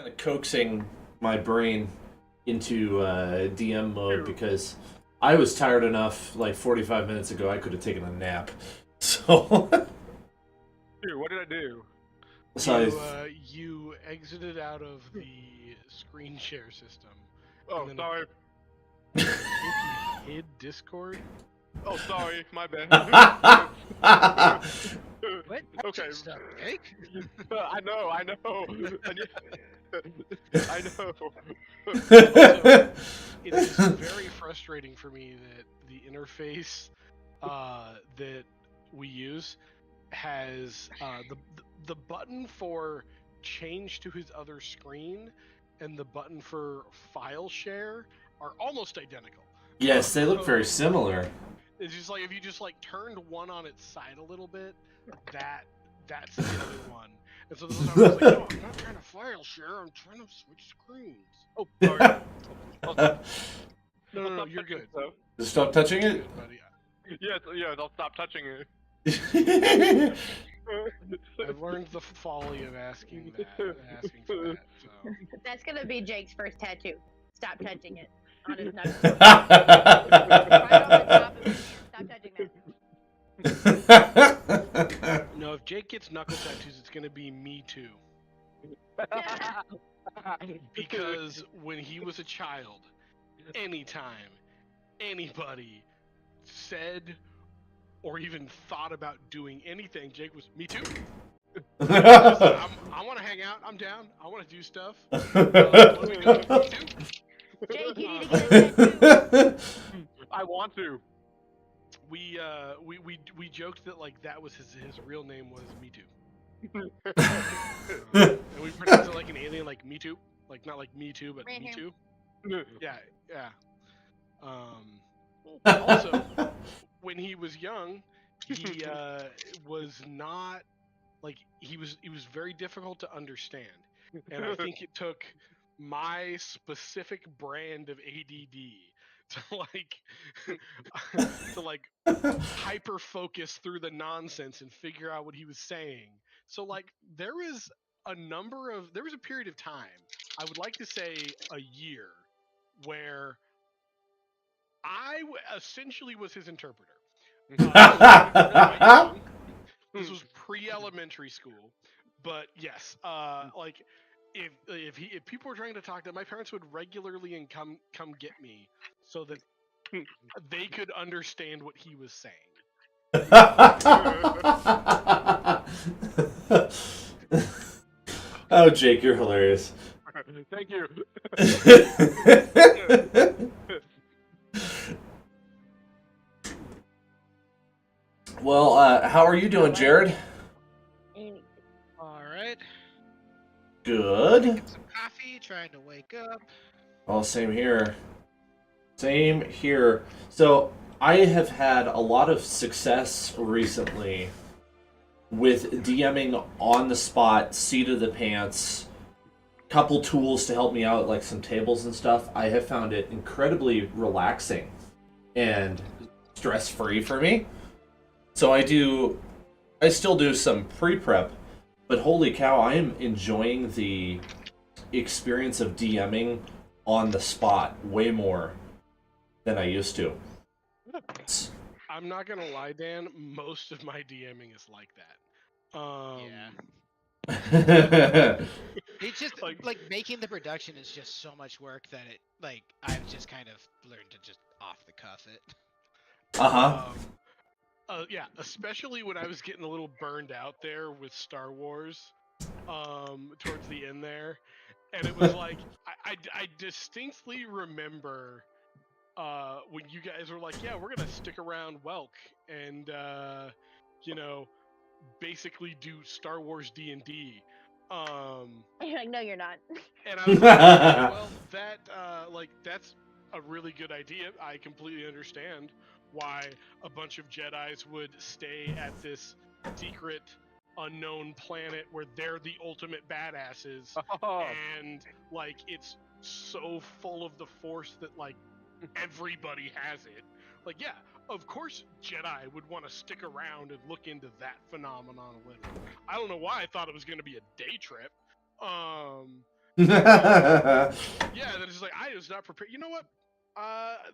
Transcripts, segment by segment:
kind of coaxing my brain into DM mode because I was tired enough like 45 minutes ago I could have taken a nap. So, Dude, what did I do? You exited out of the screen share system. Oh, then sorry. I think you hid Discord. Oh, sorry. My bad. What? Okay. Stuff, Jake? I know. I know. Also, it is very frustrating for me that the interface that we use has the button for change to his other screen and the button for file share are almost identical. yes, they look very similar. It's just like if you just like turned one on its side a little bit, that's the other one. And so this is how I was like, no, I'm not trying to file share. I'm trying to switch screens. Oh, sorry. No, you're good. So, Just stop touching You're it. good, buddy. yes, I'll stop touching it. I've learned the folly of asking for that. So. That's gonna be Jake's first tattoo. Stop touching it on his knuckles. Right on the top of his hand. Stop touching that. No, if Jake gets knuckle tattoos, it's gonna be me too. Because when he was a child, anytime anybody said or even thought about doing anything, Jake was me too. I want to hang out. I'm down. I want to do stuff. What do we do? Me too. Jake, you need to get a tattoo. I want to. We joked that like that was his real name was Me Too. And we pronounced it like an alien, like Me Too, like not like Me Too, but Right Me here. Too. Yeah. Also, when he was young, he was not like he was very difficult to understand, and I think it took my specific brand of ADD to like hyper focus through the nonsense and figure out what he was saying. So like there was a period of time, I would like to say a year, where I essentially was his interpreter. This was pre-elementary school, but yes, like if people were trying to talk to my parents would regularly and come get me so that they could understand what he was saying. Oh, Jake, you're hilarious. Thank you. Well, how are you doing, Jared? All right. Good. Drinking some coffee, trying to wake up. Oh, same here. Same here. So, I have had a lot of success recently with DMing on the spot, seat of the pants, couple tools to help me out, like some tables and stuff. I have found it incredibly relaxing and stress-free for me. So I still do some pre-prep, but holy cow, I am enjoying the experience of DMing on the spot way more than I used to. I'm not gonna lie, Dan. Most of my DMing is like that. It's just like making the production is just so much work that I've just kind of learned to just off the cuff it. Yeah, especially when I was getting a little burned out there with Star Wars, towards the end there, and it was like I distinctly remember when you guys were like, yeah, we're gonna stick around Welk and basically do Star Wars D&D. You're like, no, you're not. And I was like, okay, well, that's a really good idea. I completely understand why a bunch of Jedis would stay at this secret, unknown planet where they're the ultimate badasses, and like it's so full of the Force that like everybody has it. Like, yeah, of course Jedi would want to stick around and look into that phenomenon a little. I don't know why I thought it was going to be a day trip. Yeah, then it's just like I was not prepared. You know what?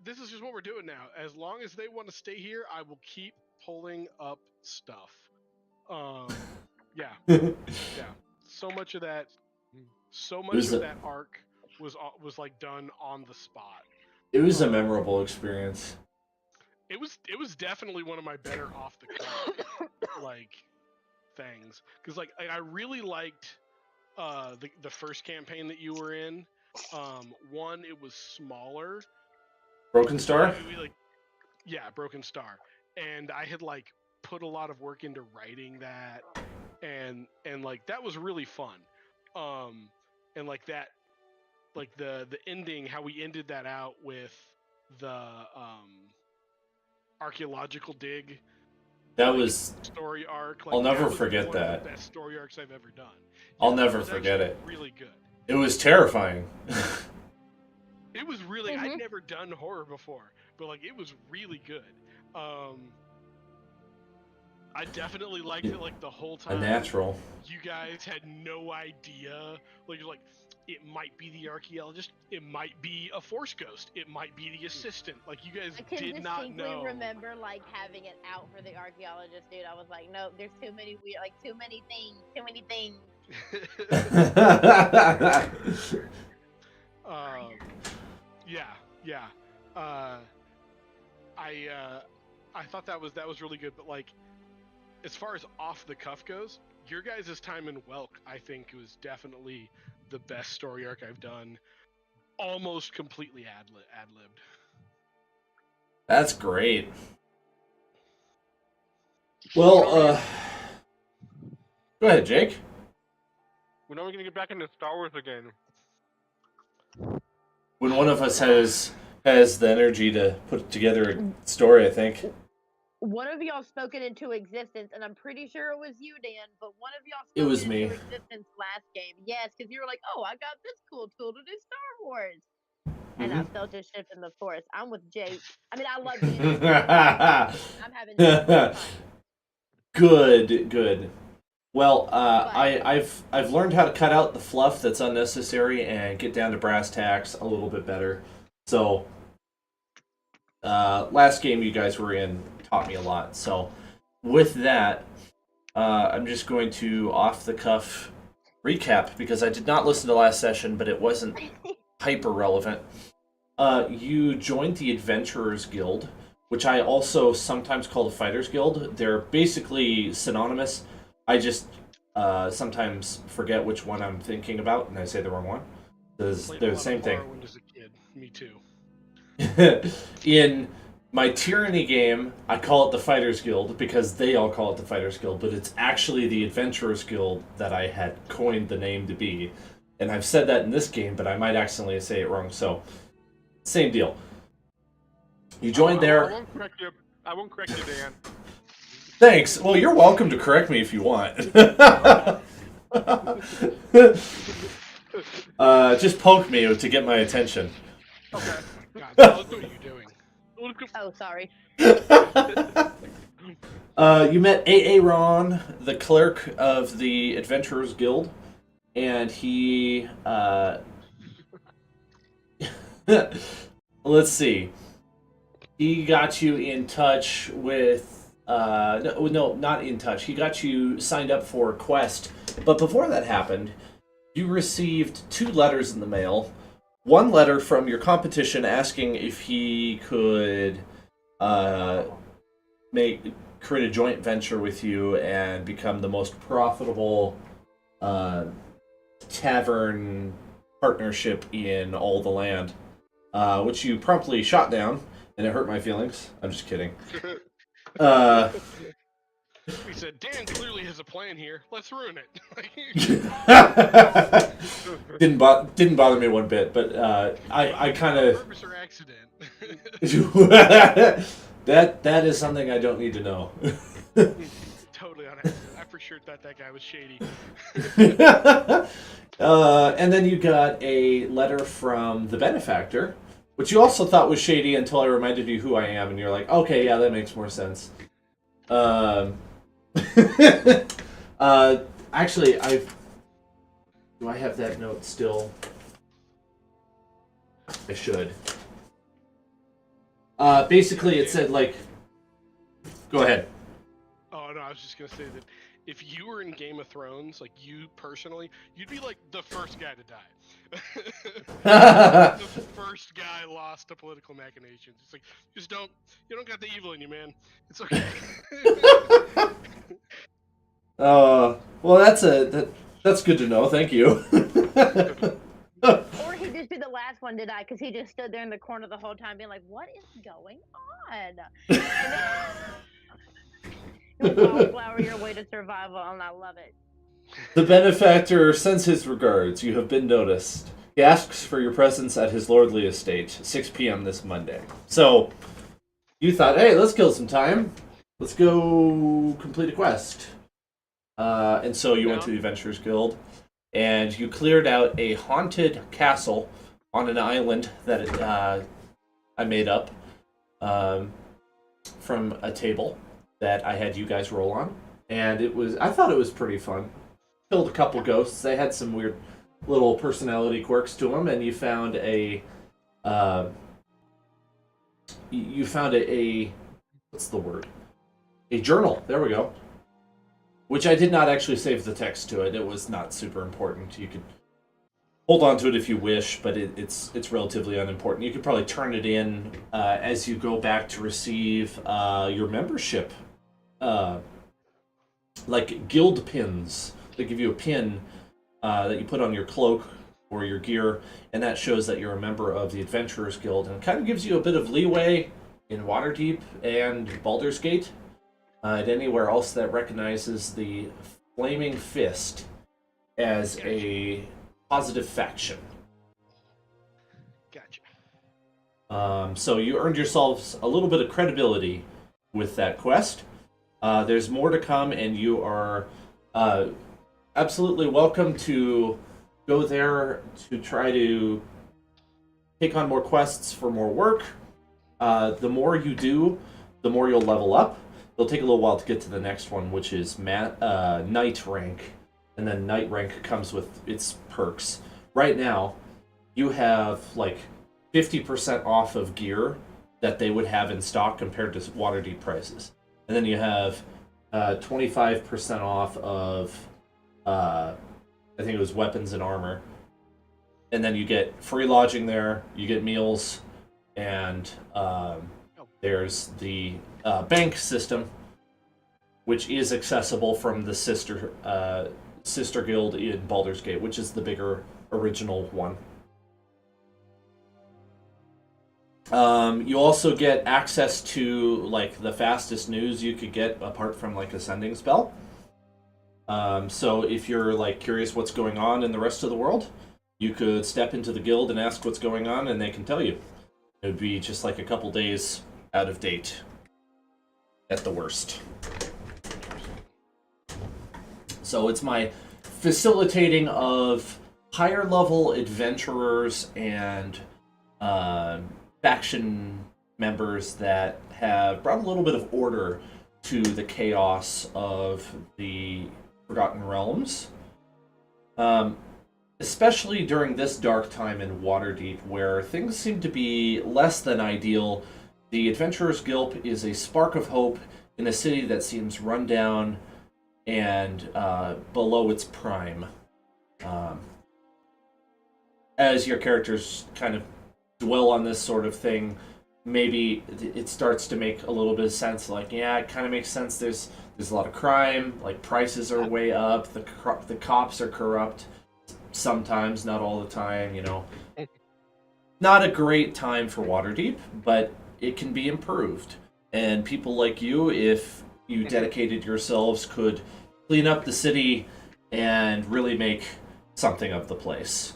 This is just what we're doing now. As long as they want to stay here, I will keep pulling up stuff. Yeah, yeah. So much of that arc was like done on the spot. It was a memorable experience. It was definitely one of my better off the cuff like things because like I really liked the first campaign that you were in. One, it was smaller. Broken Star? Yeah, Broken Star. And I had like put a lot of work into writing that and like that was really fun. And like that like the ending, how we ended that out with the archaeological dig. That was story arc. Like, I'll never that was forget one that. Of the best story arcs I've ever done. I'll never forget it. Really good. It was terrifying. It was really. I'd never done horror before, but like it was really good. I definitely liked it. Like the whole time. A natural. You guys had no idea. Like you're like, it might be the archaeologist. It might be a force ghost. It might be the assistant. Like you guys did not know. I remember like having it out for the archaeologist, dude. I was like, nope, there's too many weird, like too many things. Yeah. I thought that was really good, but like, as far as off the cuff goes, your guys' time in Welk, I think, was definitely the best story arc I've done. Almost completely ad-libbed. That's great. Well, go ahead, Jake. When are we gonna get back into Star Wars again? When one of us has the energy to put together a story, I think. One of y'all spoke it into existence, and I'm pretty sure it was you, Dan. But one of y'all spoke It was it me. into existence last game. Yes, because you were like, "Oh, I got this cool tool to do Star Wars," and I felt a shift in the force. I'm with Jake. I mean, I love you. I'm having fun. Good. Well, I've learned how to cut out the fluff that's unnecessary and get down to brass tacks a little bit better. So, last game you guys were in taught me a lot. So, with that, I'm just going to off the cuff recap because I did not listen to last session, but it wasn't hyper relevant. You joined the Adventurers Guild, which I also sometimes call the Fighters Guild. They're basically synonymous. I just sometimes forget which one I'm thinking about, and I say the wrong one. They're the same thing. When I was a kid. Me too. In my Tyranny game, I call it the Fighters Guild because they all call it the Fighters Guild, but it's actually the Adventurers Guild that I had coined the name to be. And I've said that in this game, but I might accidentally say it wrong, so same deal. You joined there. I won't correct you, Dan. Thanks. Well, you're welcome to correct me if you want. Just poke me to get my attention. Okay. God, what are you doing? Oh, sorry. You met Aaron, the clerk of the Adventurers Guild, and he let's see. He got you in touch with no, not in touch. He got you signed up for a quest. But before that happened, you received 2 letters in the mail. One letter from your competition asking if he could create a joint venture with you and become the most profitable tavern partnership in all the land, which you promptly shot down, and it hurt my feelings. I'm just kidding. We said, Dan clearly has a plan here. Let's ruin it. Didn't bother me one bit, but I kind of purpose or accident. that is something I don't need to know. Totally on accident. I for sure thought that guy was shady. And then you got a letter from the Benefactor, which you also thought was shady until I reminded you who I am, and you're like, okay, yeah, that makes more sense. Actually, Do I have that note still? I should. Basically, it said, like... Go ahead. Oh, no, I was just going to say that if you were in Game of Thrones, like you personally, you'd be like the first guy to die. The first guy lost to political machinations. It's like, you don't got the evil in you, man. It's okay. Well, that's good to know. Thank you. Or he'd just be the last one to die because he just stood there in the corner the whole time being like, what is going on? You'll wallflower your way to survival, and I love it. The Benefactor sends his regards. You have been noticed. He asks for your presence at his lordly estate, 6 p.m. this Monday. So, you thought, hey, let's kill some time. Let's go complete a quest. And so you went to the Adventurers Guild, and you cleared out a haunted castle on an island that I made up from a table that I had you guys roll on. And I thought it was pretty fun. Killed a couple ghosts. They had some weird little personality quirks to them, and you found a what's the word? A journal. There we go. Which I did not actually save the text to it. It was not super important. You could hold on to it if you wish, but it's relatively unimportant. You could probably turn it in as you go back to receive your membership, like guild pins. They give you a pin that you put on your cloak or your gear, and that shows that you're a member of the Adventurers Guild, and it kind of gives you a bit of leeway in Waterdeep and Baldur's Gate, and anywhere else that recognizes the Flaming Fist as a positive faction. Gotcha. So you earned yourselves a little bit of credibility with that quest. There's more to come, and you are absolutely welcome to go there to try to take on more quests for more work. The more you do, the more you'll level up. It'll take a little while to get to the next one, which is Knight rank. And then Knight rank comes with its perks. Right now, you have like 50% off of gear that they would have in stock compared to Waterdeep prices. And then you have 25% off of, I think it was weapons and armor. And then you get free lodging there, you get meals, and there's the bank system, which is accessible from the sister guild in Baldur's Gate, which is the bigger original one. You also get access to like the fastest news you could get apart from like a sending spell. So if you're like curious what's going on in the rest of the world, you could step into the guild and ask what's going on, and they can tell you. It would be just like a couple days out of date at the worst. So it's my facilitating of higher level adventurers and faction members that have brought a little bit of order to the chaos of the Forgotten Realms. Especially during this dark time in Waterdeep, where things seem to be less than ideal. The Adventurers Guild is a spark of hope in a city that seems run down and below its prime. As your characters kind of dwell on this sort of thing, maybe it starts to make a little bit of sense. Like, yeah, it kind of makes sense. There's a lot of crime. Like, prices are way up. The cops are corrupt. Sometimes, not all the time, you know. Not a great time for Waterdeep, but it can be improved. And people like you, if you dedicated yourselves, could clean up the city and really make something of the place.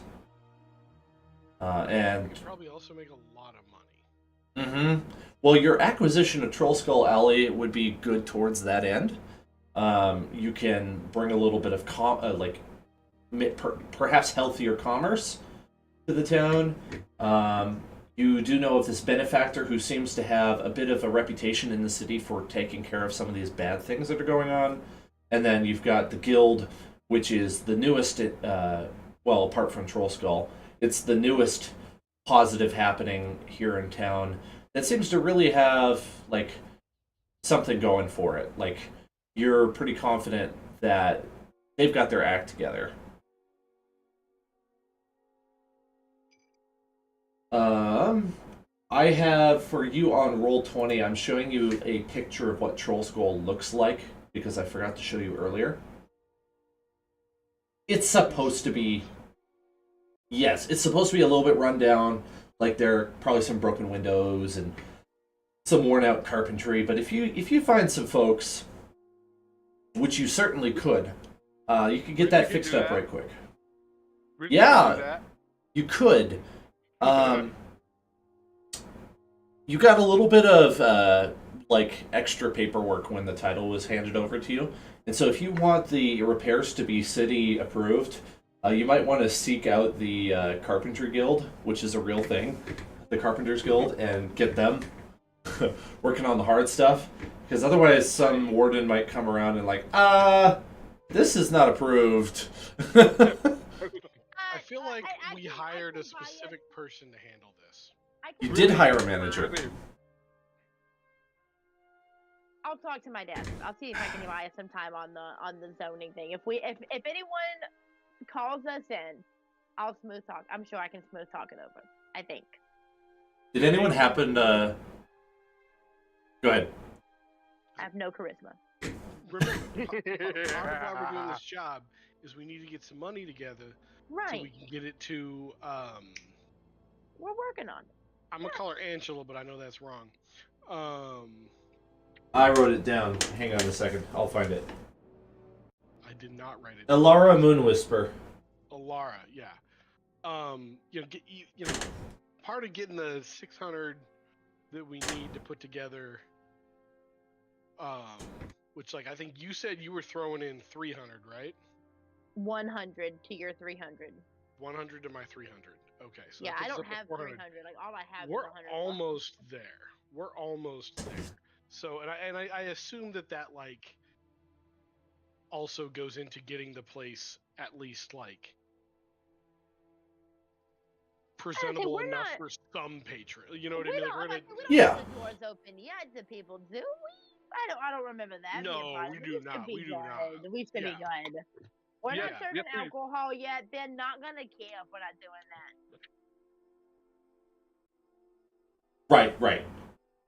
And You could probably also make a lot of money. Mm-hmm. Well, your acquisition of Trollskull Alley would be good towards that end. You can bring a little bit of perhaps healthier commerce to the town. You do know of this Benefactor who seems to have a bit of a reputation in the city for taking care of some of these bad things that are going on. And then you've got the guild, which is the newest well, apart from Trollskull, it's the newest positive happening here in town that seems to really have like something going for it. Like you're pretty confident that they've got their act together. I have for you on Roll20. I'm showing you a picture of what Trollskull looks like because I forgot to show you earlier. It's supposed to be. Yes, it's supposed to be a little bit run down. Like there are probably some broken windows and some worn out carpentry. But if you find some folks, which you certainly could, you could get that fixed up right quick. Yeah, you could. You got a little bit of like extra paperwork when the title was handed over to you, and so if you want the repairs to be city approved, you might want to seek out the Carpentry Guild, which is a real thing, the Carpenters Guild, and get them working on the hard stuff. Because otherwise, some warden might come around and like, this is not approved. I feel like we hired a specific person to handle this. You did hire a manager. I'll talk to my dad. I'll see if I can buy us some time on the zoning thing. If anyone calls us in, I'll smooth talk. I'm sure I can smooth talk it over. I think. Did anyone happen to... Go ahead. I have no charisma. Remember, part of why we're doing this job is we need to get some money together, Right. so we can get it to. We're working on it. I'm gonna call her Angela, but I know that's wrong. I wrote it down. Hang on a second. I'll find it. I did not write it. Alara Moonwhisper. Alara, yeah. Part of getting the 600 that we need to put together. Which, like, I think you said you were throwing in 300, right? 100 to your 300. 100 to my 300. Okay, so Yeah, that I puts us don't up at have 400. 300. Like all I have We're is 100. almost there. We're almost there. So, and I assume that like also goes into getting the place at least like presentable enough for some patron. You know what I mean? Like, we don't Yeah. have the doors open yet to people, do we? I don't remember that. No, we do not. We do not. We should be good. We're not serving yep, we- alcohol yet. They're not gonna care if we're not doing that. Right.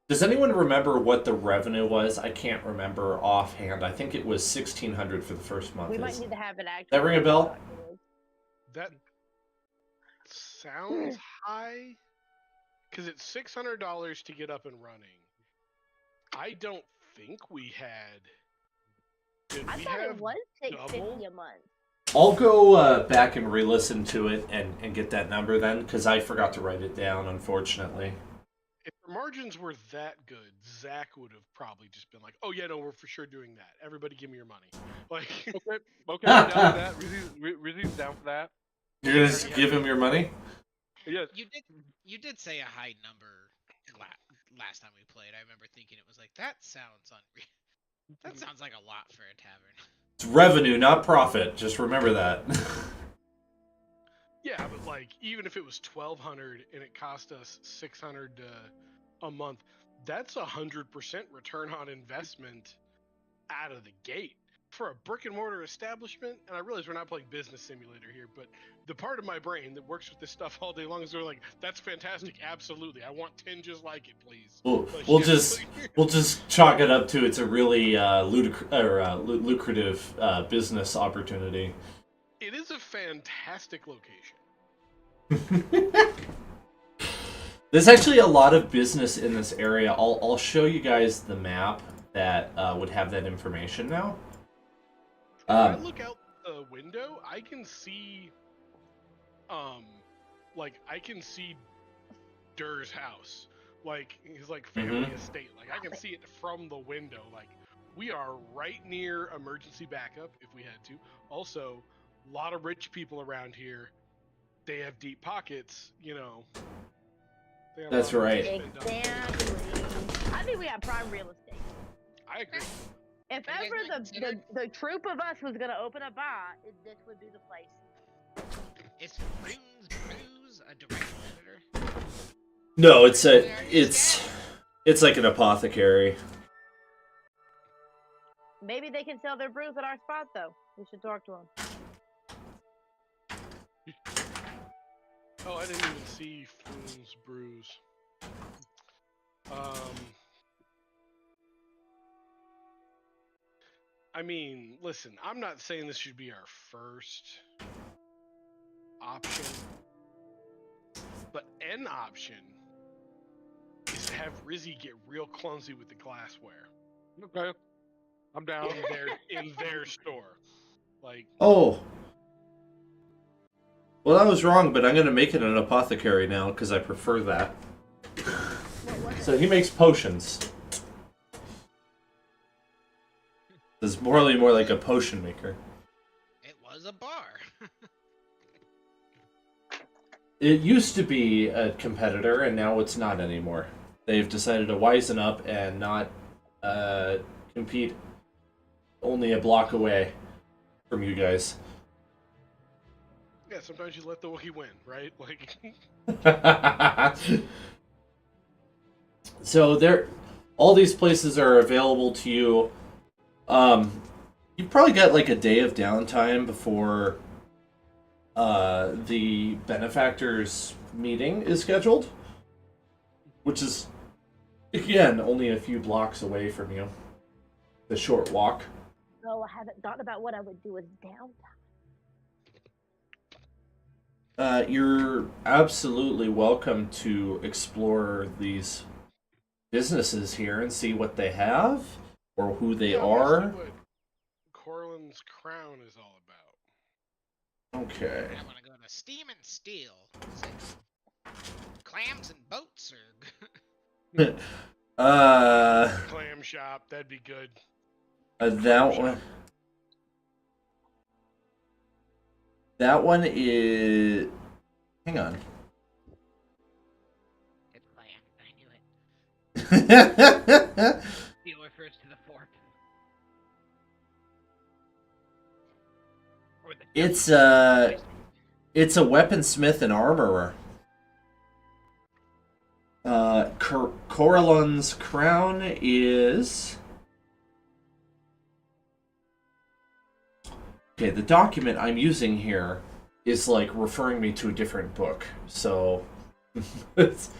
Does anyone remember what the revenue was? I can't remember offhand. I think it was 1,600 for the first month. We might need to have an actual. That ring a bell? That sounds high, because it's $600 to get up and running. I don't think we had. Did I we thought have it was $650 double? a month. I'll go back and re-listen to it and get that number then, because I forgot to write it down, unfortunately. If the margins were that good, Zach would have probably just been like, "Oh yeah, no, we're for sure doing that. Everybody, give me your money." Like, Okay, I'm down for that. Rizzy's down for that. You're gonna just give him your money? Yes. You did say a high number last time we played. I remember thinking it was like that sounds unreal. That sounds like a lot for a tavern. It's revenue, not profit. Just remember that. yeah, but like, even if it was 1,200 and it cost us 600 a month, that's 100% return on investment out of the gate for a brick and mortar establishment. And I realize we're not playing Business Simulator here, but the part of my brain that works with this stuff all day long is they're like, "That's fantastic, absolutely. I want 10 just like it, please." We'll just chalk it up to it's a really lucrative business opportunity. It is a fantastic location. There's actually a lot of business in this area. I'll show you guys the map that would have that information now. When I look out the window, I can see, I can see Durr's house, like his family estate. Like I can see it from the window. Like we are right near emergency backup if we had to. Also, a lot of rich people around here. They have deep pockets, you know. That's right. Exactly. I think we have prime real estate. I agree. If ever the troop of us was gonna open a bar, this would be the place. Is Runes Brews a direct competitor? No, it's like an apothecary. Maybe they can sell their brews at our spot, though. We should talk to them. Oh, I didn't even see Foon's Brews. I mean, listen, I'm not saying this should be our first option, but an option is to have Rizzy get real clumsy with the glassware Okay. I'm down. in their store. Like, Oh. Well, I was wrong, but I'm going to make it an apothecary now because I prefer that. So he makes potions. It's more like a potion maker. It was a bar. It used to be a competitor, and now it's not anymore. They've decided to wisen up and not compete only a block away from you guys. yeah, sometimes you let the Wookiee win, right? Like, So all these places are available to you. You probably got like a day of downtime before the Benefactor's meeting is scheduled, which is again only a few blocks away from you. The short walk. Oh, I haven't thought about what I would do with downtime. You're absolutely welcome to explore these businesses here and see what they have or who they I wanna see are. what Corlin's Crown is all about. Okay. I want to go to Steam and Steel. Is it clams and boats or? Clam shop, that'd be good. That one. That one is. Hang on. It's clam. I knew it. Steel refers to the fork. Or the It's a weaponsmith and armorer. Coralon's Crown is. Okay, the document I'm using here is like referring me to a different book, so that's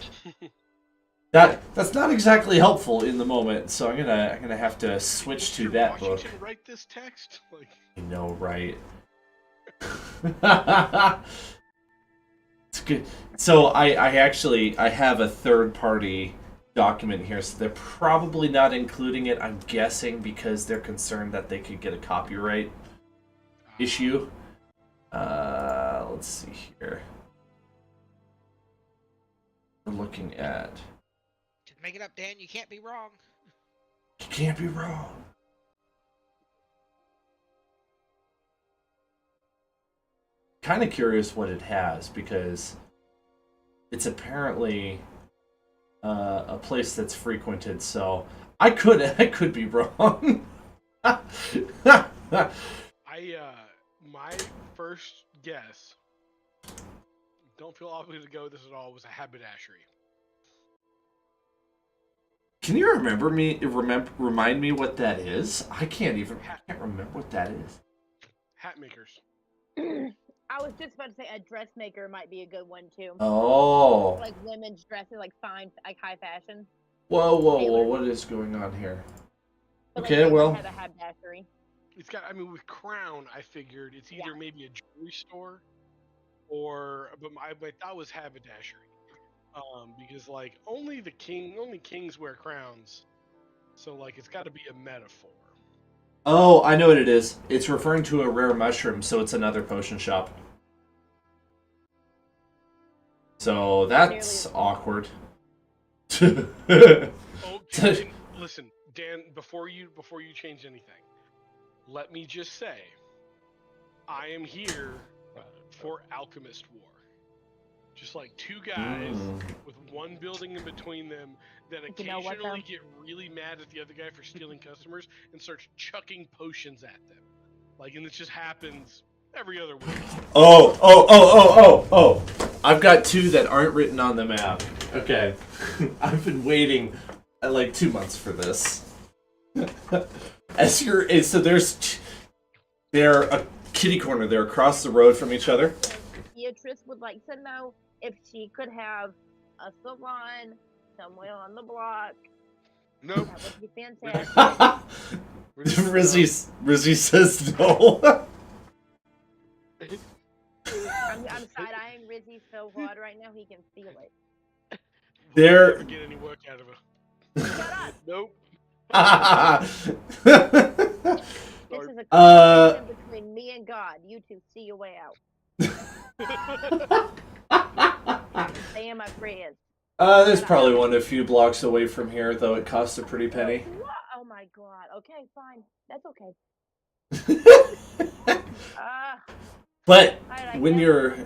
not exactly helpful in the moment. So I'm gonna have to switch to Did that Washington book. write this text? Like, I know, right? It's good. So I have a third party document here, so they're probably not including it. I'm guessing because they're concerned that they could get a copyright issue. Let's see here. We're looking at. Just make it up, Dan. You can't be wrong. You can't be wrong. Kind of curious what it has because it's apparently a place that's frequented. So I could be wrong. My first guess, don't feel obligated to go with this at all, was a haberdashery. Can you remind me what that is? I can't remember what that is. Hat makers. I was just about to say a dressmaker might be a good one too. Oh. Like women's dresses, like fine, like high fashion. Whoa, what is going on here? But Okay, like, they well. have a haberdashery. It's got. I mean, with Crown, I figured it's either maybe a jewelry store, but my thought was haberdashery, because like only kings wear crowns, so like it's got to be a metaphor. Oh, I know what it is. It's referring to a rare mushroom, so it's another potion shop. So that's awkward. Oh, listen, Dan. Before you change anything, let me just say, I am here for Alchemist War. Just like two guys with one building in between them that occasionally get really mad at the other guy for stealing customers and starts chucking potions at them. Like, and it just happens every other week. Oh. I've got 2 that aren't written on the map. Okay. I've been waiting like 2 months for this. They're a kitty corner. They're across the road from each other. Beatrice would like to know if she could have a salon somewhere on the block. Nope. That would be fantastic. Rizzy says no. I'm side-eyeing Rizzy so hard right now he can feel it. We'll never get any work out of her. Shut up! Nope. This is a conversation between me and God. You two see your way out. Say my prayers. There's probably one a few blocks away from here, though it costs a pretty penny. Oh my god. Okay, fine. That's okay. But Alright, when you're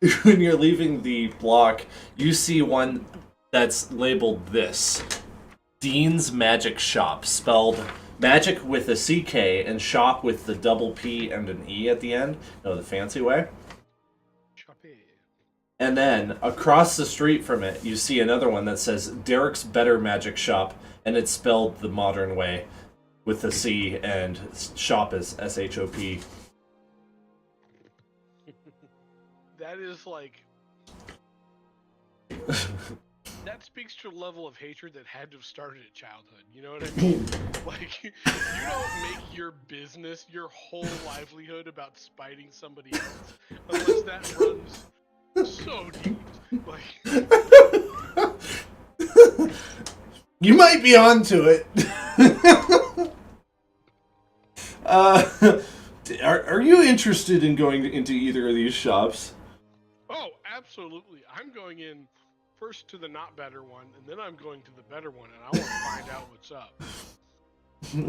leaving the block, you see one that's labeled this. Dean's Magic Shop, spelled magic with a CK and shop with the double P and an E at the end. No, the fancy way. And then across the street from it, you see another one that says Derek's Better Magic Shop, and it's spelled the modern way with the C and shop is SHOP. That is like... that speaks to a level of hatred that had to have started at childhood. You know what I mean? Like, you don't make your business, your whole livelihood about spiting somebody else, unless that runs so deep. Like, you might be onto it. Are you interested in going into either of these shops? oh, absolutely. I'm going in first to the not better one, and then I'm going to the better one, and I want to find out what's up.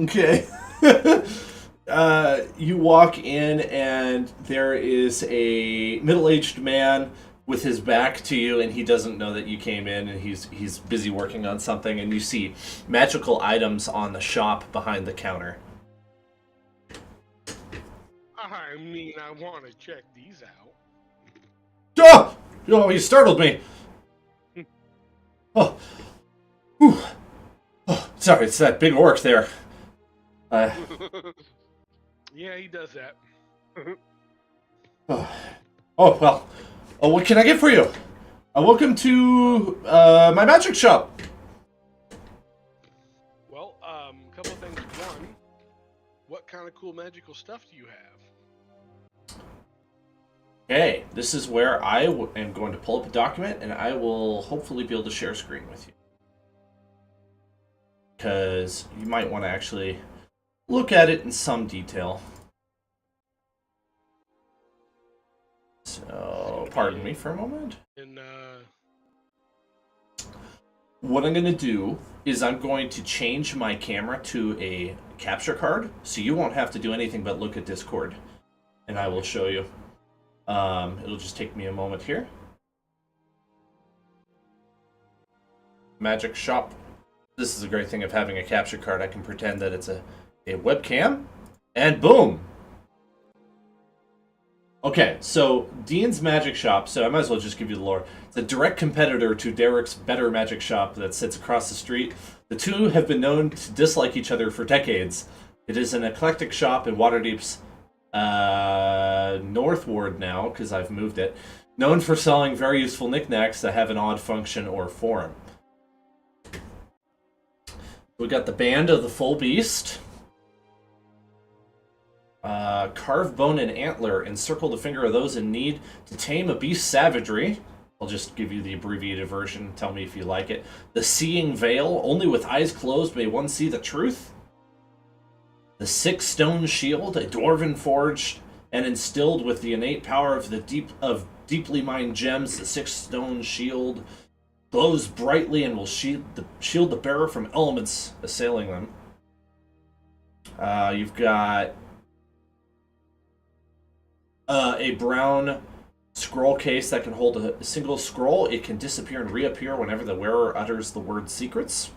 Okay. You walk in, and there is a middle-aged man with his back to you, and he doesn't know that you came in, and he's busy working on something, and you see magical items on the shop behind the counter. I mean, I want to check these out. Oh, you startled me. Oh. Whew. Oh, sorry, it's that big orc there. Yeah, he does that. Oh, well. Oh, what can I get for you? Welcome to my magic shop. Well, a couple of things. One, what kind of cool magical stuff do you have? Okay, this is where I am going to pull up a document, and I will hopefully be able to share screen with you. Because you might want to actually look at it in some detail. So, pardon me for a moment. And, what I'm going to do is I'm going to change my camera to a capture card, so you won't have to do anything but look at Discord, and I will show you. It'll just take me a moment here. Magic shop. This is a great thing of having a capture card. I can pretend that it's a webcam, and boom! Okay, so Dean's Magic Shop, so I might as well just give you the lore. It's a direct competitor to Derek's Better Magic Shop that sits across the street. The two have been known to dislike each other for decades. It is an eclectic shop in Waterdeep's North Ward now, because I've moved it, known for selling very useful knickknacks that have an odd function or form. We got the Band of the Full Beast. Carve bone and antler, encircle the finger of those in need to tame a beast's savagery. I'll just give you the abbreviated version, tell me if you like it. The Seeing Veil, only with eyes closed may one see the truth. The Six-Stone Shield, a dwarven forged and instilled with the innate power of the deeply mined gems. The Six-Stone Shield glows brightly and will shield the bearer from elements assailing them. You've got a brown scroll case that can hold a single scroll. It can disappear and reappear whenever the wearer utters the word secrets.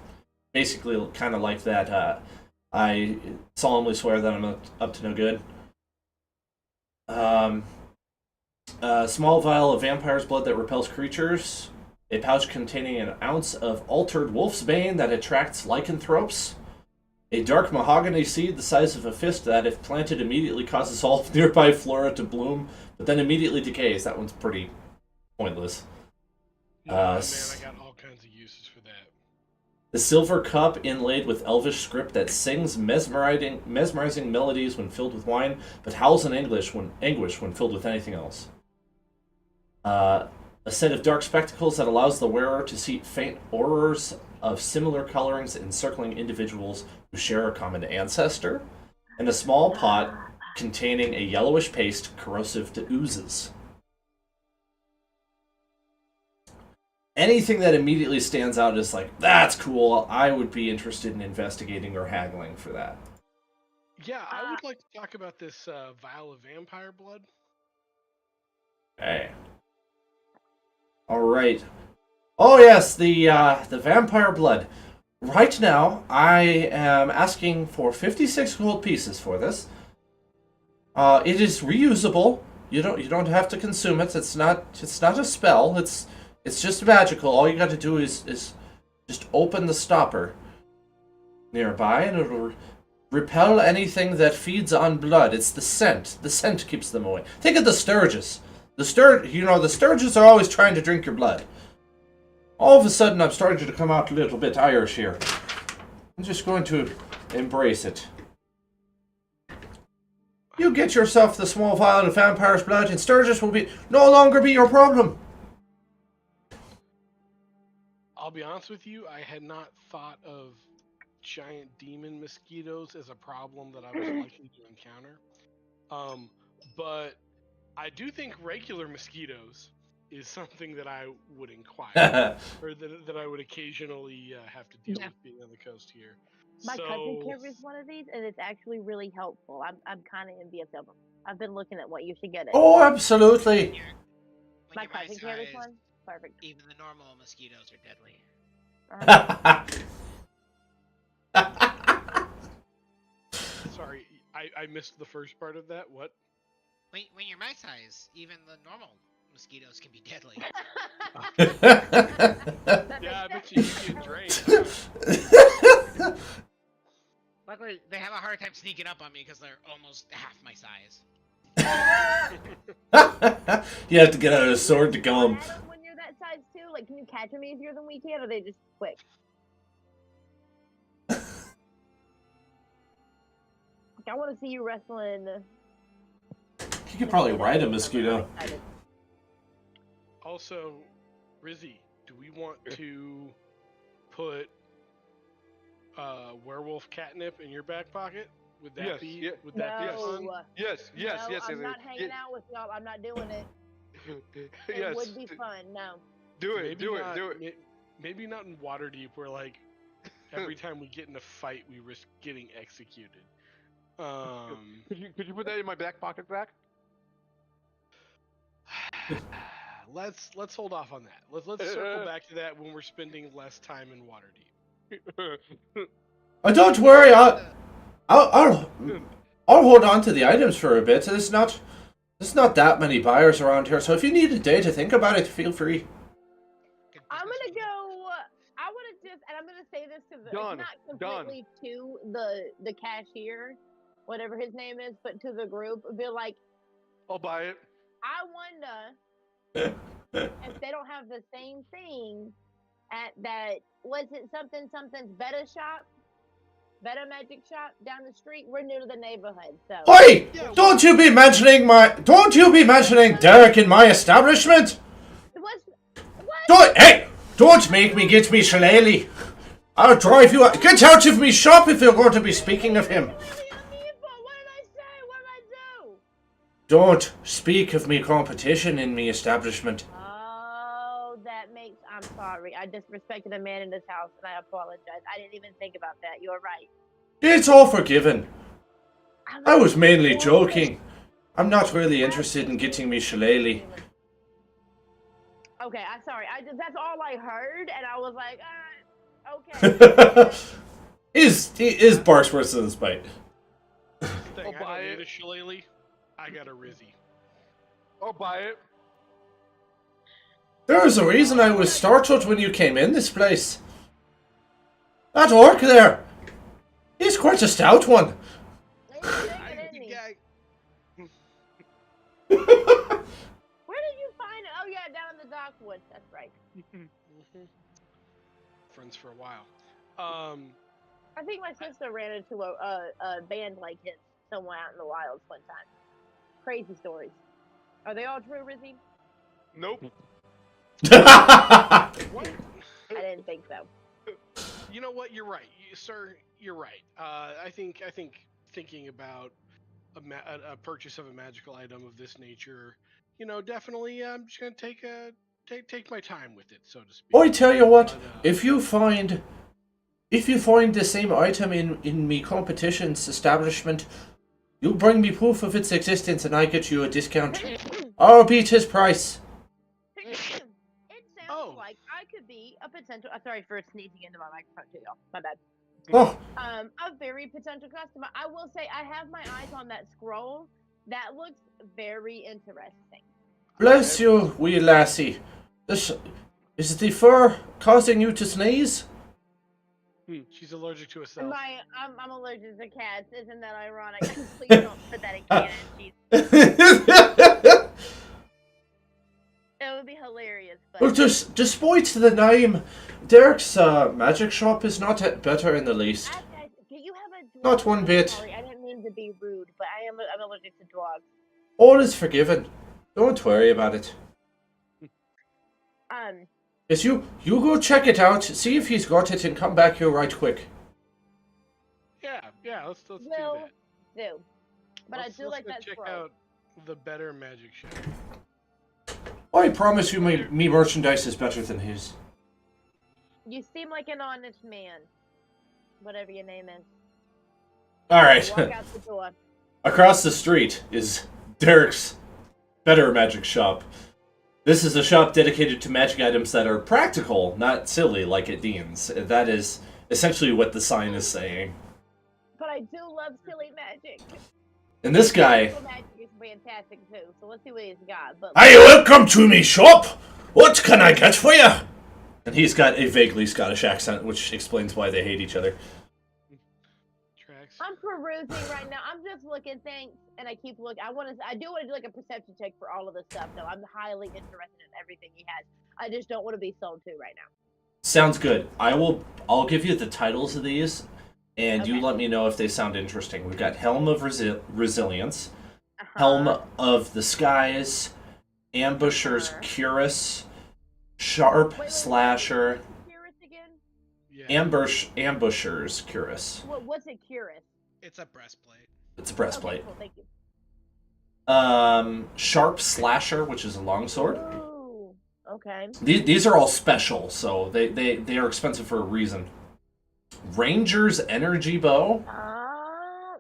Basically, kind of like that, I solemnly swear that I'm up to no good. A small vial of vampire's blood that repels creatures. A pouch containing an ounce of altered wolf's bane that attracts lycanthropes. A dark mahogany seed the size of a fist that, if planted, immediately causes all nearby flora to bloom, but then immediately decays. That one's pretty pointless. Man, I got all kinds of uses for that. The silver cup inlaid with elvish script that sings mesmerizing melodies when filled with wine, but howls in anguish when filled with anything else. A set of dark spectacles that allows the wearer to see faint aurors of similar colorings encircling individuals who share a common ancestor, and a small pot containing a yellowish paste corrosive to oozes. Anything that immediately stands out is like, that's cool, I would be interested in investigating or haggling for that. Yeah, I would like to talk about this vial of vampire blood. Hey. Alright. Oh yes, the vampire blood. Right now, I am asking for 56 gold pieces for this. It is reusable. You don't have to consume it. It's not a spell. It's just magical. All you got to do is just open the stopper nearby, and it'll repel anything that feeds on blood. It's the scent. The scent keeps them away. Think of the Sturges. The Sturges are always trying to drink your blood. All of a sudden, I'm starting to come out a little bit Irish here. I'm just going to embrace it. You get yourself the small vial of vampire's blood, and Sturges will no longer be your problem. I'll be honest with you, I had not thought of giant demon mosquitoes as a problem that I was likely to encounter. But I do think regular mosquitoes is something that I would inquire, or that I would occasionally have to deal with being on the coast here. My cousin carries one of these, and it's actually really helpful. I'm kind of envious of them. I've been looking at what you should get it. Oh, absolutely. My cousin carries one. Perfect. Even the normal mosquitoes are deadly. Sorry, I missed the first part of that. What? When you're my size, even the normal mosquitoes can be deadly. Yeah, I bet you get drained. Luckily, they have a hard time sneaking up on me because they're almost half my size. You have to get out a sword to kill them. When you're that size too, like, can you catch them easier than we can, or are they just quick? I want to see you wrestling. You could probably ride a mosquito. Also, Rizzy, do we want to put werewolf catnip in your back pocket? Would that be? Would that be fun? Yes. I'm not hanging out with y'all. I'm not doing it. It would be fun. No. Do it. Maybe not in Waterdeep, where like every time we get in a fight, we risk getting executed. Could you put that in my back pocket, Zach? Let's hold off on that. Let's circle back to that when we're spending less time in Waterdeep. Oh, don't worry. I'll hold on to the items for a bit. There's not that many buyers around here, so if you need a day to think about it, feel free. I'm gonna go. I want to just, and I'm gonna say this because it's not completely to the cashier, whatever his name is, but to the group. Be like, I'll buy it. I wonder if they don't have the same thing at that. Was it something's Beta shop? Beta Magic shop down the street. We're new to the neighborhood, so. Oi! Don't you be mentioning Derek in my establishment? What? Don't make me get me shillelagh. I'll drive you out. Get out of me shop if you're going to be speaking of him. What did I say? What did I do? Don't speak of me competition in me establishment. Oh, that makes. I'm sorry. I disrespected a man in this house, and I apologize. I didn't even think about that. You're right. It's all forgiven. I was mainly joking. I'm not really interested in getting me shillelagh. Okay, I'm sorry. That's all I heard, and I was like, okay. Is barks worse than the spite. Thing, I don't need a shillelagh. I got a Rizzy. I'll buy it. There's a reason I was startled when you came in this place. That orc there, he's quite a stout one. Where did you find it? Oh yeah, down in the Dogwoods. That's right. Friends for a while. I think my sister ran into a band like his somewhere out in the wilds one time. Crazy stories. Are they all true, Rizzy? Nope. What? I didn't think so. You know what? You're right, sir. You're right. I think thinking about a purchase of a magical item of this nature, definitely I'm just gonna take my time with it, so to speak. I tell you what, if you find the same item in me competition's establishment, you bring me proof of its existence and I get you a discount. I'll beat his price. It sounds like I could be a potential. Sorry for sneezing into my microphone too, y'all. My bad. Oh, A very potential customer. I will say I have my eyes on that scroll. That looks very interesting. bless you, wee lassie. Is the fur causing you to sneeze? She's allergic to herself. I'm allergic to cats. Isn't that ironic? Please don't put that in canon. Jeez. It would be hilarious. But Well, despite the name, Derek's magic shop is not better in the least. do you have a dog? Not one bit. Sorry, I didn't mean to be rude, but I'm allergic to dogs. All is forgiven. Don't worry about it. Yes, you go check it out, see if he's got it, and come back here right quick. Yeah, let's do Will that. do. But Let's I do like go that check scroll. out the better magic shop. I promise you me merchandise is better than his. You seem like an honest man. Whatever your name is. Alright. Walk out the door. Across the street is Derek's Better Magic Shop. This is a shop dedicated to magic items that are practical, not silly like at Dean's. That is essentially what the sign is saying. But I do love silly magic. And this guy... Silly magic is fantastic too, so let's see what he's got. But Hi, welcome to me shop! What can I get for you? And he's got a vaguely Scottish accent, which explains why they hate each other. I'm perusing right now. I'm just looking, thanks, and I keep looking. I do want to do like a perception check for all of this stuff, though. I'm highly interested in everything he has. I just don't want to be sold to right now. Sounds good. I'll give you the titles of these, and you Okay. let me know if they sound interesting. We've got Helm of Resilience, Helm of the Skies, Ambusher's Cuirass, Sharp Wait, Slasher, Cuirass again? Yeah. Ambusher's Cuirass. What's a Cuirass? It's a breastplate. It's a breastplate. Okay, cool, thank you. Sharp Slasher, which is a longsword. Ooh, okay. These are all special, so they are expensive for a reason. Ranger's Energy Bow.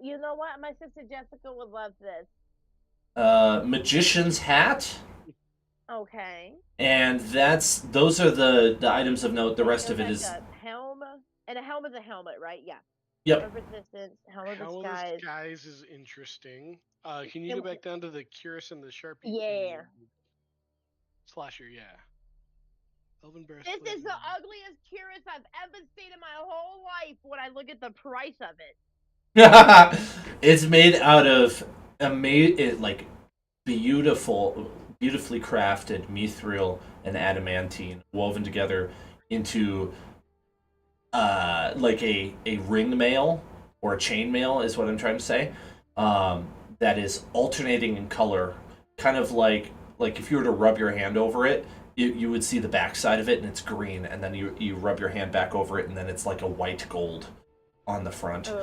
You know what? My sister Jessica would love this. Magician's Hat. Okay. And those are the items of note. The rest of it is... A helm, and a helm is a helmet, right? Yeah. Yep. Of resistance, helm of How the skies. the skies is interesting. Can you go back down to the Cuirass and the Sharpie? Yeah. Slasher, yeah. Elven This breastplate. is the ugliest Cuirass I've ever seen in my whole life when I look at the price of it. It's made out of beautifully crafted mithril and adamantine woven together into like a ring mail or a chain mail is what I'm trying to say. That is alternating in color, kind of like if you were to rub your hand over it, you would see the backside of it and it's green, and then you rub your hand back over it and then it's like a white gold on the front. Oh,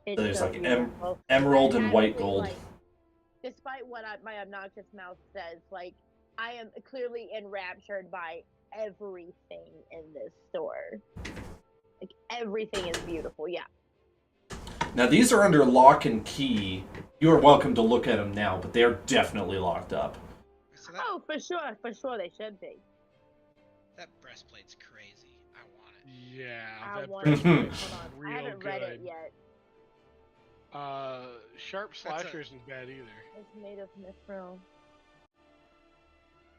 it's So there's so like beautiful. emerald and white Actually, gold. like, despite what my obnoxious mouth says, like I am clearly enraptured by everything in this store. Like everything is beautiful. Yeah. Now these are under lock and key. You are welcome to look at them now, but they are definitely locked up. So that, Oh, for sure they should be. that breastplate's crazy. I want it. Yeah, I that want it. breastplate's Hold on, I real haven't read it good. yet. Sharp That's a- slasher isn't bad either. It's made of mithril.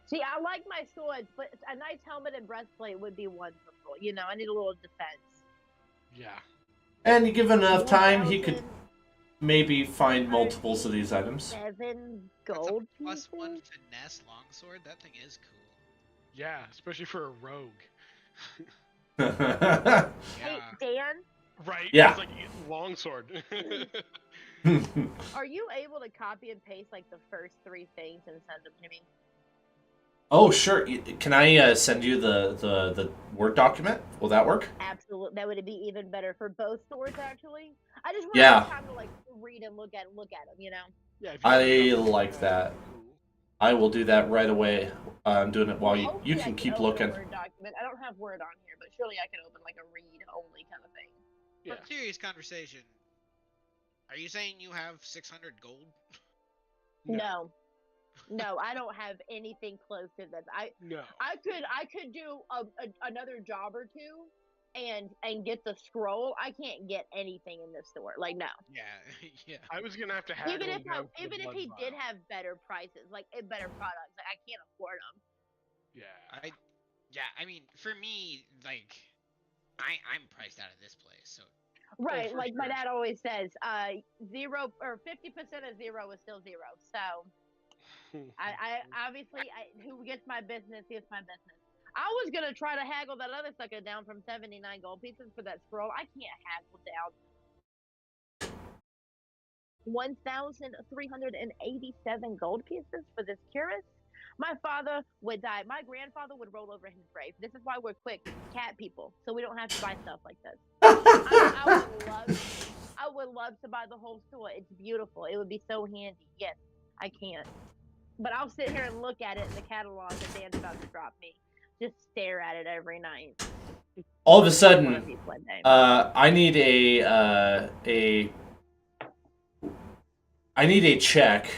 See, I like my swords, but a nice helmet and breastplate would be wonderful. You know, I need a little defense. Yeah. And you give him enough time, he could 1,000 maybe find multiples of these items. 7 That's a gold +1 pieces? finesse longsword. That thing is cool. Yeah, especially for a rogue. Hey, Yeah. Dan, Right? Yeah. It's like longsword. are you able to copy and paste like the first 3 things and send them to me? Oh, sure. Can I send you the Word document? Will that work? Absolutely, that would be even better for both swords. Actually, I just want Yeah. to have time to like read and look at them. You know. Yeah, if you I have enough like time, that. cool. I will do that right away. I'm doing it while you Hopefully I can keep open looking. A Word document. I don't have Word on here, but surely I can open like a read only kind of thing. Yeah. For serious conversation, are you saying you have 600 gold? No, I don't have anything close to this. I No. could do another job or two and get the scroll. I can't get anything in this store. Like no. Yeah, yeah. I was gonna have to haggle Even if him down for the even if blood he did vial. have better prices, like better products, like, I can't afford them. Yeah. I mean, for me, like, I'm priced out of this place, so Right, for like my sure. dad always says, 0 or 50% of 0 is still 0. So I obviously who gets my business gets my business. I was gonna try to haggle that other sucker down from 79 gold pieces for that scroll. I can't haggle down 1,387 gold pieces for this cuirass. My father would die. My grandfather would roll over in his grave. This is why we're quick cat people, so we don't have to buy stuff like this. I would love to buy the whole store. It's beautiful. It would be so handy. Yes, I can't. But I'll sit here and look at it in the catalog that Dan's about to drop me. Just stare at it every night. All of a One sudden, of these one day. I need a check,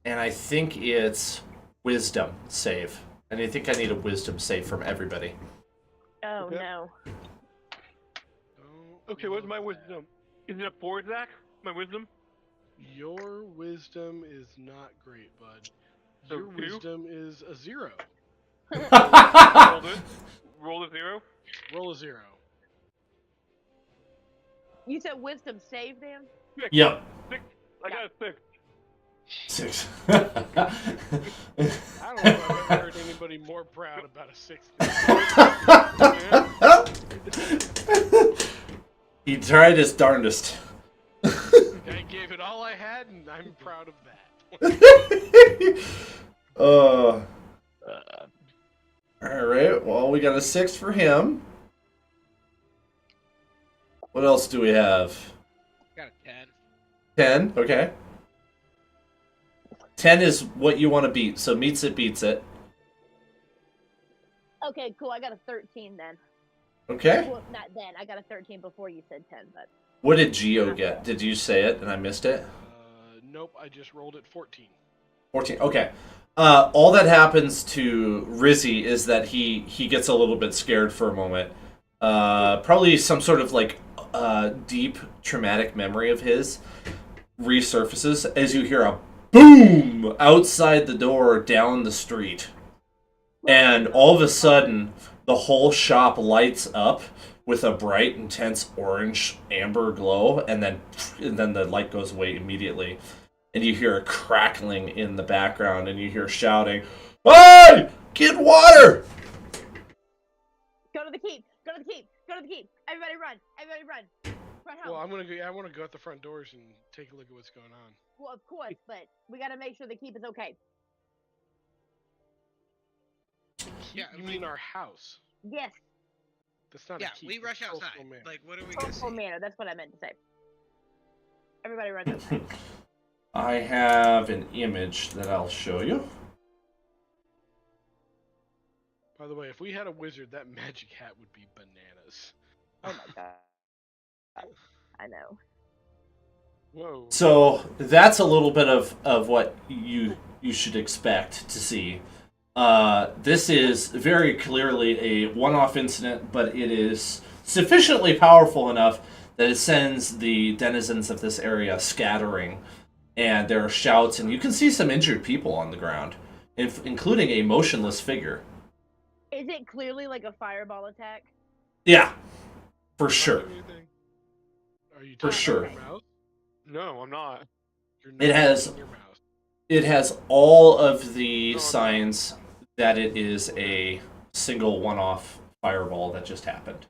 and I think it's wisdom save. And I think I need a wisdom save from everybody. Oh Okay. no. Don't Okay, what's my love that. wisdom? Is it a 4, Zach? My wisdom? Your wisdom is not great, bud. So Your 2? wisdom is a 0. Roll it. Roll a 0. Roll a 0. You said wisdom save them? 6. Yep. 6. I got a 6. 6. I don't know if I've ever heard anybody more proud about a 6 than He tried his darndest. I gave it all I had, and I'm proud of that. Alright, well, we got a 6 for him. What else do we have? got a 10. 10, okay. 10 is what you want to beat, so meets it, beats it. Okay, cool. I got a 13 then. Okay. Well, not then. I got a 13 before you said 10, but What did Geo get? Did you say it and I missed it? Nope, I just rolled it 14. 14, okay. All that happens to Rizzy is that he gets a little bit scared for a moment. Probably some sort of like deep traumatic memory of his resurfaces as you hear a boom outside the door down the street. And all of a sudden, the whole shop lights up with a bright, intense orange amber glow, and then the light goes away immediately. And you hear a crackling in the background, and you hear shouting, "Hey! Get water!" go to the keep. Go to the keep. Go to the keep. Everybody run. Everybody run. Run home. Well, I want to go at the front doors and take a look at what's going on. Well, of course, but we got to make sure the keep is okay. Yeah, You mean our house? Yes. That's not Yeah, a keep. we rush that's outside. Trollskull Manor. Like, what are we gonna Trollskull see? Manor. That's what I meant to say. Everybody run outside. I have an image that I'll show you. By the way, if we had a wizard, that magic hat would be bananas. Oh my god. I know. Whoa. So that's a little bit of what you should expect to see. This is very clearly a one-off incident, but it is sufficiently powerful enough that it sends the denizens of this area scattering, and there are shouts, and you can see some injured people on the ground, including a motionless figure. Is it clearly like a fireball attack? Yeah, for sure. Are you For touching sure. your mouse? No, I'm not. You're It has- touching your mouse. It has all of the No, signs that it is a single one-off fireball that just happened.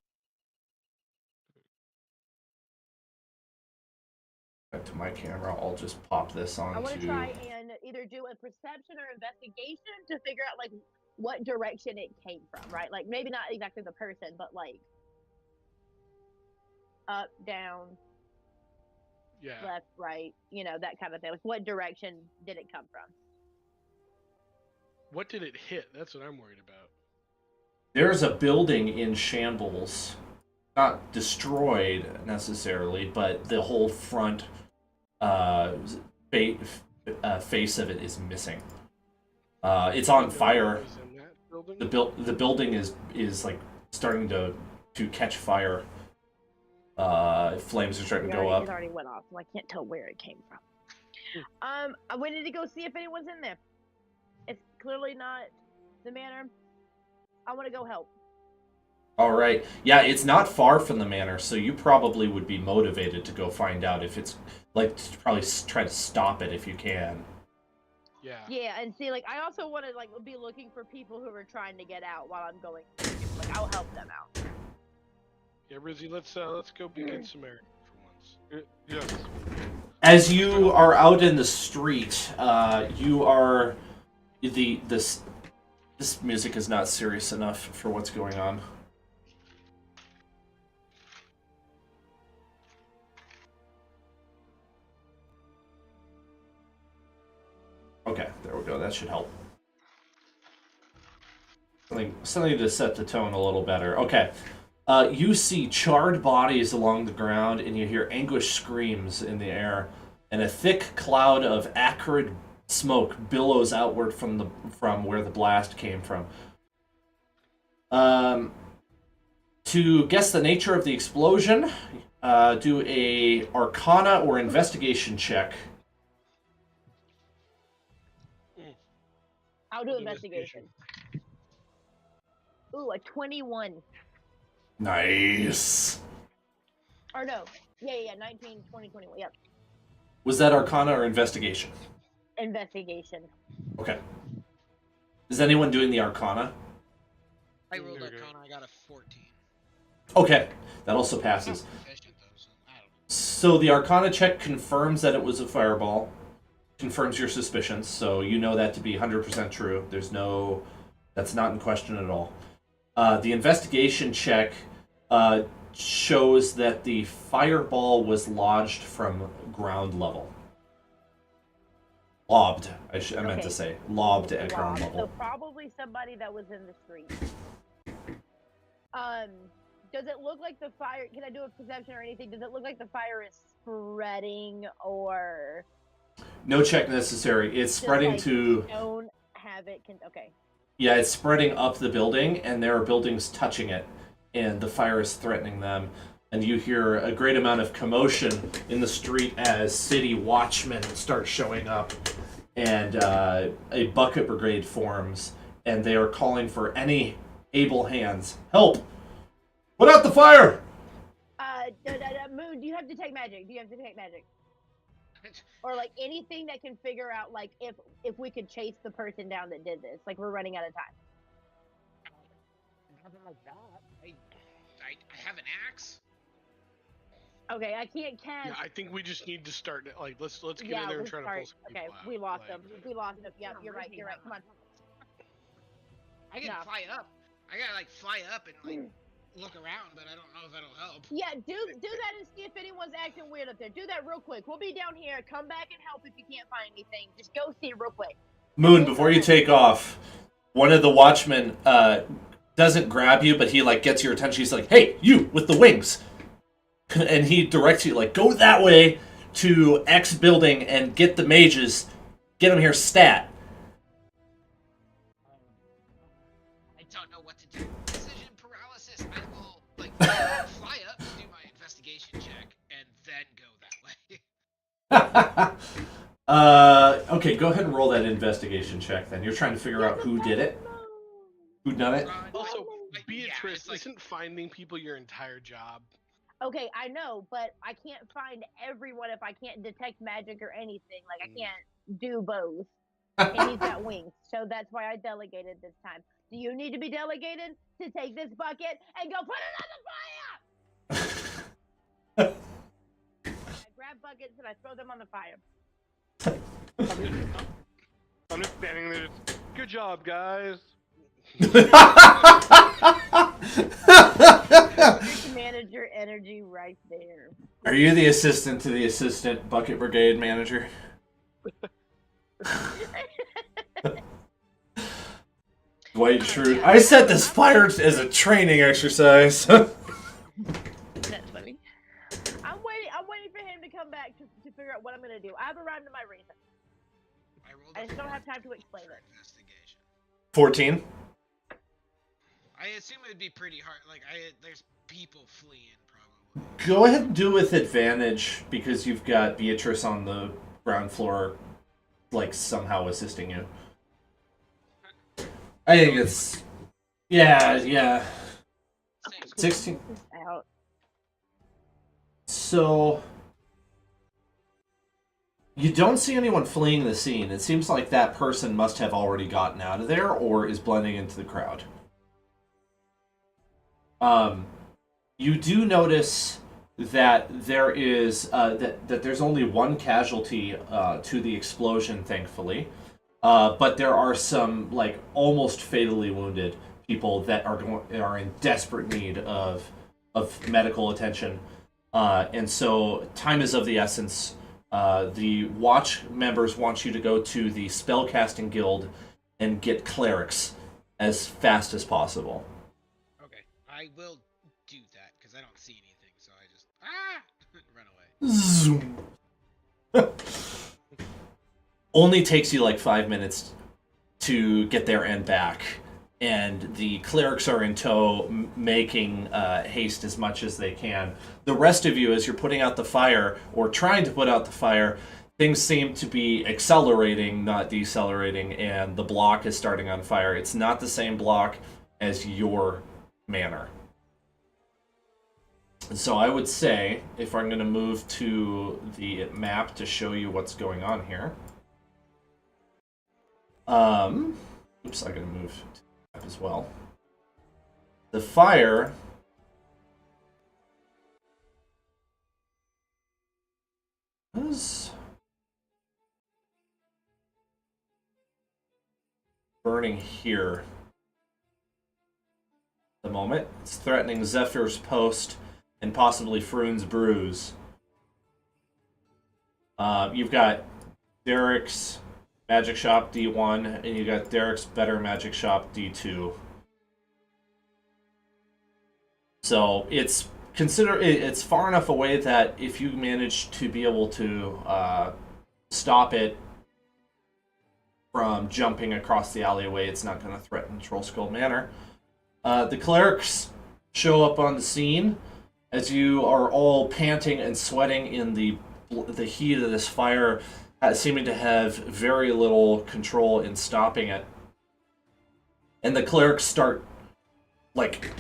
Back to my camera, I'll just pop this I want to onto... try and either do a perception or investigation to figure out like what direction it came from, right? Like maybe not exactly the person, but like up, down, Yeah. left, right, you know, that kind of thing. Like what direction did it come from? What did it hit? That's what I'm worried about. There's a building in shambles. Not destroyed necessarily, but the whole front face of it is missing. It's on fire. Was in that building? The building is like starting to catch fire. Flames are starting to go It up. already went off, so I can't tell where it came from. I waited to go see if anyone's in there. It's clearly not the manor. I want to go help. All right. Yeah, it's not far from the manor, so you probably would be motivated to go find out if it's like to probably try to stop it if you can. Yeah. Yeah, and see, like, I also want to like be looking for people who are trying to get out while I'm going. Like, I'll help them out. Yeah, Rizzy, let's go begin some errand for once. Yes. As you are out in the street, you are this music is not serious enough for what's going on. Okay, there we go. That should help. Something to set the tone a little better. Okay. You see charred bodies along the ground, and you hear anguished screams in the air, and a thick cloud of acrid smoke billows outward from where the blast came from. To guess the nature of the explosion, do a Arcana or Investigation check. I'll do investigation. Ooh, a 21. Nice. Or no. Yeah, 19, 20, 21. Yep. Was that Arcana or Investigation? Investigation. Okay. Is anyone doing the Arcana? I rolled Okay. Arcana, I got a 14. Okay, that also passes. Proficient, though, so I don't know. So the Arcana check confirms that it was a fireball, confirms your suspicions, so you know that to be 100% true. That's not in question at all. The investigation check shows that the fireball was lodged from ground level. Lobbed, I meant to say. Lobbed at ground So level. probably somebody that was in the street. Does it look like the fire? Can I do a perception or anything? Does it look like the fire is spreading or? No check necessary. It's spreading like, to... Don't have it. Okay. Yeah, it's spreading up the building, and there are buildings touching it, and the fire is threatening them. And you hear a great amount of commotion in the street as city watchmen start showing up, and a bucket brigade forms, and they are calling for any able hands. Help! Put out the fire! Moon, do you have detect magic? Or like anything that can figure out like if we could chase the person down that did this? Like we're running out of time. Nothing like that. I have an axe. Okay, I can't cast. Yeah, I think we just need to start. Like, let's get in there and let's try to start. pull some Okay, people out. we lost Like, them. Yeah, you're right. Come on. I can No. fly up. I gotta like fly up and like look around, but I don't know if that'll help. Yeah, do that and see if anyone's acting weird up there. Do that real quick. We'll be down here. Come back and help if you can't find anything. Just go see real quick. Moon, before you take off, one of the watchmen doesn't grab you, but he like gets your attention. He's like, "Hey, you with the wings!" And he directs you like, "Go that way to X building and get the mages. Get them here stat." I don't know what to do. Decision paralysis. I will like fly up and do my investigation check. Okay, go ahead and roll that investigation check then. You're trying to figure out who did it? Who done it? Also, Yeah, Beatrice, it's like- isn't finding people your entire job? Okay, I know, but I can't find everyone if I can't detect magic or anything. Like, I can't do both. And he's got wings, so that's why I delegated this time. Do you need to be delegated to take this bucket and go put it on the fire? I grab buckets and I throw them on the fire. I'm just standing there. Good job, guys. District manager energy right there. Are you the assistant to the assistant bucket brigade manager? Dwight Schrute. I set this fire as a training exercise. That's funny. I'm waiting for him to come back to figure out what I'm gonna do. I've arrived at my reason. I just don't have time to explain it. Investigation. 14. I assume it would be pretty hard. Like, there's people fleeing, probably. Go ahead and do with advantage because you've got Beatrice on the ground floor, like somehow assisting you. I think it's yeah. 16. Out. So you don't see anyone fleeing the scene. It seems like that person must have already gotten out of there or is blending into the crowd. You do notice that there is that there's only one casualty to the explosion, thankfully, but there are some like almost fatally wounded people that are in desperate need of medical attention, and so time is of the essence. The watch members want you to go to the spellcasting guild and get clerics as fast as possible. Okay, I will do that because I don't see anything, so I just run away. Zoom. Only takes you like 5 minutes to get there and back, and the clerics are in tow, making haste as much as they can. The rest of you, as you're putting out the fire, or trying to put out the fire, things seem to be accelerating, not decelerating, and the block is starting on fire. It's not the same block as your manor. So I would say, if I'm going to move to the map to show you what's going on here. Oops, I gotta move to the map as well. The fire is burning here at the moment. It's threatening Zephyr's Post and possibly Froon's Brews. You've got Derek's Magic Shop D1, and you got Derek's Better Magic Shop D2. So it's far enough away that if you manage to be able to stop it from jumping across the alleyway, it's not going to threaten Trollskull Manor. The clerics show up on the scene as you are all panting and sweating in the heat of this fire, seeming to have very little control in stopping it. And the clerics start, like,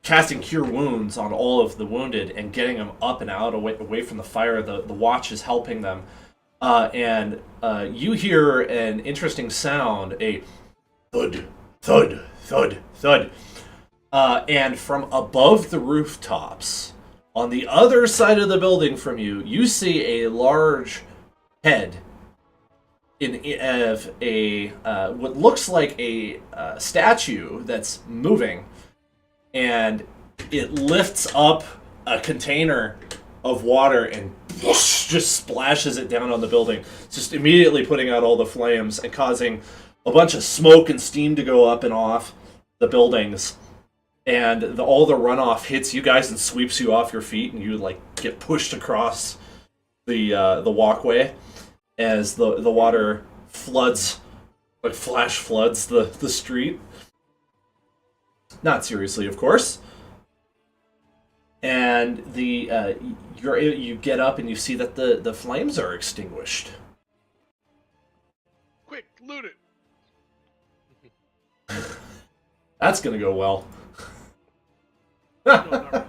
casting Cure Wounds on all of the wounded and getting them up and out away from the fire. The watch is helping them. And you hear an interesting sound, a thud, thud, thud, thud. And from above the rooftops, on the other side of the building from you, you see a large head of a what looks like a statue that's moving, and it lifts up a container of water and whoosh, just splashes it down on the building, just immediately putting out all the flames and causing a bunch of smoke and steam to go up and off the buildings. And all the runoff hits you guys and sweeps you off your feet, and you like get pushed across the walkway as the water floods, like flash floods the street. Not seriously, of course. and you get up and you see that the flames are extinguished. Quick, loot it. That's gonna go well. No, not really.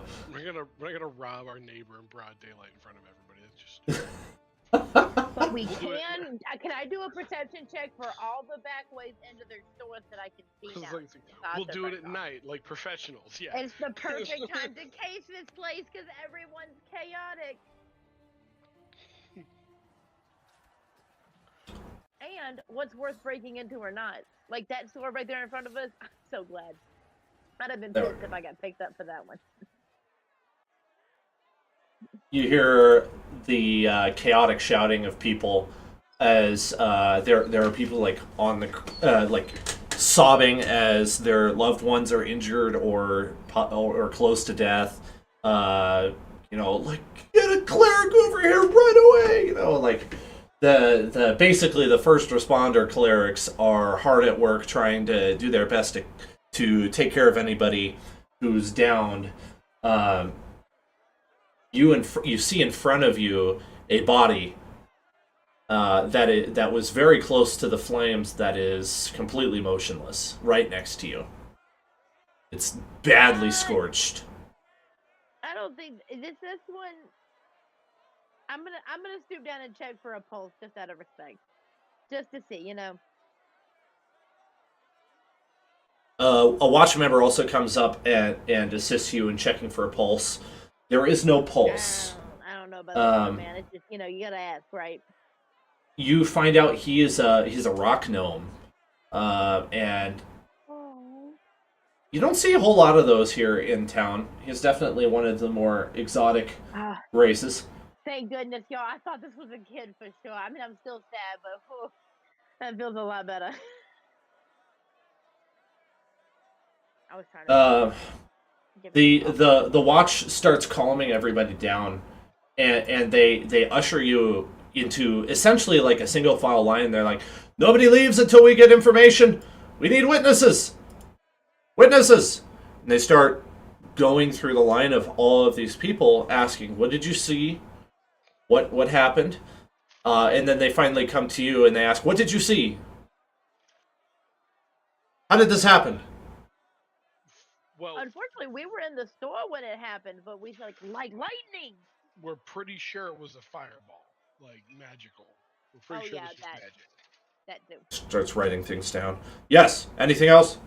We're gonna rob our neighbor in broad daylight in front of everybody. It's just. But we We'll do it. can I do a perception check for all the back ways into their stores that I can see now? We'll do it at night, like professionals. Yeah. It's the perfect time to case this place because everyone's chaotic. And what's worth breaking into or not? Like that store right there in front of us. I'm so glad. I'd have been There we pissed if I got picked up for that one. You hear the chaotic shouting of people as there are people like on the like sobbing as their loved ones are injured or close to death. You know, like get a cleric over here right away. You know, like the basically the first responder clerics are hard at work trying to do their best to take care of anybody who's downed. You see in front of you a body that was very close to the flames that is completely motionless right next to you. It's badly scorched. I don't think this one. I'm gonna stoop down and check for a pulse just out of respect, just to see, you know. A watch member also comes up and assists you in checking for a pulse. There is no pulse. I don't know about that one, man. It's just, you know, you gotta ask, right? You find out he's a rock gnome, and you don't see a whole lot of those here in town. He's definitely one of the more exotic races. Thank goodness, y'all. I thought this was a kid for sure. I mean, I'm still sad, but whew, that feels a lot better. I was trying to. The watch starts calming everybody down, and they usher you into essentially like a single file line. They're like, nobody leaves until we get information. We need witnesses. Witnesses. And they start going through the line of all of these people, asking, "What did you see? What happened?" And then they finally come to you and they ask, "What did you see? How did this happen?" Well, unfortunately, we were in the store when it happened, but we like lightning. We're pretty sure it was a fireball, like magical. We're pretty sure this was magic. That too. Starts writing things down. Yes. Anything else?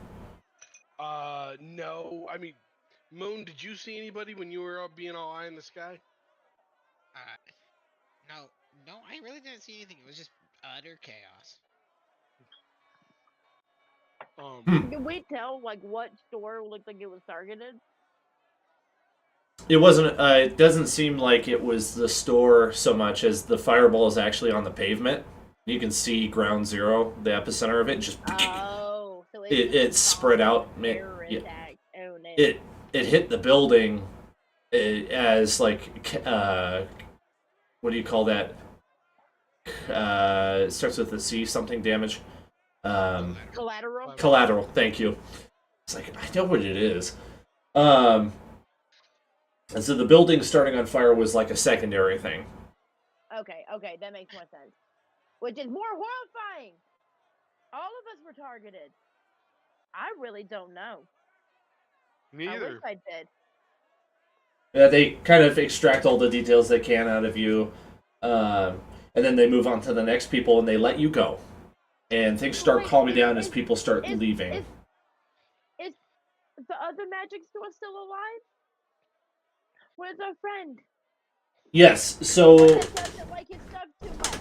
No. I mean, Moon, did you see anybody when you were being all eye in the sky? No, I really didn't see anything. It was just utter chaos. Did we tell like what store looked like it was targeted? It wasn't. It doesn't seem like it was the store so much as the fireball is actually on the pavement. You can see Ground Zero, the epicenter of it, just so it spread out. Oh, no. It hit the building as like what do you call that? It starts with the C something damage. Collateral. Thank you. It's like I know what it is. And so the building starting on fire was like a secondary thing. Okay, that makes more sense. Which is more horrifying. All of us were targeted. I really don't know. Neither. I wish I did. Yeah, they kind of extract all the details they can out of you, and then they move on to the next people and they let you go. And things start calming down as people start leaving. Is the other magic store still alive? Where's our friend? Yes, so Doesn't like his stuff too much.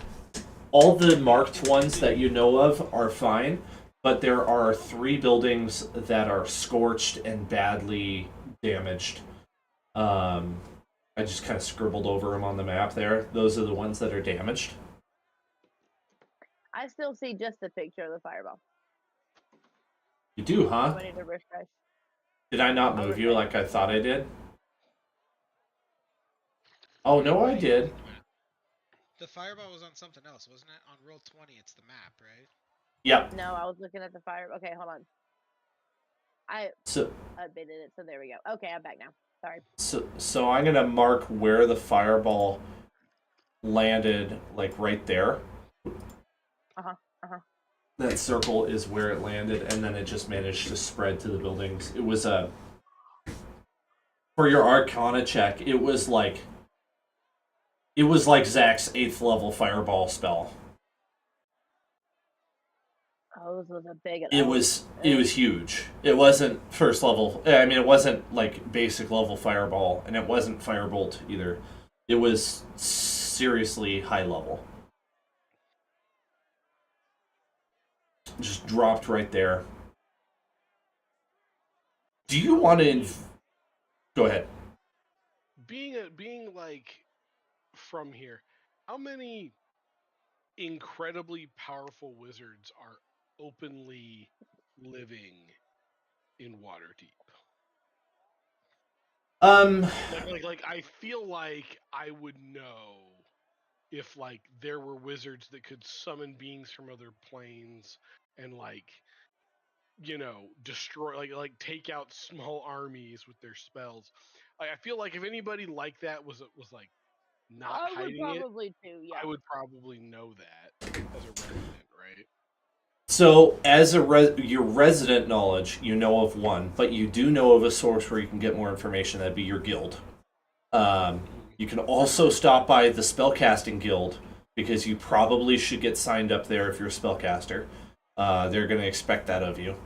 All the marked ones that you know of are fine, but there are 3 buildings that are scorched and badly damaged. I just kind of scribbled over them on the map there. Those are the ones that are damaged. I still see just the picture of the fireball. You do, huh? I need to refresh. Did I not move you like I thought I did? Oh, no, I did. The fireball was on something else, wasn't it? On roll 20, it's the map, right? Yep. No, I was looking at the fire. Okay, hold on. I So updated it, so there we go. Okay, I'm back now. Sorry. so I'm gonna mark where the fireball landed, like right there. That circle is where it landed, and then it just managed to spread to the buildings. It was for your Arcana check. It was like Zach's 8th level fireball spell. Oh, this was a big. It was huge. It wasn't first level. I mean, it wasn't like basic level fireball, and it wasn't firebolt either. It was seriously high level. Just dropped right there. Do you want to? Go ahead. Being like from here, how many incredibly powerful wizards are openly living in Waterdeep? Like I feel like I would know if like there were wizards that could summon beings from other planes and like, you know, destroy like take out small armies with their spells. Like, I feel like if anybody like that was like not I would hiding it, probably too. Yeah. I would probably know that as a resident, right? So, as your resident knowledge, you know of one, but you do know of a source where you can get more information. That'd be your guild. You can also stop by the spellcasting guild, because you probably should get signed up there if you're a spellcaster. They're going to expect that of you.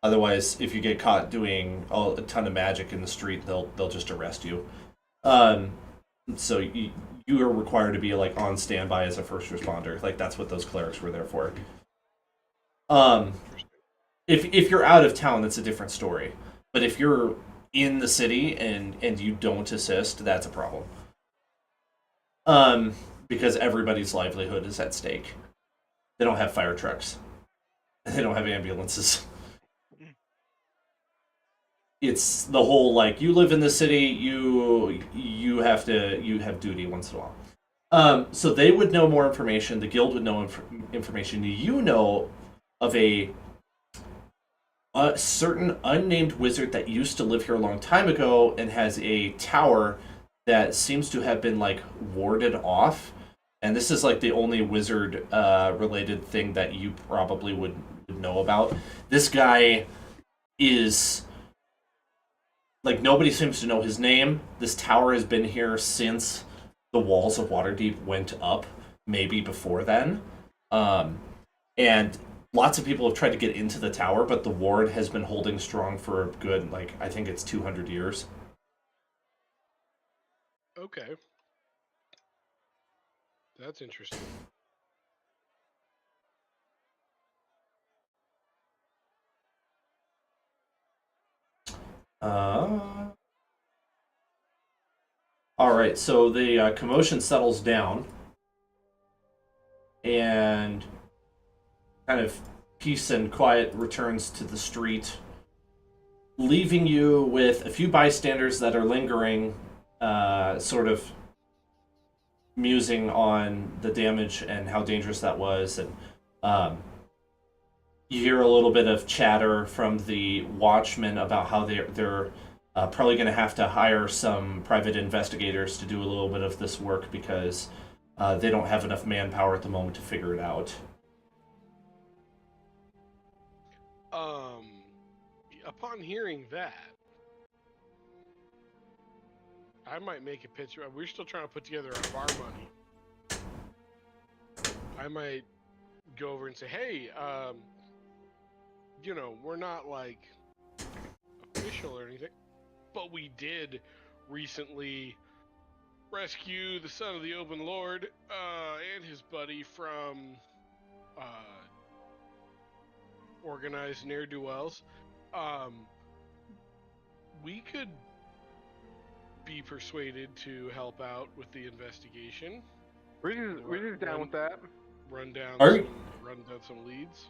Otherwise, if you get caught doing a ton of magic in the street, they'll just arrest you. So you are required to be like on standby as a first responder. Like that's what those clerics were there for. If you're out of town, that's a different story. But if you're in the city and you don't assist, that's a problem. Because everybody's livelihood is at stake. They don't have fire trucks. They don't have ambulances. It's the whole like you live in the city, you have duty once in a while. So they would know more information. The guild would know information. You know of a certain unnamed wizard that used to live here a long time ago and has a tower that seems to have been like warded off. And this is like the only wizard related thing that you probably would know about. This guy is like nobody seems to know his name. This tower has been here since the walls of Waterdeep went up, maybe before then. And lots of people have tried to get into the tower, but the ward has been holding strong for a good, like, I think it's 200 years. Okay. That's interesting. Alright, so the commotion settles down. And kind of peace and quiet returns to the street, leaving you with a few bystanders that are lingering, sort of musing on the damage and how dangerous that was. And you hear a little bit of chatter from the watchmen about how they're probably going to have to hire some private investigators to do a little bit of this work because they don't have enough manpower at the moment to figure it out. Upon hearing that, I might make a pitch. We're still trying to put together our bar money. I might go over and say, hey, you know, we're not like official or anything, but we did recently rescue the son of the Open Lord and his buddy from organized ne'er-do-wells. We could be persuaded to help out with the investigation. We're just down with that. Run down some leads.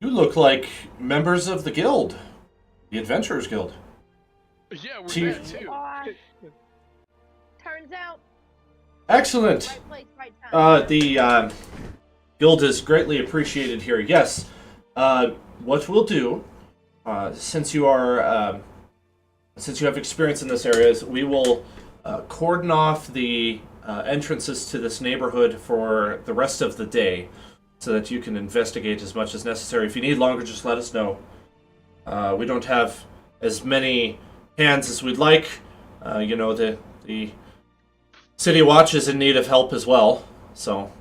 You look like members of the guild, the Adventurers Guild. Yeah, we're that too. Turns out. Excellent. Right place, right time. The guild is greatly appreciated here. Yes. What we'll do since you are since you have experience in this area, we will cordon off the entrances to this neighborhood for the rest of the day, so that you can investigate as much as necessary. If you need longer, just let us know. We don't have as many hands as we'd like. You know, the City Watch is in need of help as well, so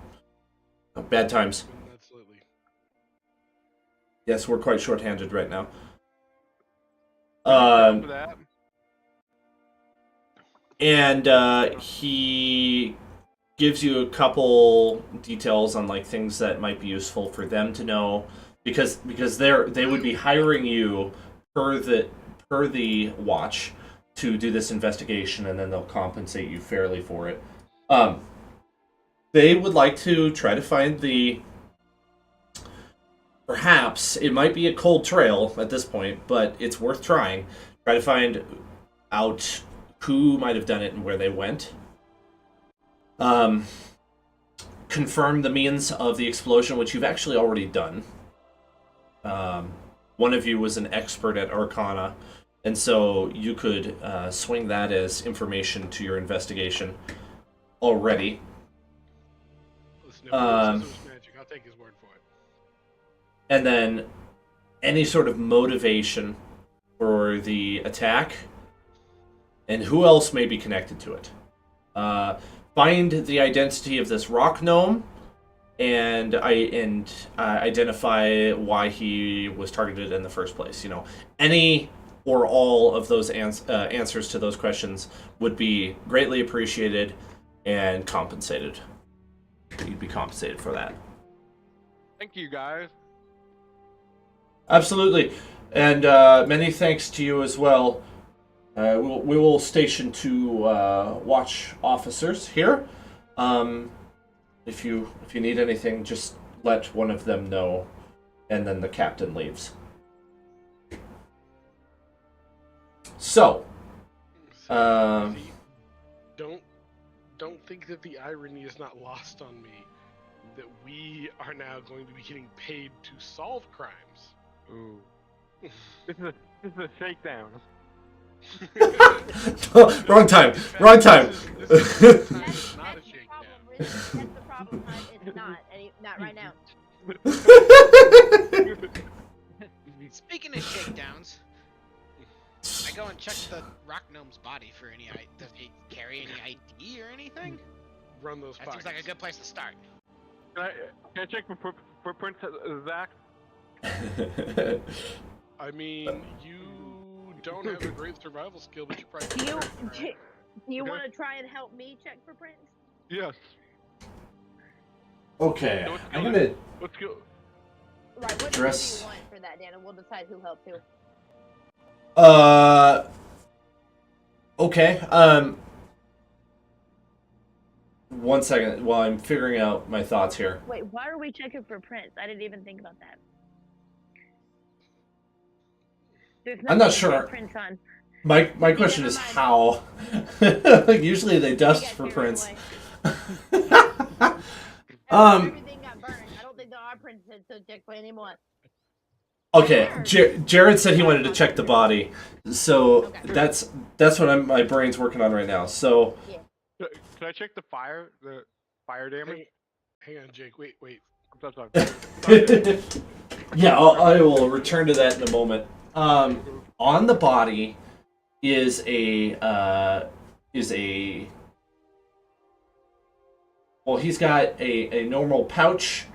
bad times. Absolutely. Yes, we're quite short-handed right now. For that. And he gives you a couple details on like things that might be useful for them to know, because they would be hiring you per the watch to do this investigation, and then they'll compensate you fairly for it. They would like to try to find perhaps it might be a cold trail at this point, but it's worth trying. Try to find out who might have done it and where they went. Confirm the means of the explosion, which you've actually already done. One of you was an expert at Arcana, and so you could swing that as information to your investigation already. Listen, if it says it was magic, I'll take his word for it. And then any sort of motivation for the attack, and who else may be connected to it. Find the identity of this rock gnome, and identify why he was targeted in the first place. You know, any or all of those answers to those questions would be greatly appreciated and compensated. You'd be compensated for that. Thank you, guys. Absolutely, and many thanks to you as well. We will station 2 watch officers here. If you need anything, just let one of them know, and then the captain leaves. So, don't think that the irony is not lost on me that we are now going to be getting paid to solve crimes. Ooh. This is a shakedown. Wrong time. Wrong time. That's the problem, really. That's the problem. It's not right now. Speaking of shakedowns, I go and check the rock gnome's body for any. Does he carry any ID or anything? Run those That pockets. seems like a good place to start. Can I check for footprints, Zach? I mean, you don't have a great survival skill, but you probably Do can you try. want to try and help me check for prints? Yes. Okay, I'm gonna Let's go. Right. What Dress- do you want for that, Dan? And we'll decide who helps who. Okay. One second while I'm figuring out my thoughts here. Wait, why are we checking for prints? I didn't even think about that. There's I'm not nothing to sure. get prints on. My question never is mind. how. Like, usually they We dust got for carried prints. away. Um, Everything got burned. I don't think there are prints to check for anymore. Okay, Jared said he wanted to check the body, so Okay. that's what my brain's working on right now. So Can I check the fire damage? Hang on, Jake. Wait. I'm sorry. yeah, I will return to that in a moment. On the body is a well, he's got a normal pouch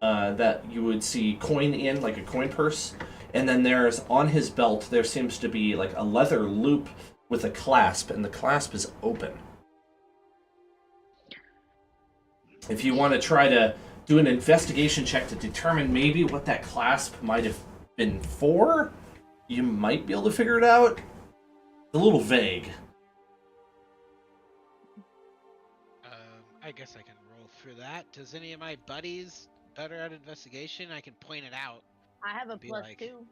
that you would see coin in, like a coin purse, and then there's on his belt there seems to be like a leather loop with a clasp, and the clasp is open. If you want to try to do an investigation check to determine maybe what that clasp might have been for, you might be able to figure it out. It's a little vague. I guess I can roll through that. Does any of my buddies better at investigation? I can point it out. I have a Be plus like- 2.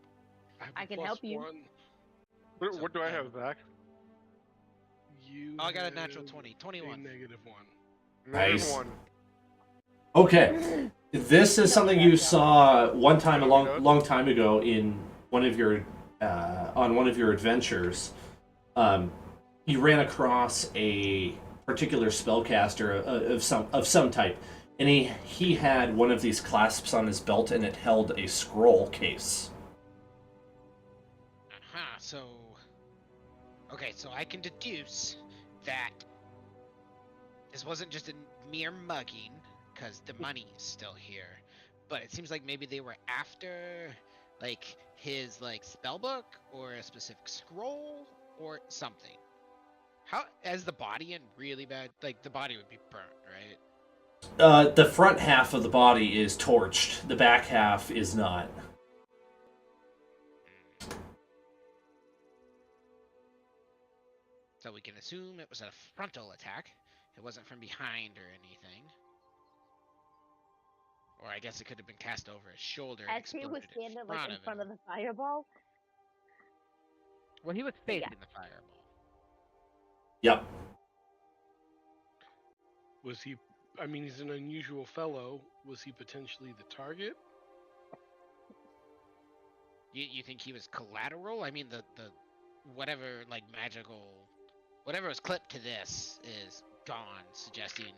have I a can plus help you. 1. What do I have, Zach? You Oh, I got a natural have 20. a 21. -1. Nice. -1. Okay. This is something you saw one time a long time ago in one of your adventures, you ran across a particular spellcaster of some type, and he had one of these clasps on his belt, and it held a scroll case. So, okay, so I can deduce that this wasn't just a mere mugging, because the money's still here. But it seems like maybe they were after, like, his, like, spellbook, or a specific scroll, or something. How, as the body in really bad, like, the body would be burnt, right? The front half of the body is torched. The back half is not. So we can assume it was a frontal attack. It wasn't from behind or anything. Or I guess it could have been cast over his shoulder and As he was exploded standing in like front in of front him. of the fireball. Well, he was facing Yeah. the fireball. Yep. Was he? I mean, he's an unusual fellow. Was he potentially the target? You think he was collateral? I mean, the whatever, like, magical... Whatever was clipped to this is gone, suggesting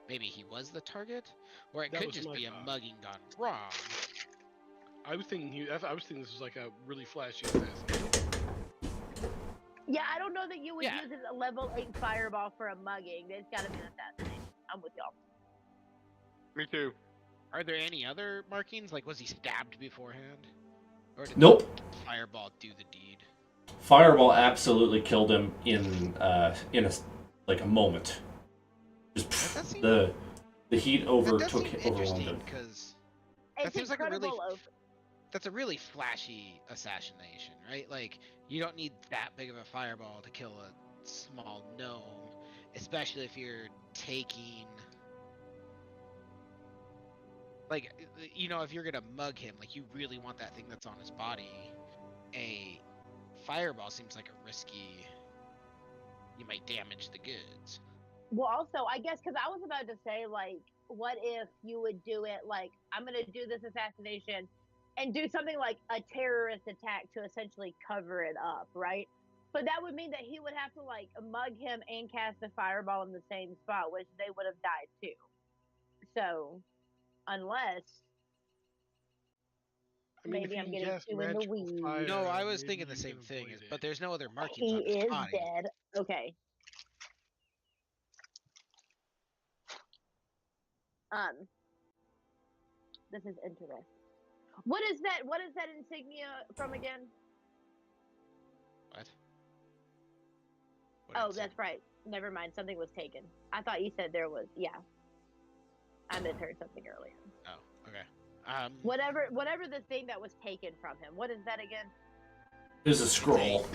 maybe he was the target? Or it That could was just my be a thought. mugging gone wrong. I was thinking this was like a really flashy assassin. Yeah, I don't know that you would Yeah. use a level 8 fireball for a mugging. It's got to be an assassination. I'm with y'all. Me too. Are there any other markings? Like, was he stabbed beforehand? Or did Nope. the fireball do the deed? Fireball absolutely killed him in a moment. That does Just seem- the heat overwhelmed interesting, him. because It's that seems like a really incredible. that's a really flashy assassination, right? Like, you don't need that big of a fireball to kill a small gnome, especially if you're taking, like, you know, if you're gonna mug him, like, you really want that thing that's on his body. A fireball seems like a risky. You might damage the goods. Well, also, I guess because I was about to say, like, what if you would do it like, I'm going to do this assassination and do something like a terrorist attack to essentially cover it up, right? But that would mean that he would have to, like, mug him and cast a fireball in the same spot, which they would have died too. So, unless I mean, maybe if I'm you getting can cast too in the magical weeds. fire, No, I was maybe thinking the you same can thing, avoid but it. there's no other markings He on his is body. dead. Okay. This is interesting. What is that? What is that insignia from again? What? Oh, that's right. Never mind. Something was taken. I thought you said there was. Yeah. I misheard something earlier. Oh, okay. Whatever the thing that was taken from him. What is that again? It was a scroll.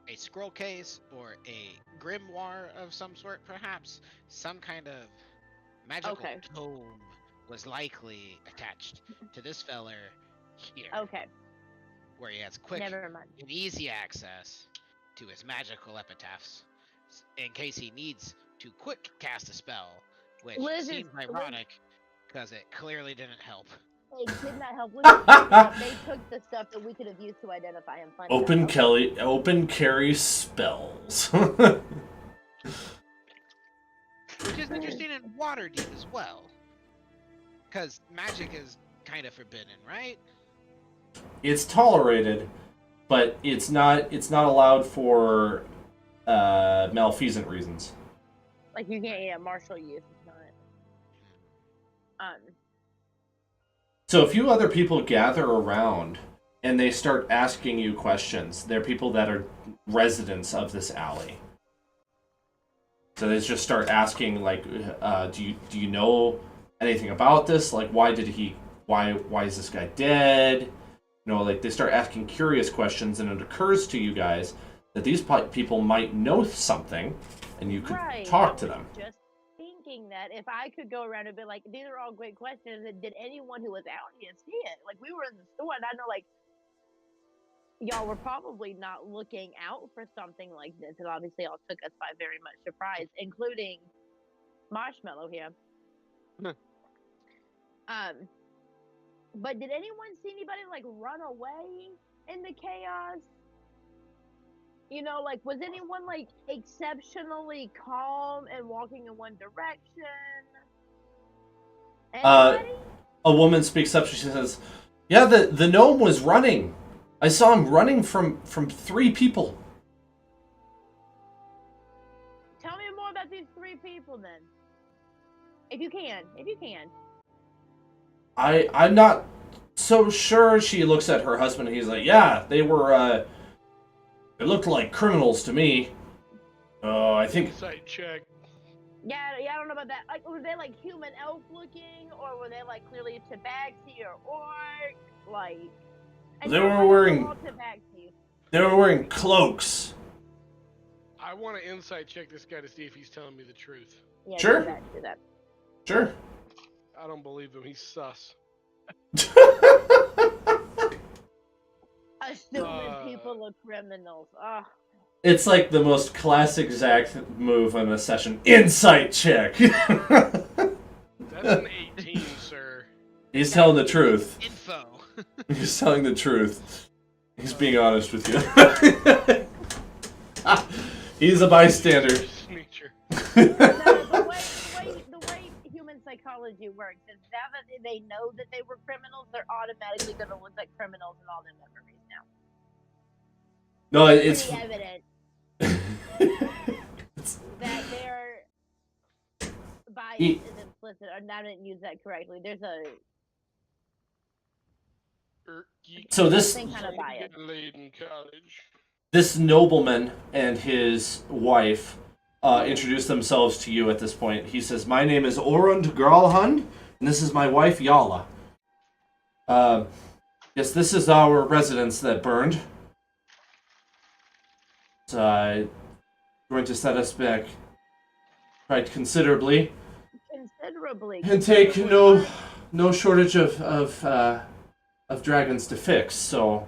A scroll case or a grimoire of some sort, perhaps. Some kind of magical tome was likely attached to this feller here. Okay. Where he has quick Never mind. and easy access to his magical epitaphs in case he needs to quick cast a spell, which seems ironic because it clearly didn't help. It did not help. They took the stuff that we could have used to identify him. Open carry spells. Which is interesting in Waterdeep as well. Because magic is kind of forbidden, right? It's tolerated, but it's not allowed for malfeasant reasons. Like you can't martial use. It's not. So a few other people gather around and they start asking you questions. They're people that are residents of this alley. So they just start asking, like, do you know anything about this? Like, why is this guy dead? You know, like, they start asking curious questions, and it occurs to you guys that these people might know something, and you could talk to them. Just thinking that if I could go around and be like, these are all great questions, and did anyone who was out here see it? Like, we were in the store, and I know, like, y'all were probably not looking out for something like this. It obviously all took us by very much surprise, including Marshmallow here. But did anyone see anybody like run away in the chaos? You know, like was anyone like exceptionally calm and walking in one direction? Anybody? A woman speaks up. She says, "Yeah, the gnome was running. I saw him running from 3 people." Tell me more about these 3 people then. If you can. I'm not so sure. She looks at her husband and he's like, "Yeah, they were they looked like criminals to me. Oh, I think Insight check. Yeah, I don't know about that. Like, were they like human elf looking, or were they like clearly tabaxi or orc? Like, and They no, were I know wearing- all tabaxi. they were wearing cloaks." I want to insight check this guy to see if he's telling me the truth. Yeah, Sure. Do that. Sure. I don't believe him. He's sus. Assuming people are criminals. Ugh. It's like the most classic exact move in a session. Insight check. That's an 18, sir. He's telling the truth. Info. He's telling the truth. He's being honest with you. He's a bystander. Sneaker. No, the way human psychology works is now that they know that they were criminals, they're automatically going to look like criminals in all their memories now. No, it's pretty evident that their bias is implicit. Or I didn't use that correctly. There's a So this- same kind of bias. Getting laid in college. this nobleman and his wife introduce themselves to you at this point. He says, "My name is Orund Gralhund, and this is my wife Yala. Yes, this is our residence that burned. It's going to set us back quite considerably, and take no shortage of dragons to fix. So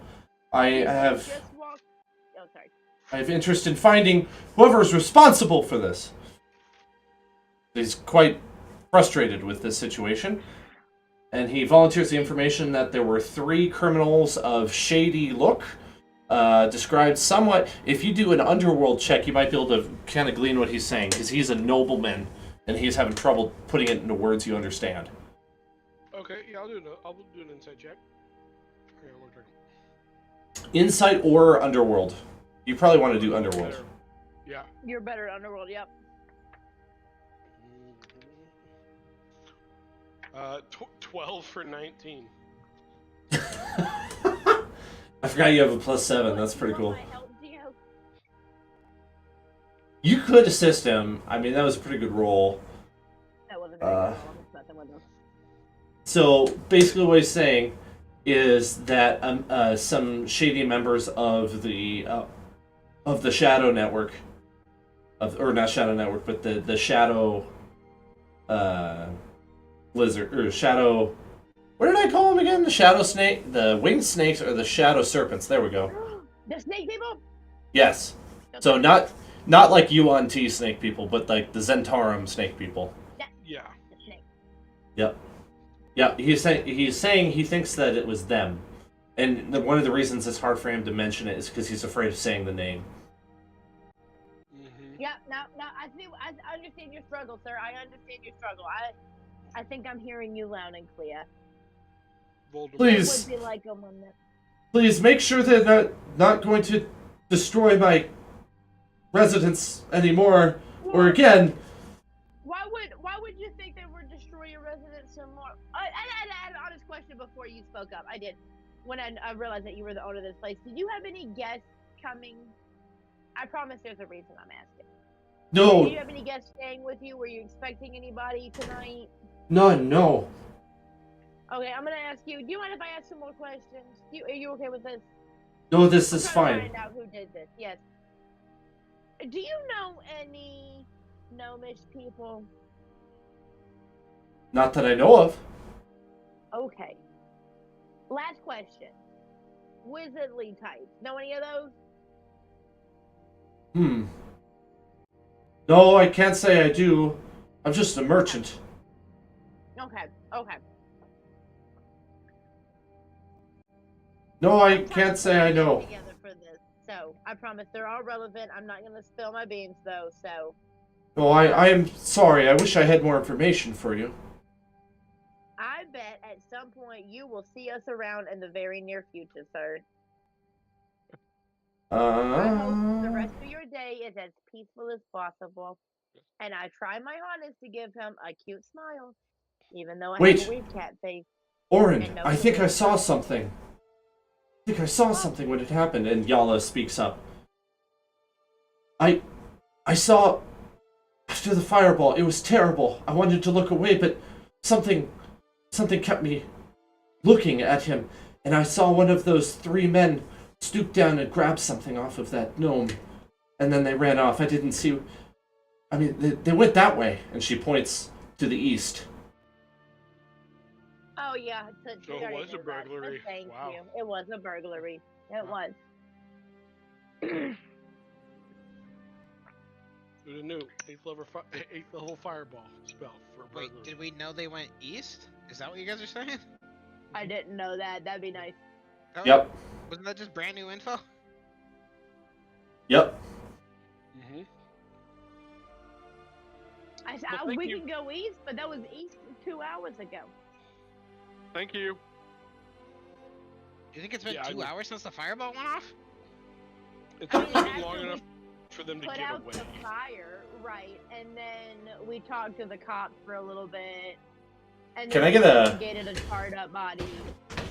I have interest in finding whoever's responsible for this." He's quite frustrated with this situation, and he volunteers the information that there were 3 criminals of shady look, described somewhat. If you do an underworld check, you might be able to kind of glean what he's saying, because he's a nobleman, and he's having trouble putting it into words you understand. Okay, yeah, I'll do an insight check. Hang on, one second. Insight or underworld. You probably want to do underworld. Better. Yeah. You're better at Underworld, yep. 12 for 19. I forgot you have a +7. That's pretty cool. You could assist him. I mean, that was a pretty good roll. That wasn't very good. Nothing was. So basically, what he's saying is that some shady members of the Shadow Network, or not Shadow Network, but the Shadow Lizard or Shadow. What did I call them again? The Shadow Snake, the Winged Snakes, or the Shadow Serpents? There we go. The snake people? Yes. So not like Yuan T snake people, but like the Zentarum snake people. Yeah. The snake. Yep. Yeah, he's saying he thinks that it was them, and one of the reasons it's hard for him to mention it is because he's afraid of saying the name. Mm-hmm. Yeah, now I understand your struggle, sir. I understand your struggle. I think I'm hearing you loud and clear. Voldemort. Please. It would be like a one that... Please make sure they're not going to destroy my residence anymore, or again. Why would you think they would destroy your residence some more? I had an honest question before you spoke up. I did. When I realized that you were the owner of this place. Did you have any guests coming? I promise there's a reason I'm asking. No. Did you have any guests staying with you? Were you expecting anybody tonight? None. No. Okay, I'm gonna ask you. Do you mind if I ask some more questions? Are you okay with this? No, this is I'm trying to fine. find out who did this. Yes. Do you know any gnomish people? Not that I know of. Okay. Last question. Wizardly types. Know any of those? No, I can't say I do. I'm just a merchant. Okay. No, I I'm trying can't to say put I a know. game together for this, so I promise they're all relevant. I'm not gonna spill my beans though. So No, I am sorry. I wish I had more information for you. I bet at some point you will see us around in the very near future, sir. I hope the rest of your day is as peaceful as possible. And I try my hardest to give him a cute smile, even though I have Wait. a weird cat face. Orin, And no I think I cookies. saw something. I think I saw something when it happened, and Yala speaks up. I saw after the fireball. It was terrible. I wanted to look away, but something kept me looking at him, and I saw one of those 3 men stoop down and grab something off of that gnome, and then they ran off. I didn't see. I mean, they went that way, and she points to the east. Oh yeah, So it was a burglary. Thank Wow. you. It was a burglary. It Wow. was. Who'd have knew? 8th level fireball spell for a burglary. Wait, did we know they went east? Is that what you guys are saying? I didn't know that. That'd be nice. Oh, Yep. Wasn't that just brand new info? Yep. Mm-hmm. thank We you. can go east, but that was east 2 hours ago. Thank you. Do you think it's been Yeah, 2 hours since the fireball went off? It's only been After long we enough for them to Put get out away. the fire, right? And then we talked to the cops for a little bit. And Can then I get we a- investigated a charred up body.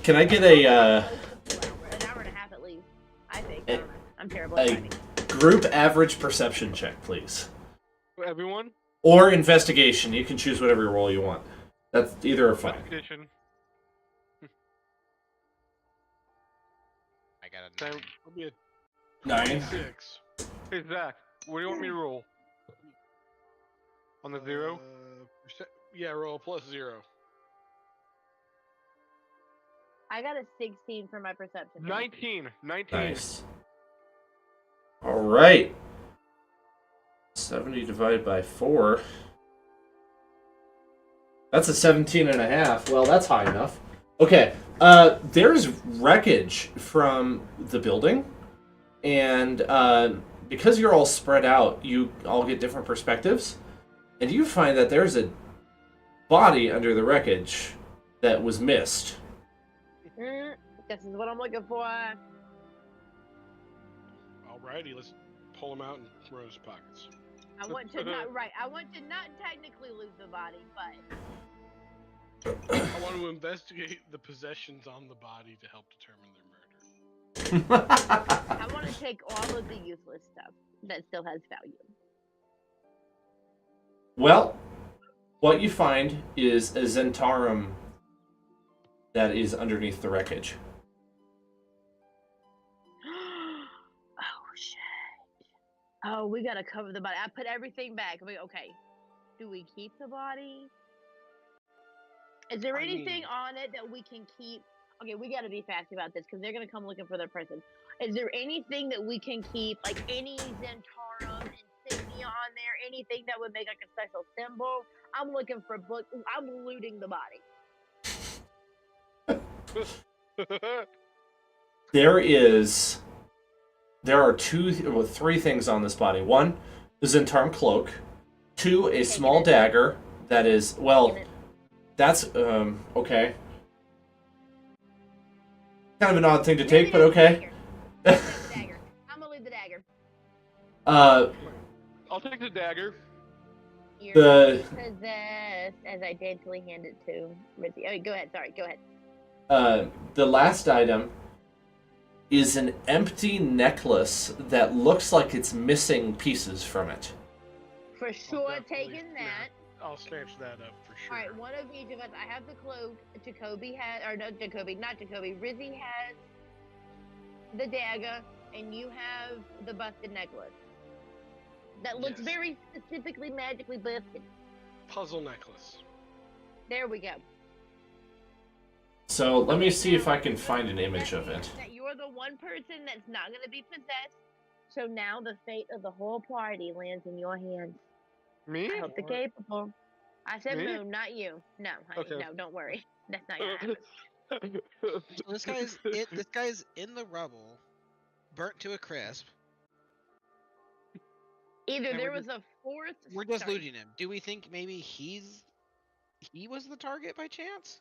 Can I get a Close to 2 hours, an hour and a half at least. I think. A- I don't know. I'm terrible at a timing. group average perception check, please? Everyone? Or investigation. You can choose whatever roll you want. That's either are fine. Expedition. I got a Then, 9. It'll be a 9. 6. hey, Zach, what do you want me to roll? On the 0? Yeah, roll plus 0. I got a 16 for my perception. 19. 19. Nice. All right. 70 divided by 4. That's a 17 and a half. Well, that's high enough. Okay. There's wreckage from the building. And because you're all spread out, you all get different perspectives. And you find that there's a body under the wreckage that was missed. This is what I'm looking for. Alrighty, let's pull him out and throw his pockets. I want to not technically lose the body, but I want to investigate the possessions on the body to help determine their murder. I want to take all of the useless stuff that still has value. Well, what you find is a Zentarum that is underneath the wreckage. Oh shit! Oh, we gotta cover the body. I put everything back. Okay. Do we keep the body? Is there anything on it that we can keep? Okay, we gotta be fast about this because they're gonna come looking for their person. Is there anything that we can keep, like any Zentarum insignia on there, anything that would make like a special symbol? I'm looking for book. I'm looting the body. There are 3 things on this body. 1, the Zentarum cloak. 2, a small dagger that is, well, that's, okay. Kind of an odd thing to take, but okay. Dagger. I'm gonna leave the dagger. I'll take the dagger. The- Possessed, as I daintily hand it to Rizzy. Oh, go ahead. Sorry, go ahead. The last item is an empty necklace that looks like it's missing pieces from it. For sure, definitely taking that. I'll snatch that up for sure. All right, one of each of us. I have the cloak. Jacoby has, or no, Jacoby, not Jacoby. Rizzy has the dagger, and you have the busted necklace. That looks Yes. very specifically magically busted. Puzzle necklace. There we go. So let me see if I can find an image of it. That you're the one person that's not going to be possessed. So now the fate of the whole party lands in your hands. Me? I hope they're capable. I said Me? Moon, not you. No, honey, Okay. no, don't worry. That's not gonna happen. So this guy's in the rubble, burnt to a crisp. Either And there we're was a fourth. We're just sorry. looting him. Do we think maybe he was the target by chance?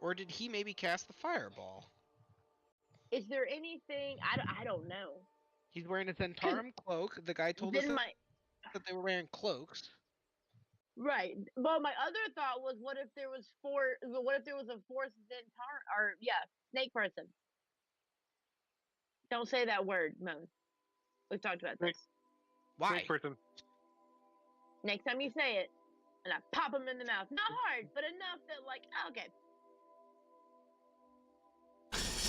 Or did he maybe cast the fireball? Is there anything? I don't know. He's wearing a Zentarum cloak. The guy told us Then that they were wearing cloaks. right. Well, my other thought was, what if there was four? What if there was a fourth Centaur or snake person? Don't say that word, Moon. We've talked about this. Why? Snake person. Next time you say it, and I pop him in the mouth. Not hard, but enough that like, okay.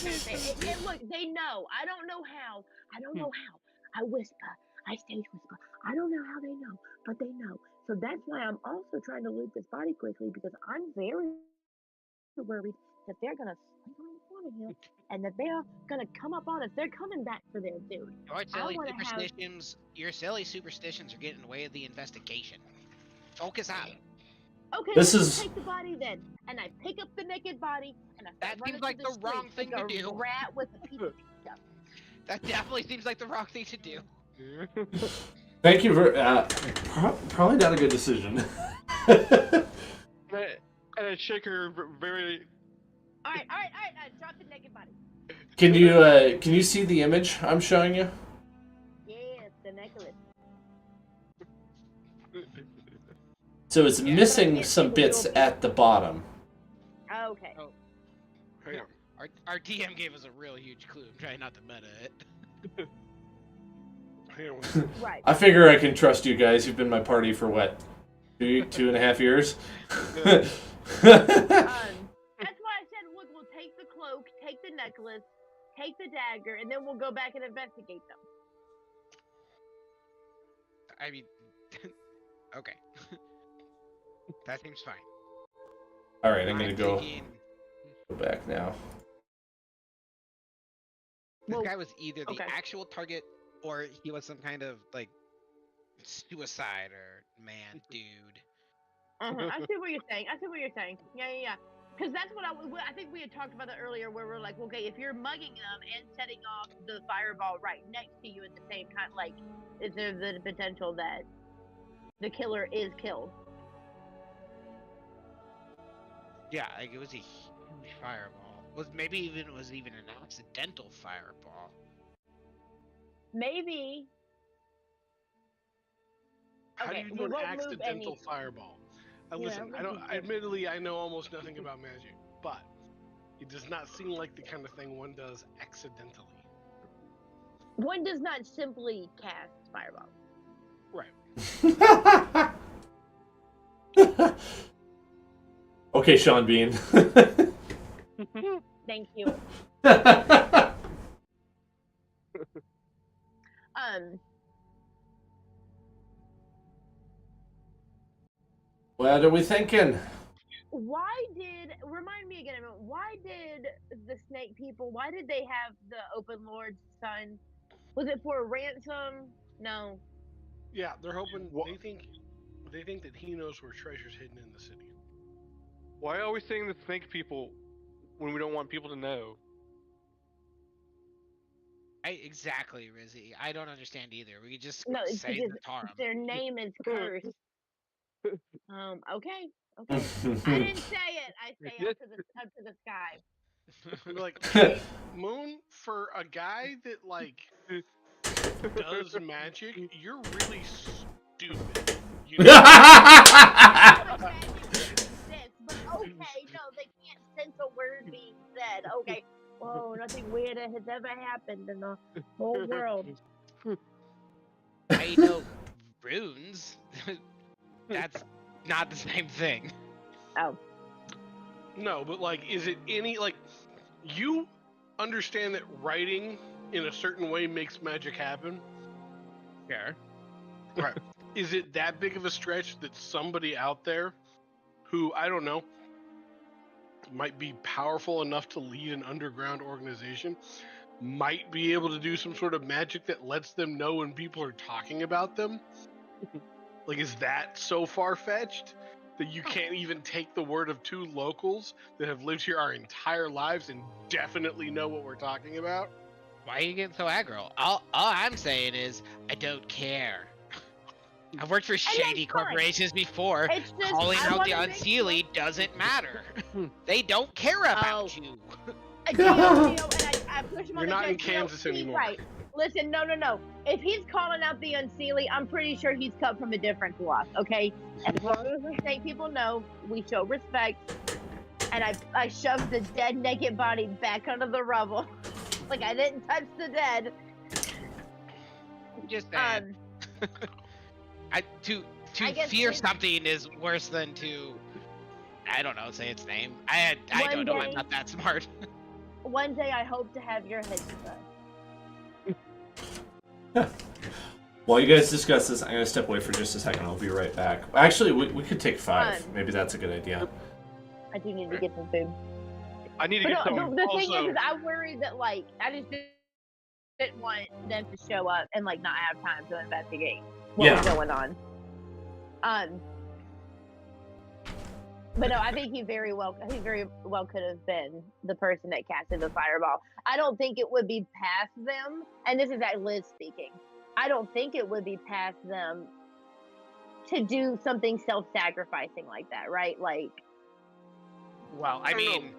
And look, they know. I don't know how. I don't know how. I whisper. I stage whisper. I don't know how they know, but they know. So that's why I'm also trying to loot this body quickly, because I'm very worried that they're gonna sneak on in front of him and that they're gonna come up on us. They're coming back for their dude. Your silly superstitions are getting in the way of the investigation. Focus up. Okay, This let's is- take the body then, and I pick up the naked body and I start That running seems like through the wrong street thing like to a do. rat with a piece of pizza. That definitely seems like the wrong thing to do. Thank you for. Probably not a good decision. And I shake her very. All right. Drop the naked body. Can you see the image I'm showing you? Yes, the necklace. So it's Yeah, missing but some it's bits still at the bottom. Okay. Oh. Hang on. Our DM gave us a real huge clue. I'm trying not to meta it. Hang on. Right. I figure I can trust you guys. You've been my party for what? 2.5 years? That's why I said, look, we'll take the cloak, take the necklace, take the dagger, and then we'll go back and investigate them. I mean, okay. That seems fine. Alright, I'm gonna go thinking back now. this Well, guy was either the okay. actual target or he was some kind of like suicide or man dude. I see what you're saying. Yeah. Because that's what I think we had talked about that earlier, where we're like, okay, if you're mugging them and setting off the fireball right next to you at the same time, like, is there the potential that the killer is killed? Yeah, like it was a huge fireball. Was even an accidental fireball. Maybe. How Okay, do you we do an won't move accidental any- fireball? Yeah, Listen, we I don't. can- Admittedly, I know almost nothing about magic, but it does not seem like the kind of thing one does accidentally. One does not simply cast fireball. Right. Okay, Sean Bean. Thank you. What are we thinking? Remind me again, why did the snake people, why did they have the open lord's son? Was it for a ransom? No. Yeah, they're hoping. Wha- They think that he knows where treasure's hidden in the city. Why are we saying the snake people when we don't want people to know? Exactly, Rizzy. I don't understand either. We could just No, it's say because the Tarum. their name is cursed. Okay. I didn't say it. I say up to the sky. They're like, hey, Moon, for a guy that like does magic, you're really stupid. You know? Like magic exists, but okay, no, they can't sense a word being said. Okay. Whoa, nothing weird has ever happened in the whole world. I know runes. That's not the same thing. Oh. No, but like, is it any like you understand that writing in a certain way makes magic happen? Sure. Right. Is it that big of a stretch that somebody out there who, I don't know, might be powerful enough to lead an underground organization might be able to do some sort of magic that lets them know when people are talking about them? Like, is that so far-fetched? that you can't even take the word of two locals that have lived here our entire lives and definitely know what we're talking about? Why are you getting so aggro? All I'm saying is, I don't care. I've worked for shady that's fine. corporations before. It's just, Calling I out the wanna make unseelie doesn't matter. They don't care about Oh. you. Geo, and I push him on You're the not in chest, Geo, Kansas he's anymore. Right. Listen, no. If he's calling out the unseelie, I'm pretty sure he's cut from a different cloth, okay? As long as we say people know, we show respect, and I shoved the dead naked body back under the rubble. Like I didn't touch the dead. Just saying. To I guess fear it's- something is worse than to, I don't know, say its name. I don't know. I'm not that smart. One day I hope to have your head cut. While you guys discuss this, I'm gonna step away for just a second. I'll be right back. Actually, we could take 5. Fine. Maybe that's a good idea. I do need to get some food. I need to But get no, some. the thing also- is, I worry that like I just didn't want them to show up and like not have time to investigate what was Yeah. going on. But no, I think he very well could have been the person that casted the fireball. I don't think it would be past them, and this is at Liz speaking. I don't think it would be past them to do something self-sacrificing like that, right? Like, Well, I I don't know. mean,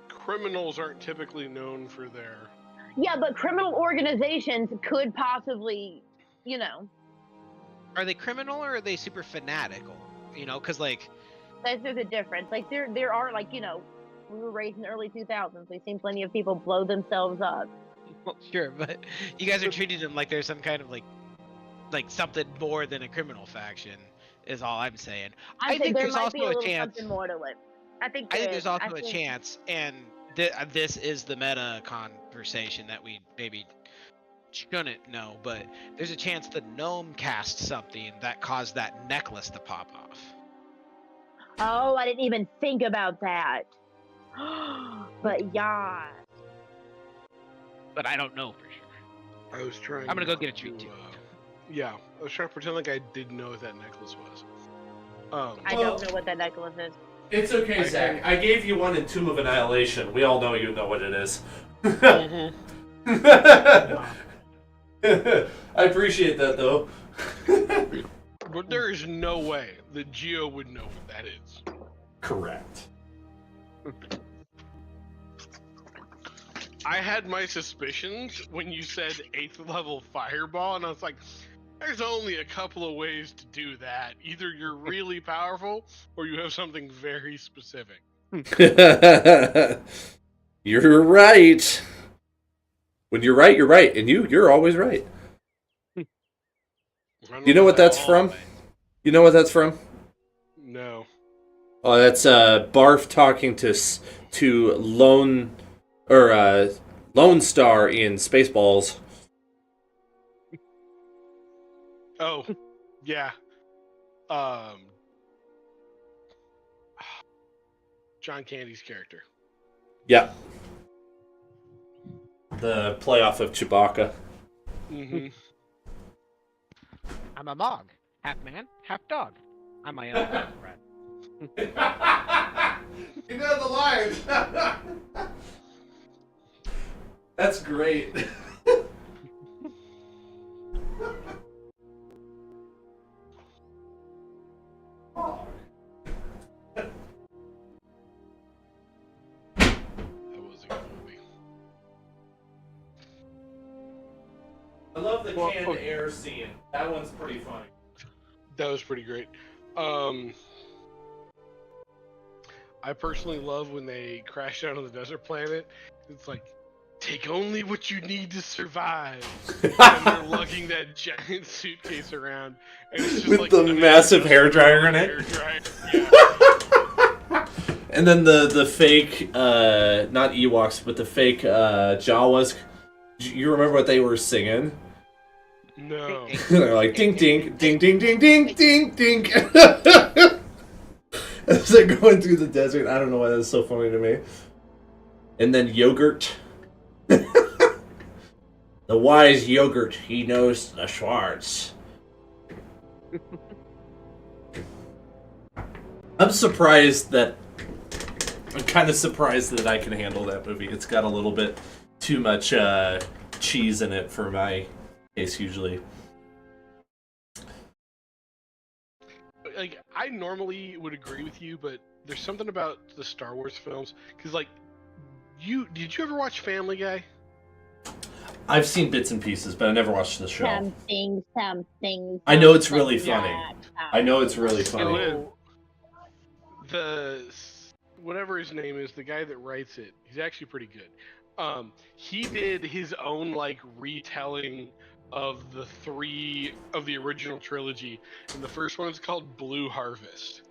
Criminals aren't typically known for their. yeah, but criminal organizations could possibly, you know, are they criminal or are they super fanatical? You know, because like, there's a difference. Like there are like, you know, we were raised in the early 2000s. We've seen plenty of people blow themselves up. well, sure, but you guys are treating them like there's some kind of like something more than a criminal faction. Is all I'm saying. I think there there's might also be a a little chance. something more to it. I think There's also a think- chance, and this is the meta conversation that we maybe shouldn't know, but there's a chance the gnome cast something that caused that necklace to pop off. Oh, I didn't even think about that. But yeah. But I don't know for sure. I was trying. I'm gonna go get a treat to, too. Yeah, I was trying to pretend like I didn't know what that necklace was. I Well- don't know what that necklace is. It's okay, Zach. I gave you one in Tomb of Annihilation. We all know you know what it is. Mhm. I appreciate that, though. But there is no way that Geo would know what that is. Correct. I had my suspicions when you said 8th level fireball, and I was like, there's only a couple of ways to do that. Either you're really powerful, or you have something very specific. You're right. When you're right, you're right. And you're always right. I don't You know what how that's all from? of it- You know what that's from? No. Oh, that's Barf talking to Lone Star in Spaceballs. Oh, yeah. John Candy's character. Yeah. The playoff of Chewbacca. Mm-hmm. I'm a Mog, half man, half dog. I'm my own friend. You know the lines. That's great. That was a good movie. I love the Well, canned okay. air scene. That one's pretty funny. That was pretty great. I personally love when they crash down on the desert planet. It's like, take only what you need to survive. And they're lugging that giant suitcase around. And it's just With like the a man massive just hairdryer in it. hairdryer. Yeah. And then the fake, not Ewoks, but the fake Jawas. You remember what they were singing? No. They're like ding ding ding ding ding ding ding ding. As they're going through the desert, I don't know why that's so funny to me. And then yogurt. The wise yogurt, he knows the Schwartz. I'm kind of surprised that I can handle that movie. It's got a little bit too much cheese in it for my taste usually. Like, I normally would agree with you, but there's something about the Star Wars films, because like, did you ever watch Family Guy? I've seen bits and pieces, but I never watched the show. Something. I know it's really funny. that. I know it's really funny. So, whatever his name is, the guy that writes it, he's actually pretty good. He did his own like retelling of the original trilogy, and the first one is called Blue Harvest.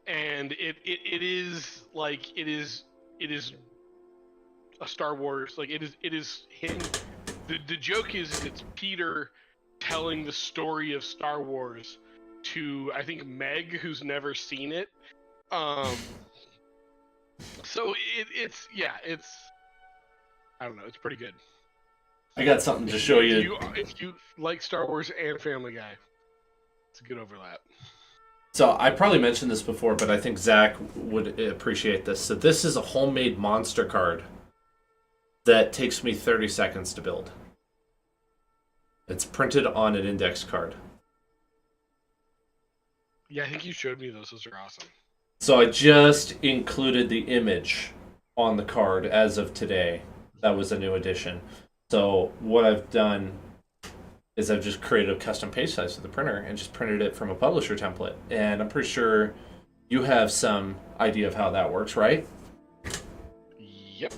And it is a Star Wars, like it is him. The joke is it's Peter telling the story of Star Wars to, I think, Meg, who's never seen it. So it's I don't know, it's pretty good. I got something to show you. If you like Star Wars and Family Guy, it's a good overlap. So I probably mentioned this before, but I think Zach would appreciate this. So this is a homemade monster card that takes me 30 seconds to build. It's printed on an index card. Yeah, I think you showed me those. Those are awesome. So I just included the image on the card as of today. That was a new addition. So what I've done is I've just created a custom page size for the printer and just printed it from a publisher template. And I'm pretty sure you have some idea of how that works, right? Yep.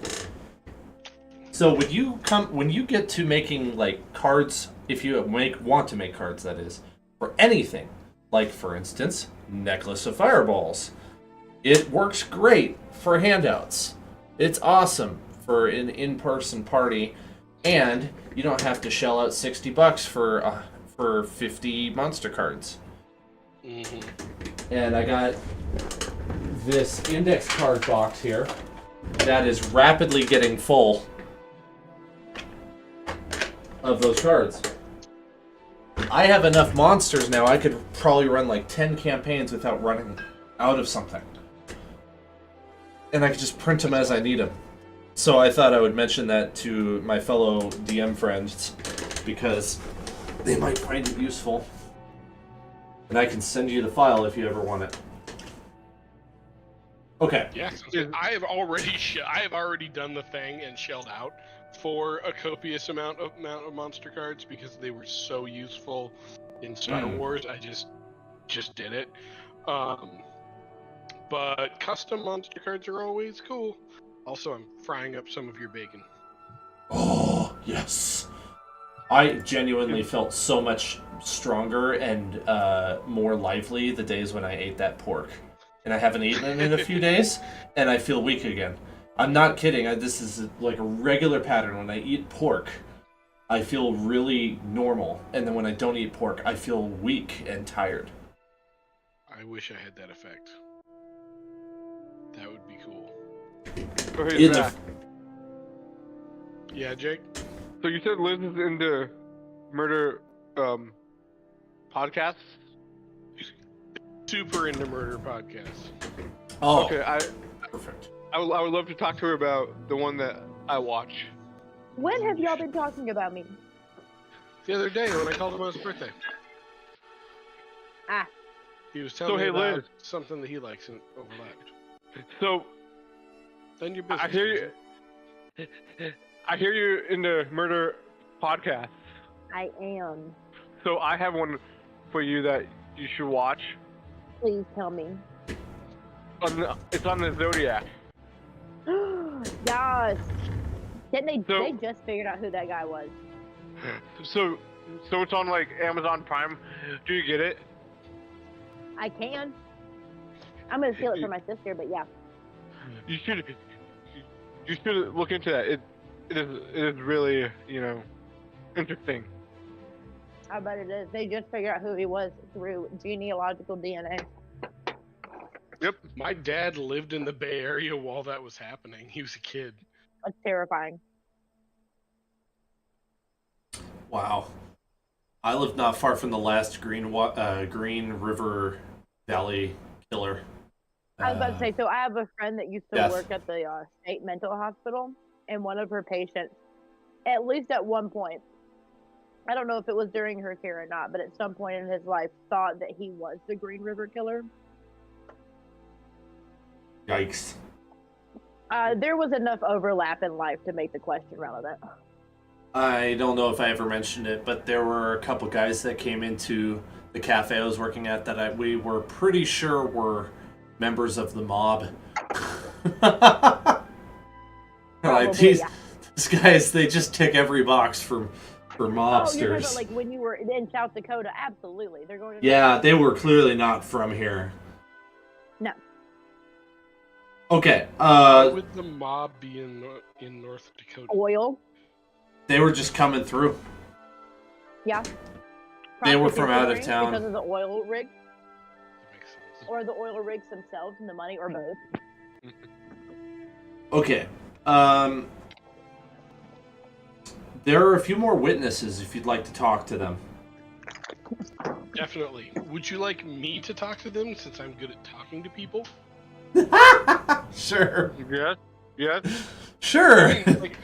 So when you get to making like cards, if you want to make cards, that is, for anything, like for instance, Necklace of Fireballs, it works great for handouts. It's awesome for an in-person party, and you don't have to shell out $60 for 50 monster cards. Mm-hmm. And I got this index card box here that is rapidly getting full of those cards. I have enough monsters now, I could probably run like 10 campaigns without running out of something. And I could just print them as I need them. So I thought I would mention that to my fellow DM friends, because they might find it useful. And I can send you the file if you ever want it. Okay. Yeah, I have already done the thing and shelled out for a copious amount of monster cards because they were so useful in Star Wars. I just did it. But custom monster cards are always cool. Also, I'm frying up some of your bacon. Oh, yes. I genuinely felt so much stronger and more lively the days when I ate that pork. And I haven't eaten it in a few days, and I feel weak again. I'm not kidding. This is like a regular pattern. When I eat pork, I feel really normal. And then when I don't eat pork, I feel weak and tired. I wish I had that effect. That would be cool. Okay, Zach. Yeah, Jake? So you said Liz is into murder podcasts? Super into murder podcasts. Oh, Okay, perfect. I would love to talk to her about the one that I watch. When have y'all been talking about me? The other day when I called him on his birthday. Ah. He was telling me hey, about Liz. something that he likes and overlapped. So Then your business. I hear you. I hear you into murder podcasts. I am. So I have one for you that you should watch. Please tell me. It's on the Zodiac. Yes. Didn't they? So- They just figured out who that guy was. So it's on like Amazon Prime. Do you get it? I can. I'm gonna steal it from my sister, but yeah. You should look into that. It is really, interesting. I bet it is. They just figured out who he was through genealogical DNA. Yep. My dad lived in the Bay Area while that was happening. He was a kid. That's terrifying. Wow. I live not far from the last Green River Valley killer. I was about to say, so I have a friend that used to Death. work at the state mental hospital, and one of her patients, at least at one point, I don't know if it was during her care or not, but at some point in his life, thought that he was the Green River Killer. Yikes. There was enough overlap in life to make the question relevant. I don't know if I ever mentioned it, but there were a couple guys that came into the cafe I was working at that we were pretty sure were members of the mob. Like, these guys, they just tick every box for mobsters. Oh, you're talking about like when you were in South Dakota? Absolutely, they're going to. Yeah, they were clearly not from here. No. Okay. Why would the mob be in North Dakota? Oil. They were just coming through. Yeah. They were Probably from out of town. because of the oil rig, That makes sense. or the oil rigs themselves and the money, or both. Okay. There are a few more witnesses if you'd like to talk to them. Definitely. Would you like me to talk to them since I'm good at talking to people? Sure. Yes. Yes. Sure. Like,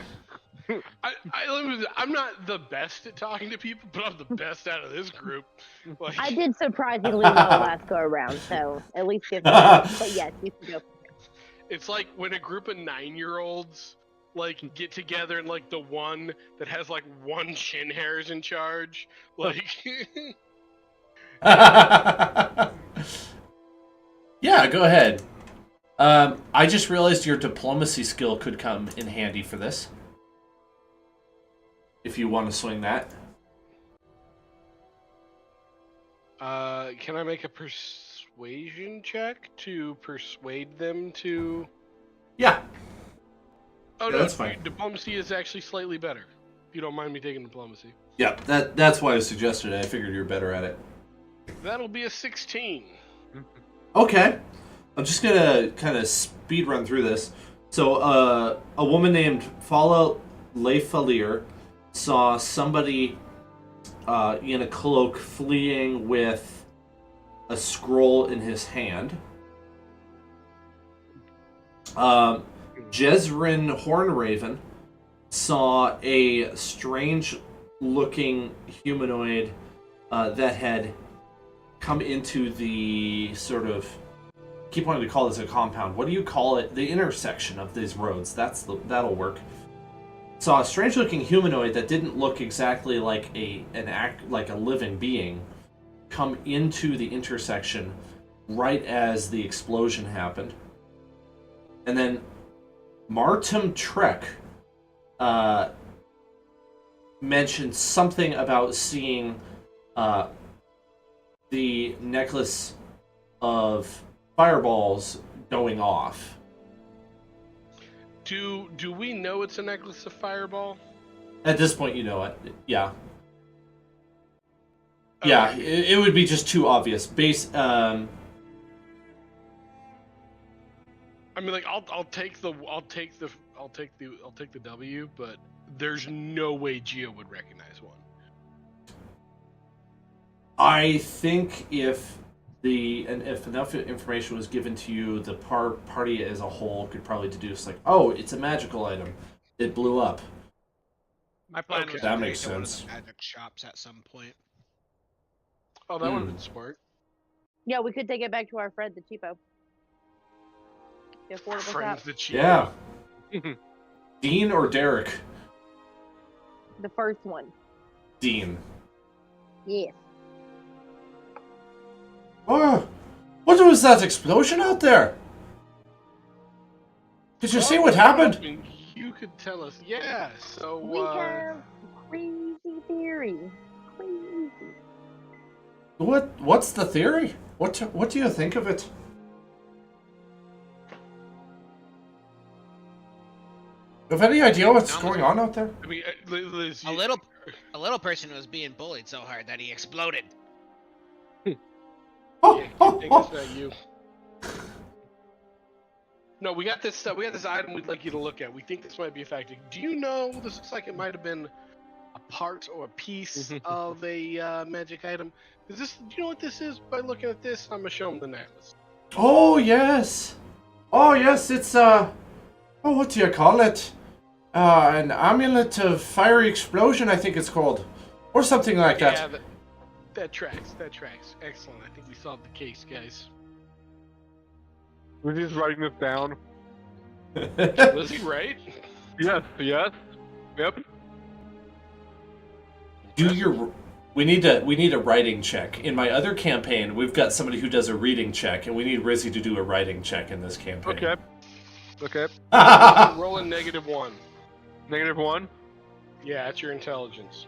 I'm not the best at talking to people, but I'm the best out of this group. Like, I did surprisingly well last go around, so at least give me that. But yes, you can go. it's like when a group of 9-year-olds like get together and like the one that has like one chin hair is in charge. Like, Yeah, go ahead. I just realized your diplomacy skill could come in handy for this. If you want to swing that. can I make a persuasion check to persuade them to? Yeah. Oh Yeah, no, that's fine. diplomacy is actually slightly better. If you don't mind me taking diplomacy. Yeah, that's why I suggested it. I figured you're better at it. That'll be a 16. Okay. I'm just gonna kind of speed run through this. So, a woman named Fala Leifalier saw somebody in a cloak fleeing with a scroll in his hand. Jezrin Hornraven saw a strange-looking humanoid that had come into the sort of... keep wanting to call this a compound. What do you call it? The intersection of these roads. That'll work. Saw a strange-looking humanoid that didn't look exactly like a living being come into the intersection right as the explosion happened. And then Martin Trek mentioned something about seeing the necklace of fireballs going off. Do we know it's a necklace of fireball? At this point, you know it. Yeah. Okay. Yeah, it would be just too obvious. I mean, like, I'll take the W, but there's no way Geo would recognize one. I think if enough information was given to you, the party as a whole could probably deduce, like, oh, it's a magical item. It blew up. My plan Okay. was That to makes take it to one of sense. the magic shops at some point. Oh, that would have been smart. Yeah, we could take it back to our friend, the cheapo. The affordable Friends shop. that cheat. Yeah. Dean or Derek? The first one. Dean. Yes. Oh, what was that explosion out there? Did you see what happened? I mean, you could tell us. Yeah, so, We have crazy theory. Crazy. What's the theory? What do you think of it? Have any idea what's going on out there? I mean, Liz, A little person was being bullied so hard that he exploded. Yeah, I think it's not you. No, we got this item we'd like you to look at. We think this might be effective. Do you know? This looks like it might have been part or a piece of a magic item. Is this? Do you know what this is? By looking at this, I'm gonna show him the necklace. Oh yes. Oh yes, it's oh, what do you call it? An amulet of fiery explosion, I think it's called, or something like that. Yeah, that tracks. That tracks. Excellent. I think we solved the case, guys. We're just writing this down. Was he right? Yes, yes. Yep. We need a writing check. In my other campaign, we've got somebody who does a reading check, and we need Rizzy to do a writing check in this campaign. Okay. Okay. Roll a -1. -1? Yeah, that's your intelligence.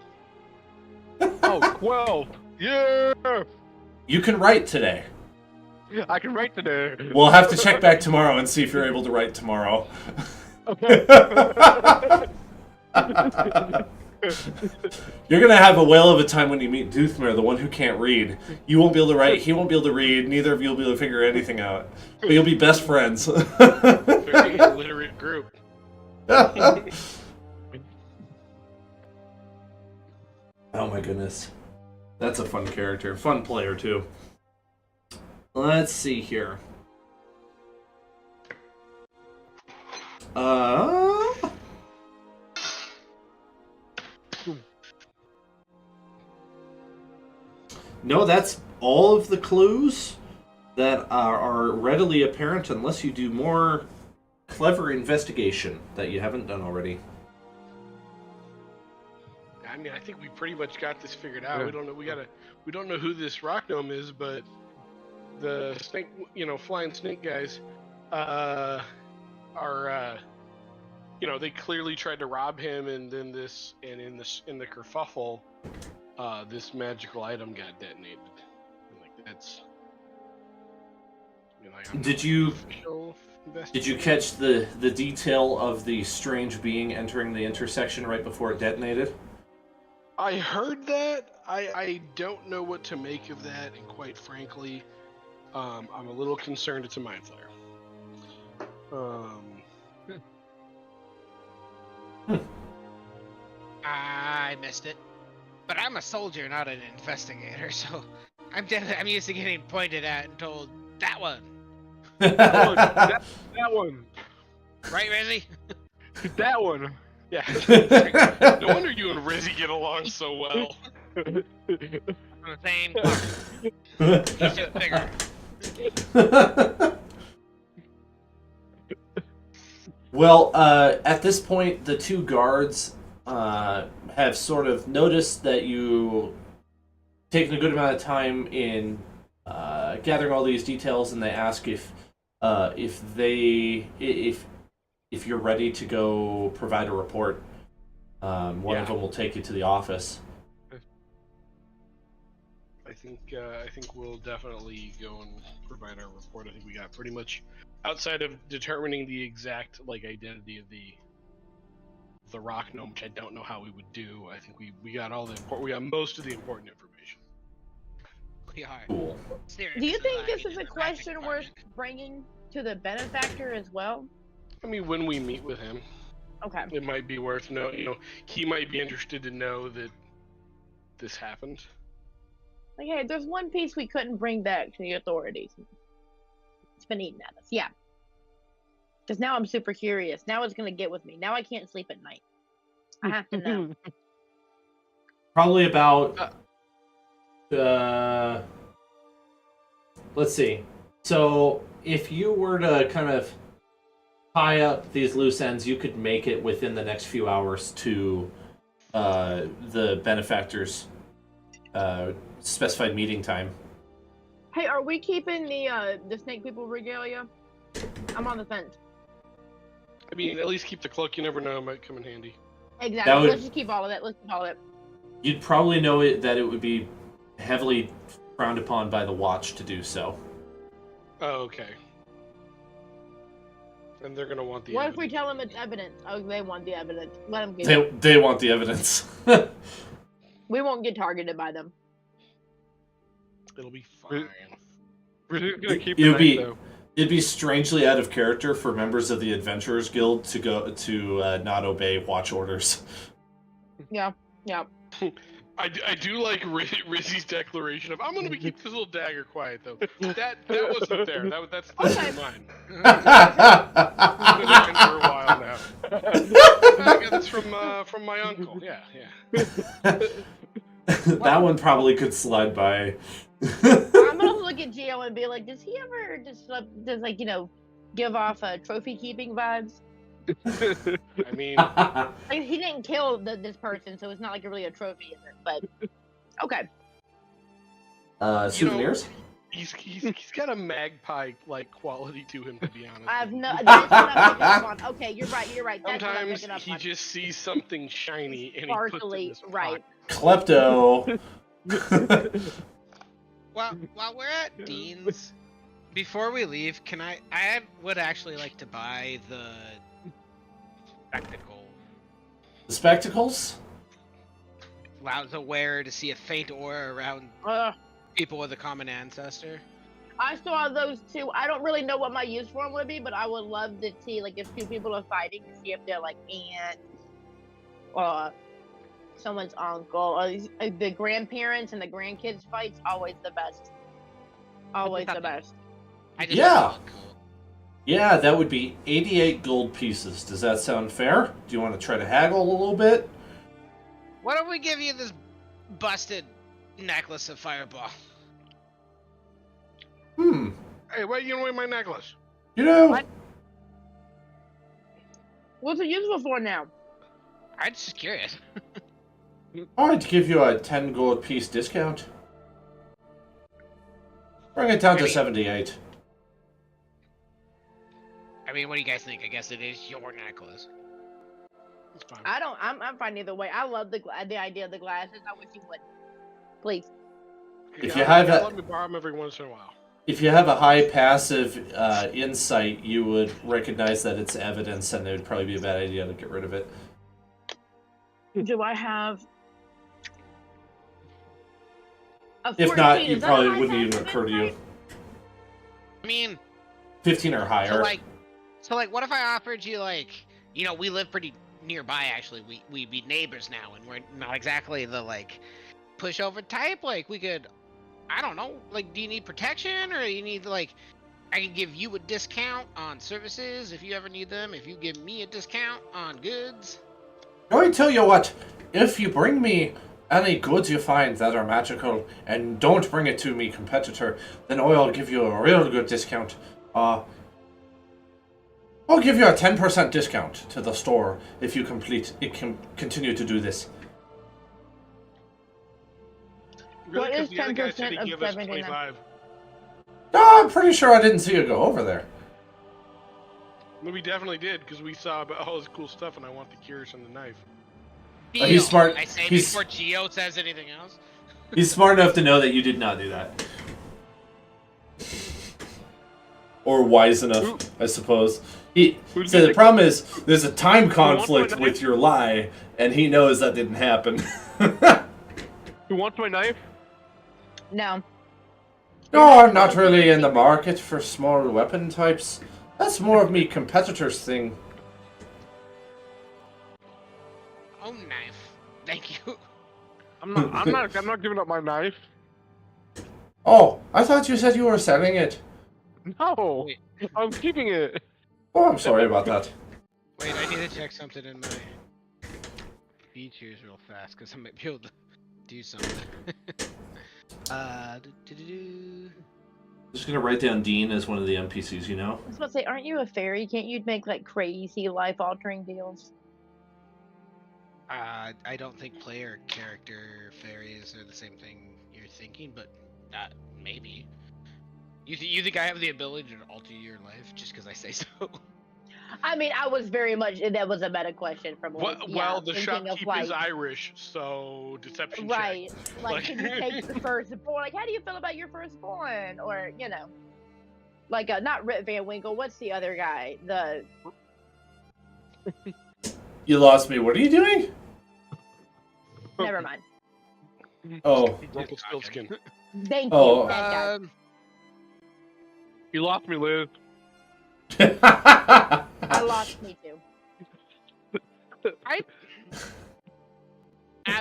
Oh, 12! Yeah! You can write today. I can write today. We'll have to check back tomorrow and see if you're able to write tomorrow. Okay. You're gonna have a whale of a time when you meet Doothmer, the one who can't read. You won't be able to write, he won't be able to read, neither of you will be able to figure anything out. But you'll be best friends. Very illiterate group. Oh my goodness. That's a fun character. Fun player, too. Let's see here. No, that's all of the clues that are readily apparent unless you do more clever investigation that you haven't done already. I mean, I think we pretty much got this figured out. Yeah. We don't know. We don't know who this rock gnome is, but the snake, flying snake guys, are, they clearly tried to rob him, and then in the kerfuffle, this magical item got detonated. Like that's. Did you catch the detail of the strange being entering the intersection right before it detonated? I heard that. I don't know what to make of that, and quite frankly, I'm a little concerned it's a mind flayer. I missed it, but I'm a soldier, not an investigator, so I'm used to getting pointed at and told that one. That one. Right, Rizzy? That one. Yeah. No wonder you and Rizzy get along so well. On the same part. He's just bigger. Well, at this point, the two guards have sort of noticed that you taken a good amount of time in gathering all these details, and they ask if you're ready to go provide a report. One of them will take you to the office. I think we'll definitely go and provide our report. I think we got pretty much, outside of determining the exact identity of the rock gnome, which I don't know how we would do. I think we got we got most of the important information. We are. Cool. Do you think this is a question worth bringing to the Benefactor as well? I mean, when we meet with him, Okay. it might be worth he might be interested to know that this happened. Like, hey, there's one piece we couldn't bring back to the authorities. It's been eating at us. Yeah. Because now I'm super curious. Now it's going to get with me. Now I can't sleep at night. I have to know. Probably about... let's see. So, if you were to kind of tie up these loose ends, you could make it within the next few hours to the Benefactor's specified meeting time. Hey, are we keeping the snake people regalia? I'm on the fence. I mean, at least keep the cloak. You never know; it might come in handy. Exactly. Let's just keep all of it. Let's keep all of it. You'd probably know that it would be heavily frowned upon by the Watch to do so. Oh, okay. And they're gonna want the. What evidence. if we tell them it's evidence? Oh, they want the evidence. Let them get it. They want the evidence. We won't get targeted by them. It'll be fine. We're just gonna keep It'd be strangely out of character for members of the Adventurers Guild to not obey Watch orders. Yeah. Yep. I do like Rizzy's declaration of I'm gonna keep this little dagger quiet though. That wasn't there. That's Okay. mine. It's been mine for a while now. I got this from my uncle. Yeah. That one probably could slide by. I'm gonna look at Gio and be like, does he ever just like give off trophy keeping vibes? I mean, Like, he didn't kill this person, so it's not like really a trophy, is it? But okay. Souvenirs? he's got a magpie like quality to him, to be honest. I've no. That's what I'm picking up on. Okay, you're right. That's what I'm Sometimes picking up he on. just sees something shiny and he puts it in Partially his right. pocket. Klepto. While we're at Dean's, before we leave, I would actually like to buy the spectacle. The spectacles? Allows the wearer to see a faint aura around people with a common ancestor. I saw those two. I don't really know what my use for them would be, but I would love to see, like, if two people are fighting, to see if they're like aunt or someone's uncle or the grandparents and the grandkids fights. Always the best. Always the best. Yeah. Yeah, that would be 88 gold pieces. Does that sound fair? Do you want to try to haggle a little bit? Why don't we give you this busted necklace of fireball? Hey, why are you gonna wear my necklace? You know, What? What's it useful for now? I'm just curious. I'd give you a 10 gold piece discount. Bring it down to 78. I mean, what do you guys think? I guess it is your necklace. It's fine. I'm fine either way. I love the idea of the glasses. I wish you would. Please. If you have let me borrow them every once in a while. If you have a high passive insight, you would recognize that it's evidence, and it would probably be a bad idea to get rid of it. Do I have? If not, it probably wouldn't even occur to you. I mean, 15 or so higher. like, what if I offered you, like, we live pretty nearby, actually. We be neighbors now, and we're not exactly the, like, pushover type. Like, we could, I don't know, like, do you need protection, or you need, like, I can give you a discount on services if you ever need them, if you give me a discount on goods. I tell you what, if you bring me any goods you find that are magical, and don't bring it to me, competitor, then I'll give you a real good discount. I'll give you a 10% discount to the store if you continue to do this. Really? What is 'Cause the other guy 10% said he'd of give us 79? 25. No, I'm pretty sure I didn't see you go over there. No, we definitely did, because we saw about all this cool stuff, and I want the curious and the knife. Oh, he's smart. I say He's- before Geo says anything else. He's smart enough to know that you did not do that. Or wise enough, I suppose. So the problem is, there's a time conflict with your lie, and he knows that didn't happen. Who wants my knife? No. No, I'm not really in the market for small weapon types. That's more of me competitor's thing. Oh, knife. Thank you. I'm not giving up my knife. Oh, I thought you said you were selling it. No, Wait. I'm keeping it. Oh, I'm sorry about that. Wait, I need to check something in my features real fast, because I might be able to do something. Just gonna write down Dean as one of the NPCs, you know? I was about to say, aren't you a fairy? Can't you make like crazy life-altering deals? I don't think player character fairies are the same thing you're thinking, but maybe. You think I have the ability to alter your life just because I say so? I mean, I was very much. That was a meta question from like, Well, the thinking of, shopkeep like, is Irish, so deception right. check. Like, can you take the firstborn? Like, how do you feel about your firstborn? Or like not Rip Van Winkle. What's the other guy? The You lost me. What are you doing? never mind. Oh. Rumpelstiltskin. Thank Oh. you. That guy. You lost me, Liz. I lost me too.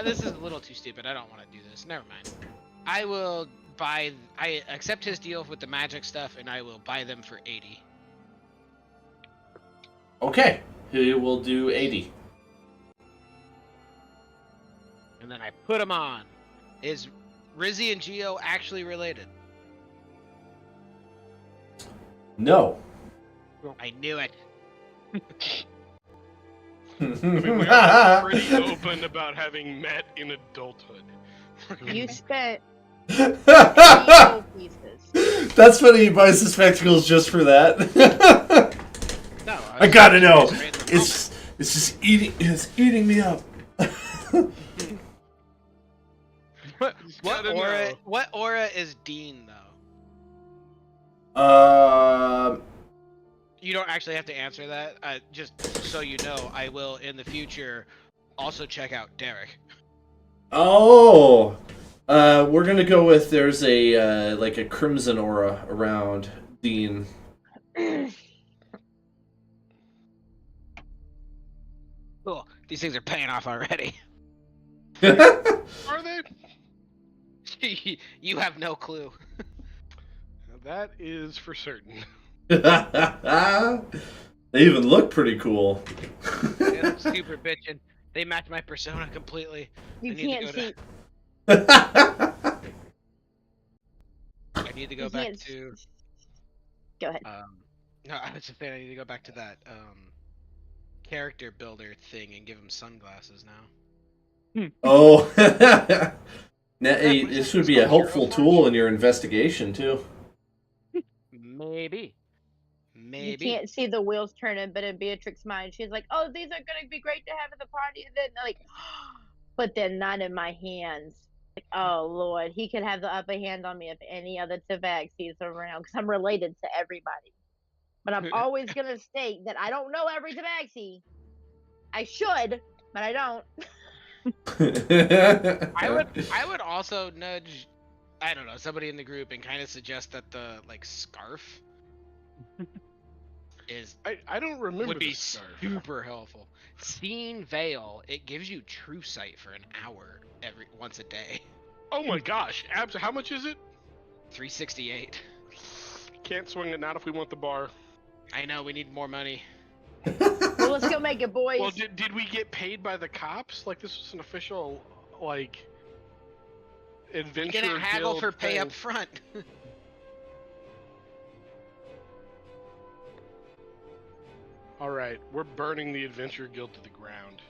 This is a little too stupid. I don't want to do this. Never mind. I will buy. I accept his deal with the magic stuff, and I will buy them for 80. Okay, he will do 80. And then I put them on. Is Rizzy and Geo actually related? No. I knew it. I mean, we are pretty open about having met in adulthood. You spent 80 gold pieces. That's funny. He buys the spectacles just for that. No, I gotta know. It's It's just eating. It's eating me up. what gotta aura? know. What aura is Dean though? You don't actually have to answer that. Just so you know, I will in the future also check out Derek. Oh. We're gonna go with there's a like a crimson aura around Dean. Cool. These things are paying off already. Are they? You have no clue. That is for certain. They even look pretty cool. They look super bitchin'. They match my persona completely. You I need to can't go see. I need to go You back can't to. Go ahead. No, I was just saying I need to go back to that character builder thing and give him sunglasses now. Oh. Now, hey, this would be a helpful tool in your investigation too. Maybe. You can't see the wheels turning, but in Beatrix's mind, she's like, "Oh, these are gonna be great to have at the party." And then like, but they're not in my hands. Like, oh Lord, he could have the upper hand on me if any other Tabaxis are around, because I'm related to everybody. But I'm always gonna state that I don't know every Tabaxi. I should, but I don't. I would also nudge, I don't know, somebody in the group and kind of suggest that the like scarf is I don't remember would be the scarf. super helpful. Seeing Veil, it gives you true sight for an hour once a day. Oh my gosh, Abs, how much is it? 368. Can't swing it, not if we want the bar. I know, we need more money. Well, let's go make it, boys. Well, did we get paid by the cops? Like, this was an official, like, adventure Gonna haggle guild for pay thing. up front. All right, we're burning the adventure guild to the ground.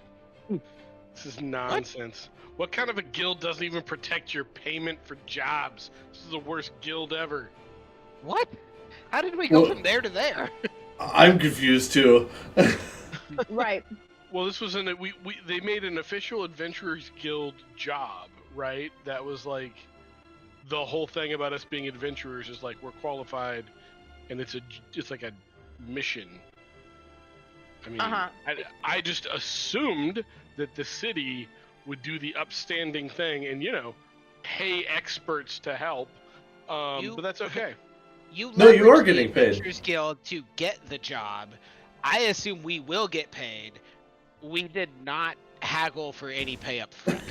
This is nonsense. What kind of a guild doesn't even protect your payment for jobs? This is the worst guild ever. What? How did we go Well- from there to there? I'm confused too. Right. Well, this was they made an official Adventurers Guild job, right? That was like the whole thing about us being adventurers is like we're qualified, and it's like a mission. I mean, I just assumed that the city would do the upstanding thing and pay experts to help, but that's okay. No, you leverage are the getting paid. Adventurers Guild to get the job. I assume we will get paid. We did not haggle for any pay up front.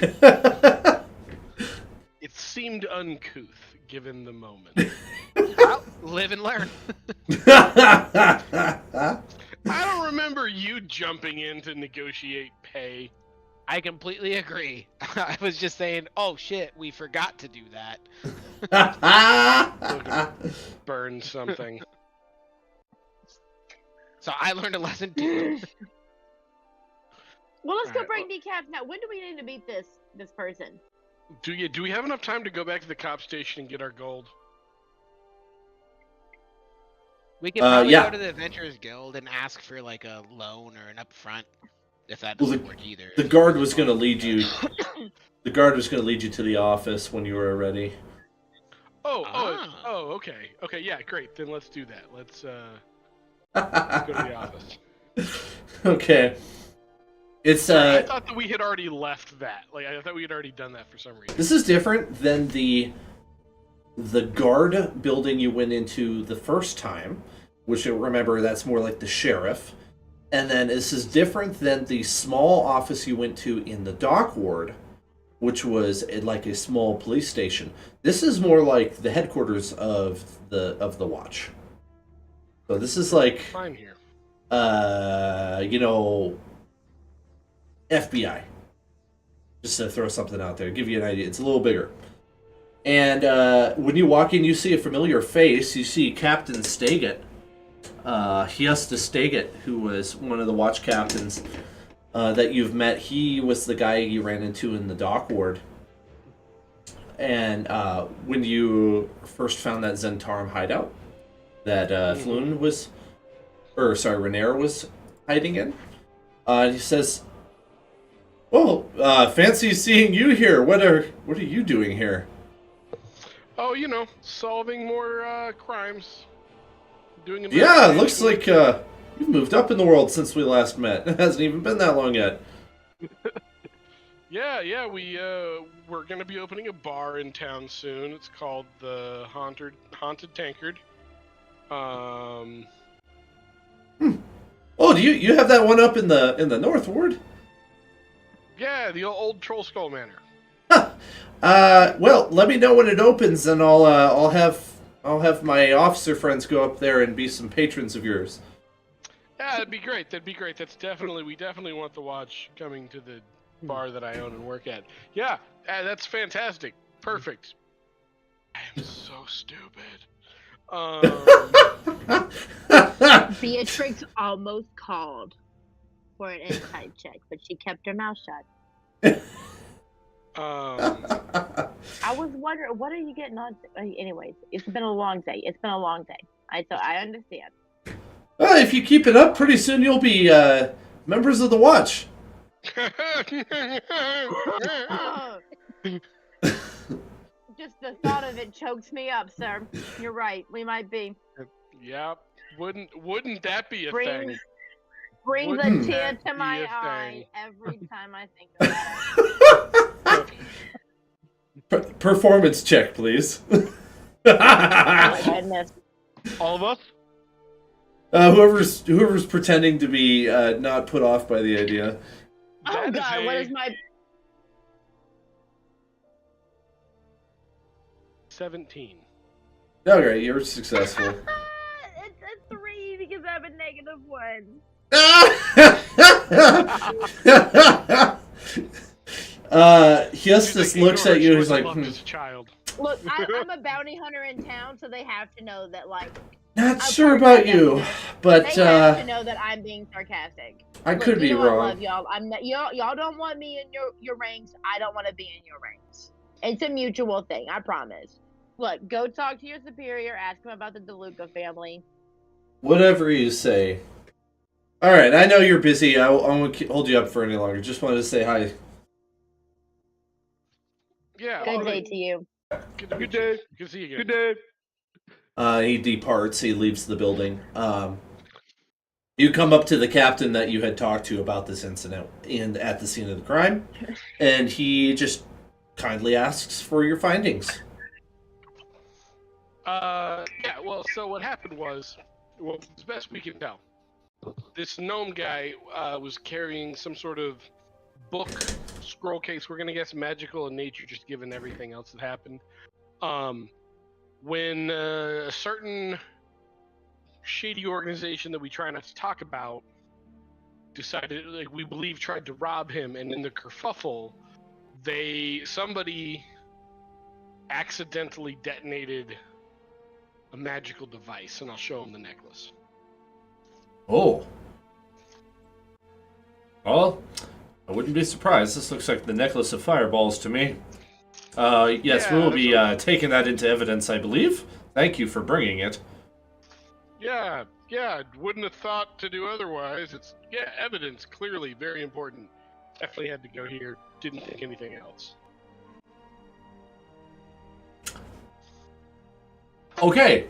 It seemed uncouth given the moment. Well, live and learn. I don't remember you jumping in to negotiate pay. I completely agree. I was just saying, oh shit, we forgot to do that. Burn something. So I learned a lesson too. Well, let's go Alright, bring decaps now. When do we need to meet this person? Do we have enough time to go back to the cop station and get our gold? We can probably yeah. go to the Adventurers Guild and ask for like a loan or an upfront, if that Well, doesn't work either. The guard was going to lead you. The guard was going to lead you to the office when you were ready. Oh, okay. Okay, yeah, great. Then let's do that. Let's go to the office. Okay. It's I thought that we had already left that. Like, I thought we had already done that for some reason. This is different than the guard building you went into the first time, which remember that's more like the sheriff. And then this is different than the small office you went to in the dock ward, which was like a small police station. This is more like the headquarters of the watch. So this is like Fine here. FBI. Just to throw something out there, give you an idea. It's a little bigger. And when you walk in, you see a familiar face. You see Captain Staget. Hiesta Staget, who was one of the watch captains that you've met. He was the guy you ran into in the dock ward. And when you first found that Zentarum hideout that Renera was hiding in, he says, "Well, fancy seeing you here. What are you doing here?" Oh, solving more crimes. Doing Yeah, it looks like you've moved up in the world since we last met. It hasn't even been that long yet. Yeah, we're gonna be opening a bar in town soon. It's called the Haunted Tankard. Oh, do you have that one up in the North Ward? Yeah, the old Trollskull Manor. Huh. Well, let me know when it opens, and I'll have my officer friends go up there and be some patrons of yours. Yeah, that'd be great. We definitely want the watch coming to the bar that I own and work at. Yeah, that's fantastic. Perfect. I am so stupid. Beatrix almost called for an insight check, but she kept her mouth shut. I was wondering, what are you getting on? Anyways, it's been a long day. I understand. Well, if you keep it up, pretty soon you'll be members of the watch. Just the thought of it chokes me up, sir. You're right. We might be. Yeah. Wouldn't that be a thing? Brings a tear to my eye every time I think about it. Performance check, please. Oh, goodness. All of us? Whoever's pretending to be not put off by the idea. Oh God, what is my 17? Okay, you're successful. It's a 3 because I have a -1. Hiestus looks at you and he's like, child. Look, I'm a bounty hunter in town, so they have to know that, like, not sure about you, but they have to know that I'm being sarcastic. I could be wrong. I love y'all. I'm not, y'all don't want me in your ranks. I don't want to be in your ranks. It's a mutual thing. I promise. Look, go talk to your superior. Ask him about the DeLuca family. Whatever you say. All right, I know you're busy. I won't hold you up for any longer. Just wanted to say hi. Yeah. Good day to you. Good day. Good to see you again. Good day. He departs. He leaves the building. You come up to the captain that you had talked to about this incident and at the scene of the crime, and he just kindly asks for your findings. Yeah, well, so what happened was, as best we can tell, this gnome guy was carrying some sort of book, scroll case. We're going to guess magical in nature, just given everything else that happened. When a certain shady organization that we try not to talk about decided, like, we believe tried to rob him, and in the kerfuffle, somebody accidentally detonated a magical device, and I'll show him the necklace. Oh. Well, I wouldn't be surprised. This looks like the necklace of fireballs to me. Yes, Yeah, we will be taking that into evidence, I believe. Thank you for bringing it. Yeah, wouldn't have thought to do otherwise. It's, evidence, clearly, very important. Definitely had to go here. Didn't think anything else. Okay.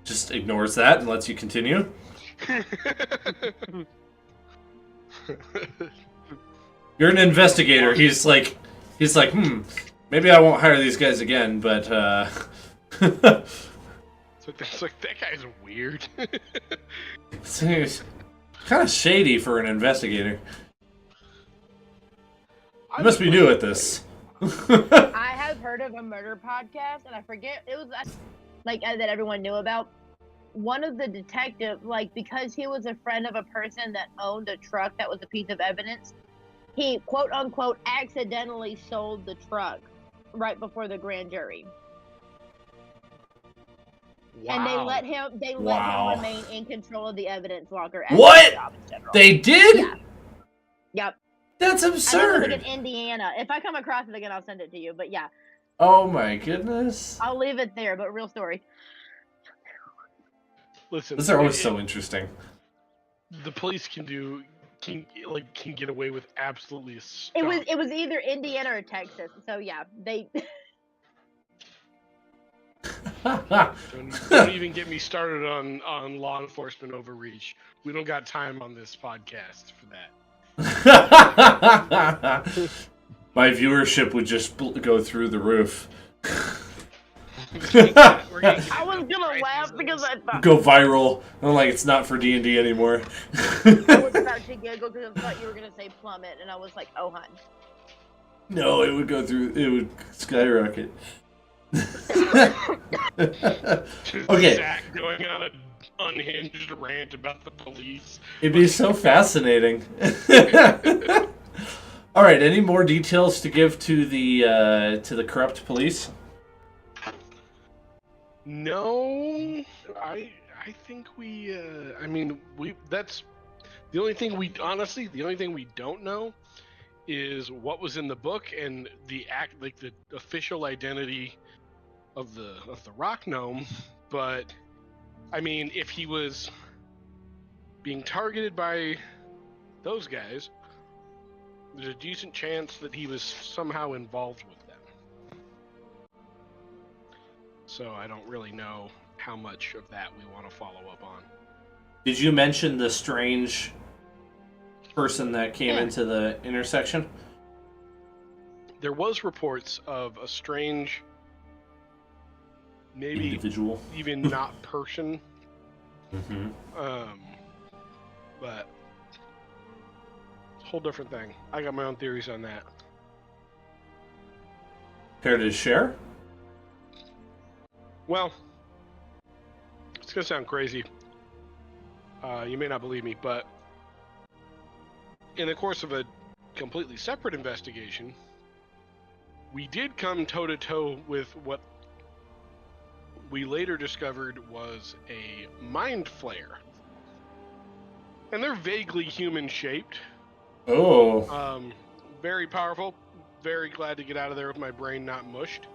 Just ignores that and lets you continue. You're an investigator. He's like, maybe I won't hire these guys again, but It's like, that guy's weird. It's kind of shady for an investigator. You must be new at this. I have heard of a murder podcast, and I forget it was that everyone knew about. One of the detectives, because he was a friend of a person that owned a truck that was a piece of evidence, he quote unquote accidentally sold the truck right before the grand jury. Wow. And they let him remain in control of the evidence locker as What? his job in general. They did? Yeah. Yep. That's I think it was absurd. in Indiana. If I come across it again, I'll send it to you. But yeah, Oh my goodness. I'll leave it there. But real story. Listen, These are always so interesting. the police can get away with absolutely stuff. It was either Indiana or Texas. So yeah, they. Don't even get me started on law enforcement overreach. We don't got time on this podcast for that. My viewership would just go through the roof. I was gonna laugh because I thought Go viral. I'm like, it's not for D&D anymore. I was about to giggle because I thought you were gonna say plummet, and I was like, oh hun. No, it would go through. It would skyrocket. Okay. Zach going on an unhinged rant about the police. It'd be so fascinating. All right. Any more details to give to the corrupt police? No, I think we. That's the only thing we don't know is what was in the book and the official identity of the rock gnome. But I mean, if he was being targeted by those guys, there's a decent chance that he was somehow involved with them. So I don't really know how much of that we want to follow up on. Did you mention the strange person that came into the intersection? There was reports of a strange, maybe Individual. even not person, Mm-hmm. but it's a whole different thing. I got my own theories on that. Care to share? Well, it's gonna sound crazy. You may not believe me, but in the course of a completely separate investigation, we did come toe-to-toe with what we later discovered was a mind flayer. And they're vaguely human-shaped. Oh. Very powerful. Very glad to get out of there with my brain not mushed.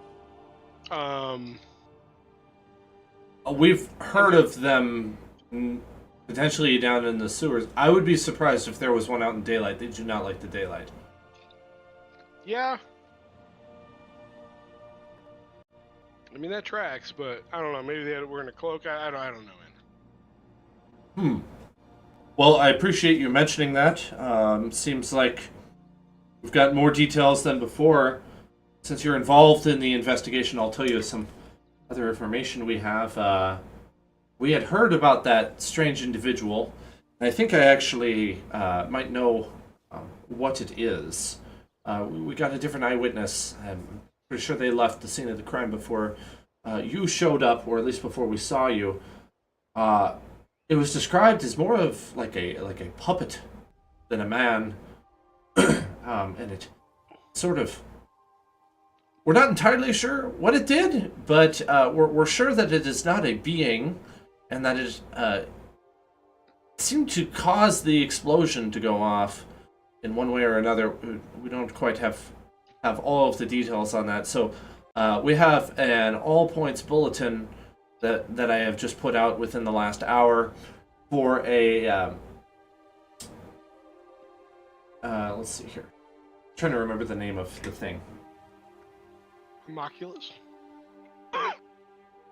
We've heard of them potentially down in the sewers. I would be surprised if there was one out in daylight. They do not like the daylight. Yeah. I mean, that tracks, but I don't know. Maybe they were in a cloak. I don't know, man. Well, I appreciate you mentioning that. Seems like we've got more details than before. Since you're involved in the investigation, I'll tell you some other information we have. We had heard about that strange individual. I think I actually might know what it is. We got a different eyewitness. I'm pretty sure they left the scene of the crime before you showed up, or at least before we saw you. It was described as more of like a puppet than a man, and it sort of. We're not entirely sure what it did, but we're sure that it is not a being, and that it seemed to cause the explosion to go off in one way or another. We don't quite have all of the details on that. So we have an all points bulletin that I have just put out within the last hour for a let's see here. I'm trying to remember the name of the thing. Homunculus?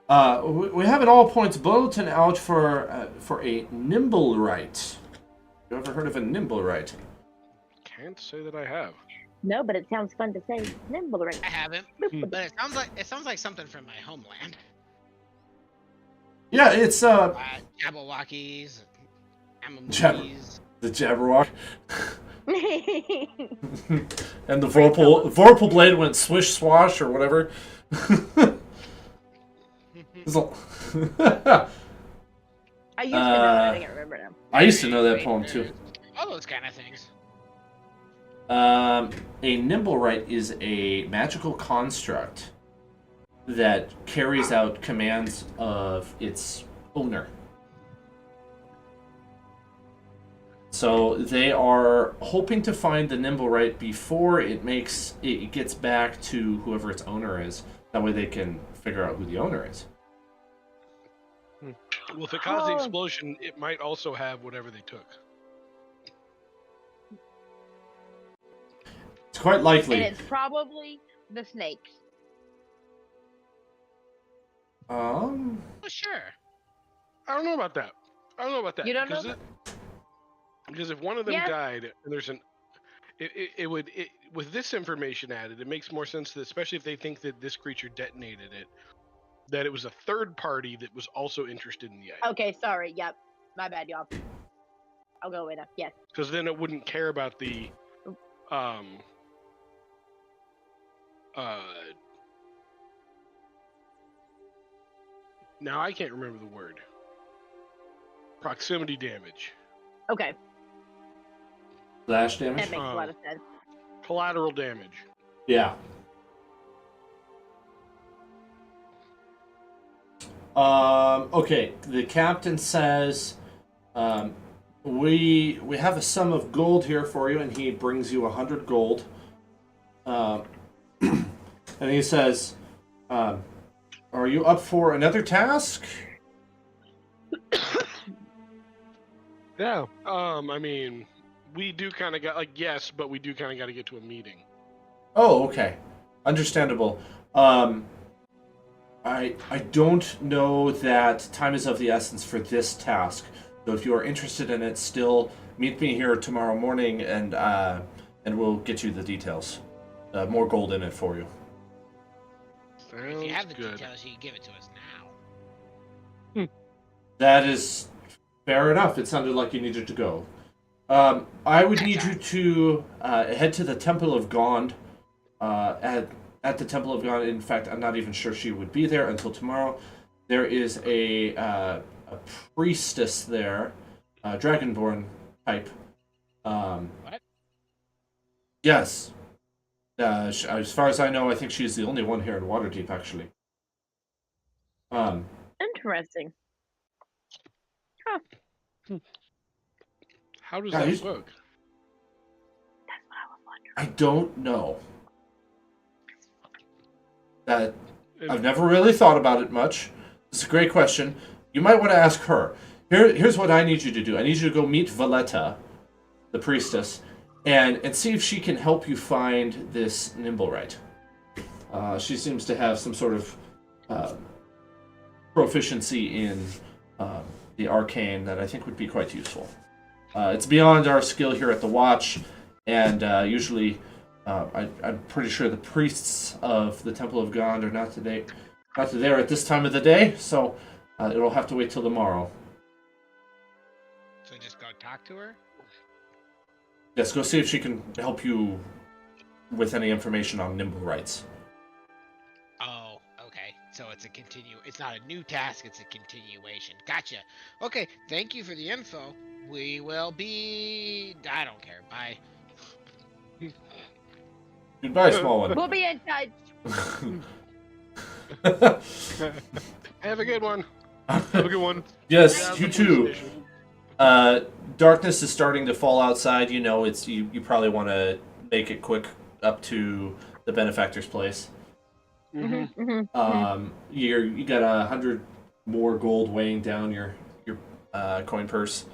We have an all points bulletin out for a Nimblewright. You ever heard of a Nimblewright? Can't say that I have. No, but it sounds fun to say. Nimble, right? I haven't, but it sounds like something from my homeland. Yeah, it's Jabberwockies, Amamookies. the Jabberwock. And the Vorpal blade went swish swash or whatever. So- I used to know that. I can't remember now. I used to know that poem too. All those kind of things. A Nimblewright is a magical construct that carries out commands of its owner. So they are hoping to find the Nimblewright before it gets back to whoever its owner is. That way they can figure out who the owner is. Well, if it caused the explosion, it might also have whatever they took. It's quite likely. And it's probably the snakes. Oh, sure. I don't know about that. You don't know that? Because if one of them Yeah. died, and there's it would with this information added, it makes more sense that, especially if they think that this creature detonated it, that it was a third party that was also interested in the item. Okay, sorry. Yep. My bad, y'all. I'll go with it. Yes. Because then it wouldn't care about the now I can't remember the word. Proximity damage. Okay. Slash damage? That makes a lot of sense. Collateral damage. Yeah. Okay, the captain says, we have a sum of gold here for you, and he brings you 100 gold. And he says, are you up for another task? Yeah. I mean, we do kind of got yes, but we do kind of got to get to a meeting. Oh, okay. Understandable. I don't know that time is of the essence for this task. So if you are interested in it, still meet me here tomorrow morning, and we'll get you the details. More gold in it for you. If you have the good. details, you can give it to us now. That is fair enough. It sounded like you needed to go. I would need you to head to the Temple of Gond. At the Temple of Gond, in fact, I'm not even sure she would be there until tomorrow. There is a priestess there, Dragonborn type. What? Yes. As far as I know, I think she's the only one here in Waterdeep, actually. Interesting. Huh. How does Guys? that work? That's what I was wondering. I don't know. I've never really thought about it much. It's a great question. You might want to ask her. Here's what I need you to do. I need you to go meet Valletta, the priestess, and see if she can help you find this Nimblewright. She seems to have some sort of proficiency in the arcane that I think would be quite useful. It's beyond our skill here at the Watch, and usually I'm pretty sure the priests of the Temple of Gond are not there at this time of the day, so it'll have to wait till tomorrow. So just go talk to her? Yes, go see if she can help you with any information on Nimblewrights. Oh, okay. So it's it's not a new task, it's a continuation. Gotcha. Okay, thank you for the info. We will be... I don't care. Bye. Goodbye, small one. We'll be in touch. Have a good one. Have a good one. Yes, you too. Darkness is starting to fall outside. You know, you probably want to make it quick up to the Benefactor's place. Mm-hmm. You got 100 more gold weighing down your coin purse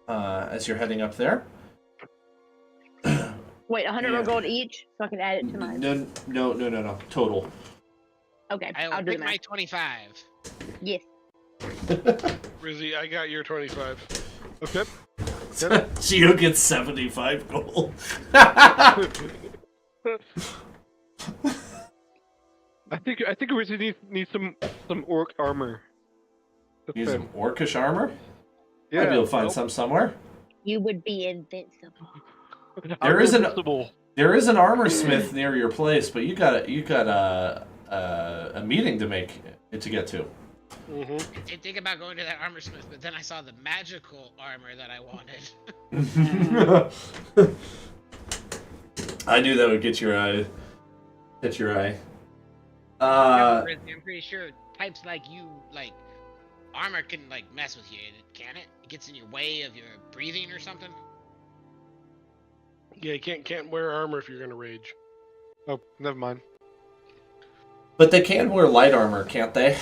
as you're heading up there. Wait, 100 more gold each, so I can add it to mine. No. Total. Okay, I I'll will do take that. my 25. Yes. Rizzy, I got your 25. Okay. Gio gets 75 gold. I think we really need some orc armor. That's Need fair. some orcish armor? Yeah. Might be able to find well, some somewhere. You would be invincible. There is an Invincible. there is an armor smith near your place, but you got a meeting to get to. Mm-hmm. I did think about going to that armor smith, but then I saw the magical armor that I wanted. I knew that would get your eye. Catch your eye. I'm pretty sure types like you, like, armor can, like, mess with you, can it? It gets in your way of your breathing or something? Yeah, you can't wear armor if you're gonna rage. Oh, never mind. But they can wear light armor, can't they?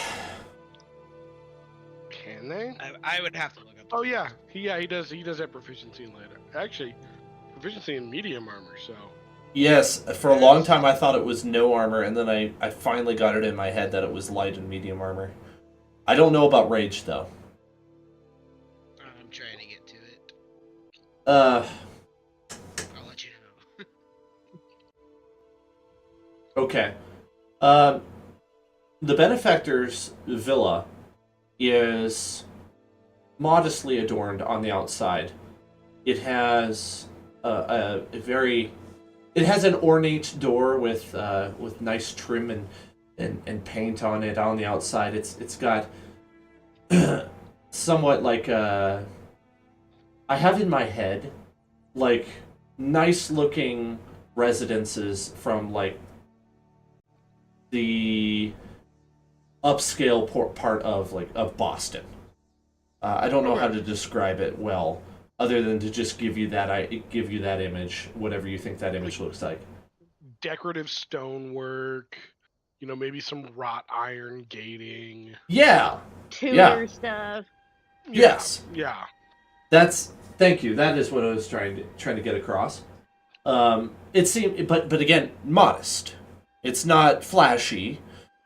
Can they? I would have to look up. Oh yeah, he does have proficiency in light. Actually, proficiency in medium armor. So. Yes, for a long time I thought it was no armor, and then I finally got it in my head that it was light and medium armor. I don't know about rage, though. I'm trying to get to it. Uh, I'll let you know. okay. The Benefactor's villa is modestly adorned on the outside. It has it has an ornate door with nice trim and paint on it on the outside. It's got somewhat like I have in my head like nice looking residences from like the upscale part of Boston. I don't know how to describe it well, other than to just give you that image, whatever you think that image looks like. Decorative stonework, maybe some wrought iron gating. Yeah. Tudor stuff. Yes. Yeah. Thank you. That is what I was trying to get across. It seemed, but again, modest. It's not flashy.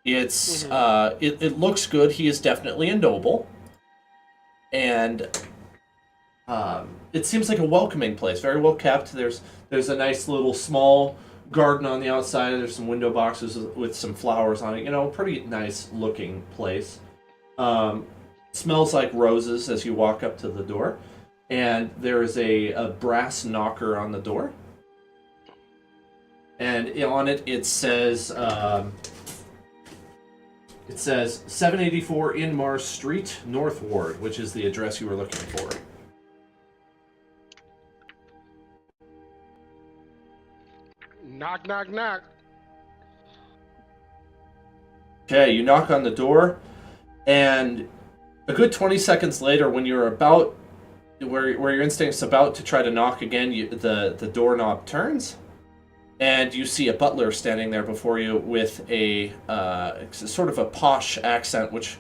It's it looks good. He is definitely a noble, and it seems like a welcoming place. Very well kept. There's a nice little small garden on the outside. There's some window boxes with some flowers on it. Pretty nice looking place. Smells like roses as you walk up to the door, and there is a brass knocker on the door, and on it it says 784 Inmar Street, North Ward, which is the address you were looking for. Knock, knock, knock. Okay, you knock on the door, and a good 20 seconds later, when you're about where your instinct's about to try to knock again, the doorknob turns, and you see a butler standing there before you with a sort of a posh accent, which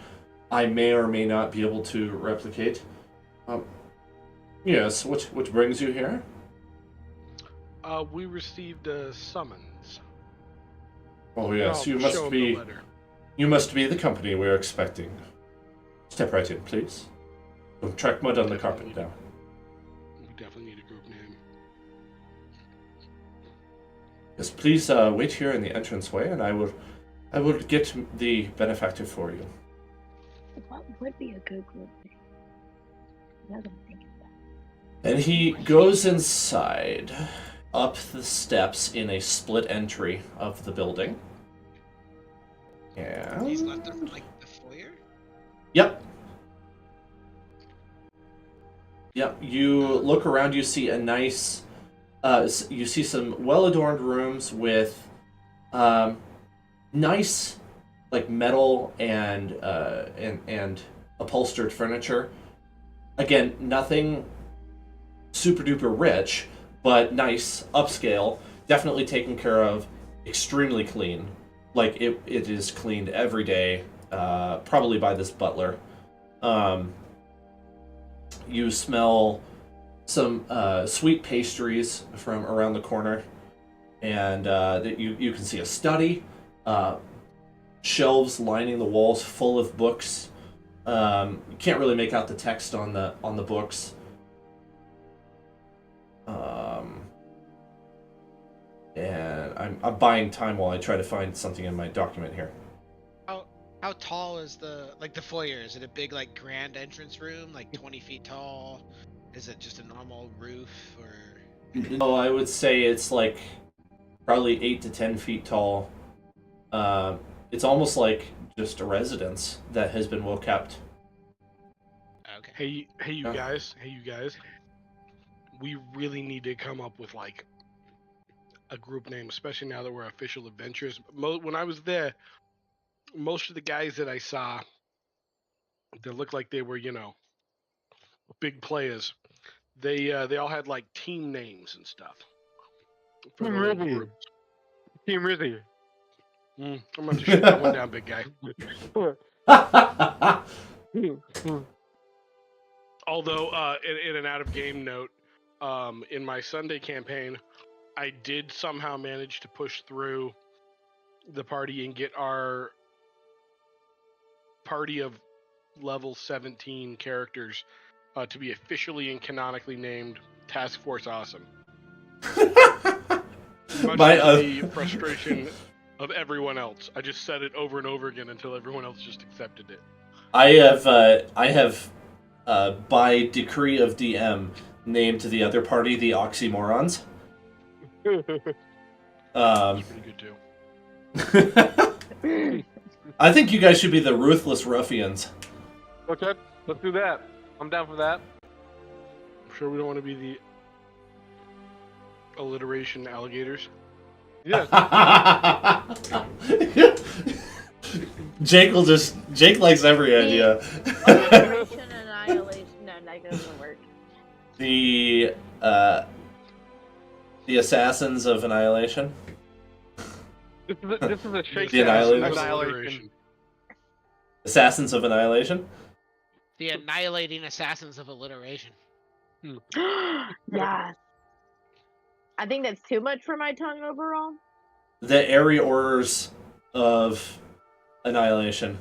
I may or may not be able to replicate. Yes, which brings you here? We received a summons. Oh yes, you Show must him be. the letter. You must be the company we're expecting. Step right in, please. Don't track mud on the carpet now. We definitely need a group name. Yes, please wait here in the entranceway, and I will get the benefactor for you. What would be a good group name? Now that I'm thinking about it. And he goes inside, up the steps in a split entry of the building. And He's left the foyer? Yep. Yep. You look around. You see a nice. You see some well-adorned rooms with, nice, like metal and upholstered furniture. Again, nothing super duper rich, but nice, upscale. Definitely taken care of. Extremely clean. Like it is cleaned every day. Probably by this butler. You smell some sweet pastries from around the corner, and you can see a study, shelves lining the walls full of books. You can't really make out the text on the books. And I'm buying time while I try to find something in my document here. How tall is the foyer? Is it a big grand entrance room, 20 feet tall? Is it just a normal roof or? No, I would say it's like probably 8 to 10 feet tall. It's almost like just a residence that has been well kept. Okay. Hey, you guys. We really need to come up with like a group name, especially now that we're official adventurers. When I was there, most of the guys that I saw that looked like they were, big players, they all had like team names and stuff for Team the little Rizzy. group. Team Rizzy. I'm gonna have to shoot that one down, big guy. Although, in an out-of-game note, in my Sunday campaign, I did somehow manage to push through the party and get our party of level 17 characters to be officially and canonically named Task Force Awesome. Much to the frustration of everyone else. I just said it over and over again until everyone else just accepted it. I have, by decree of DM, named the other party the Oxymorons. That's pretty good too. I think you guys should be the Ruthless Ruffians. Okay, let's do that. I'm down for that. I'm sure we don't want to be the alliteration alligators. Yes. Jake likes every idea. Obliteration, annihilation. No, that doesn't work. The Assassins of Annihilation. This is a shake The Annihilators. annihilation. Assassins of Annihilation? The annihilating assassins of alliteration. Yes. I think that's too much for my tongue overall. The Aeriors of Annihilation.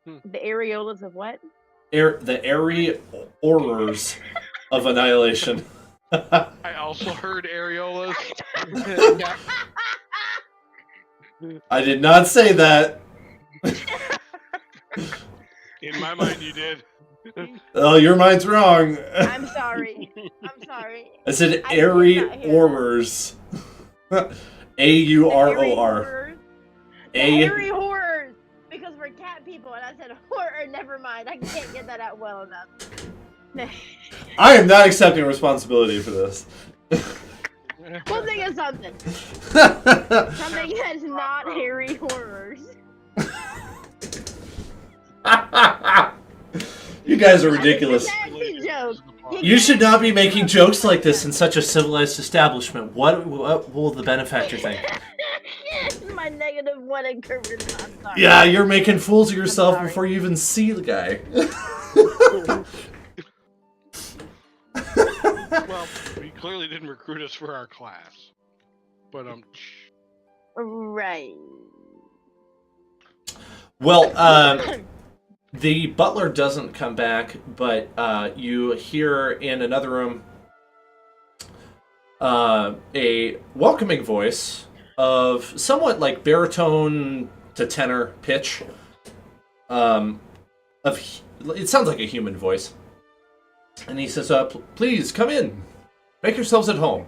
The areolas of what? The Aeriors of Annihilation. I also heard areolas. I did not say that. In my mind, you did. Oh, your mind's wrong. I'm sorry. I'm sorry. I said I did not hear that. Aeriors. A-U-R-O-R. The hairy horrors! Because we're cat people, and I said horror. Never mind. I can't get that out well enough. I am not accepting responsibility for this. We'll think of something. Something that's not hairy horrors. You guys are ridiculous. That's a joke. You should not be making jokes like this in such a civilized establishment. What will the Benefactor think? My negative one in charisma. I'm sorry. Yeah, you're making fools of yourself sorry. before you even see the guy. Well, he clearly didn't recruit us for our class. But, Right. Well, the butler doesn't come back, but you hear in another room a welcoming voice of somewhat like baritone to tenor pitch. It sounds like a human voice. And he says, please come in. Make yourselves at home.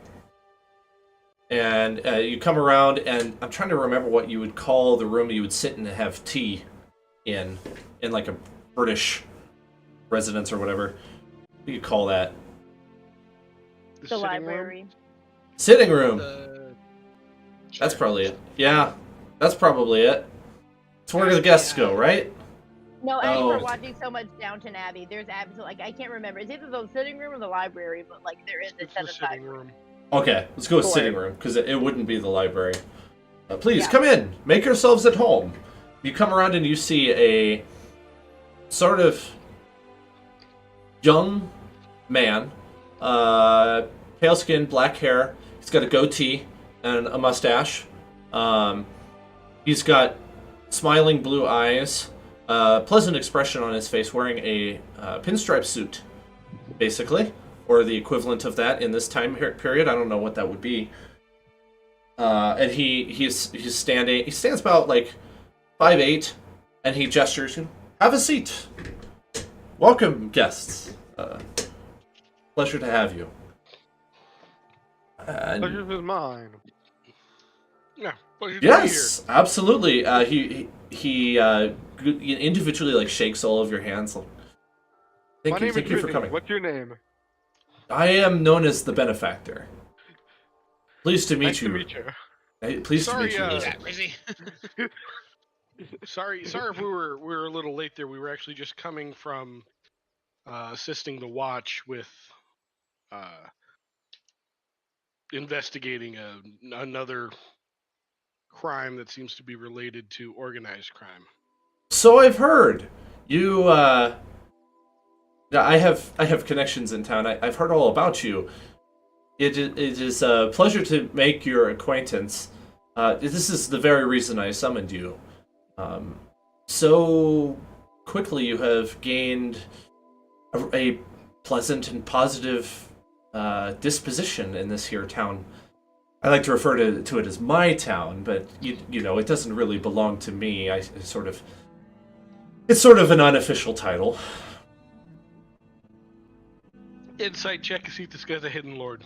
And you come around, and I'm trying to remember what you would call the room you would sit and have tea in like a British residence or whatever. What do you call that? The library. Sitting room. That's probably it. Yeah, that's probably it. It's where the guests go, right? No, I Oh. we're watching so much Downton Abbey. There's absolutely like I can't remember. It's either the sitting room or the library, but like there is a it's the set aside sitting room. Okay, let's go with Sure. sitting room, because it wouldn't be the library. Please, Yeah. come in. Make yourselves at home. You come around and you see a sort of young man, pale skin, black hair. He's got a goatee and a mustache. He's got smiling blue eyes, pleasant expression on his face, wearing a pinstripe suit, basically, or the equivalent of that in this time period. I don't know what that would be. And he's standing. He stands about like 5'8", and he gestures. Have a seat. Welcome, guests. Pleasure to have you. Pleasure is mine. Yeah. Pleasure to be here. Yes, absolutely. He individually like shakes all of your hands. Like, My name thank is you for Brittany. coming. What's your name? I am known as the Benefactor. Pleased to meet Nice you. to meet you. Pleased to Sorry, meet you. Yeah, Rizzy. Sorry if we were a little late there. We were actually just coming from assisting the watch with investigating another crime that seems to be related to organized crime. So I've heard you. I have connections in town. I've heard all about you. It is a pleasure to make your acquaintance. This is the very reason I summoned you. So quickly you have gained a pleasant and positive disposition in this here town. I like to refer to it as my town, but you know it doesn't really belong to me. It's sort of an unofficial title. Insight check to see if this guy's a hidden lord.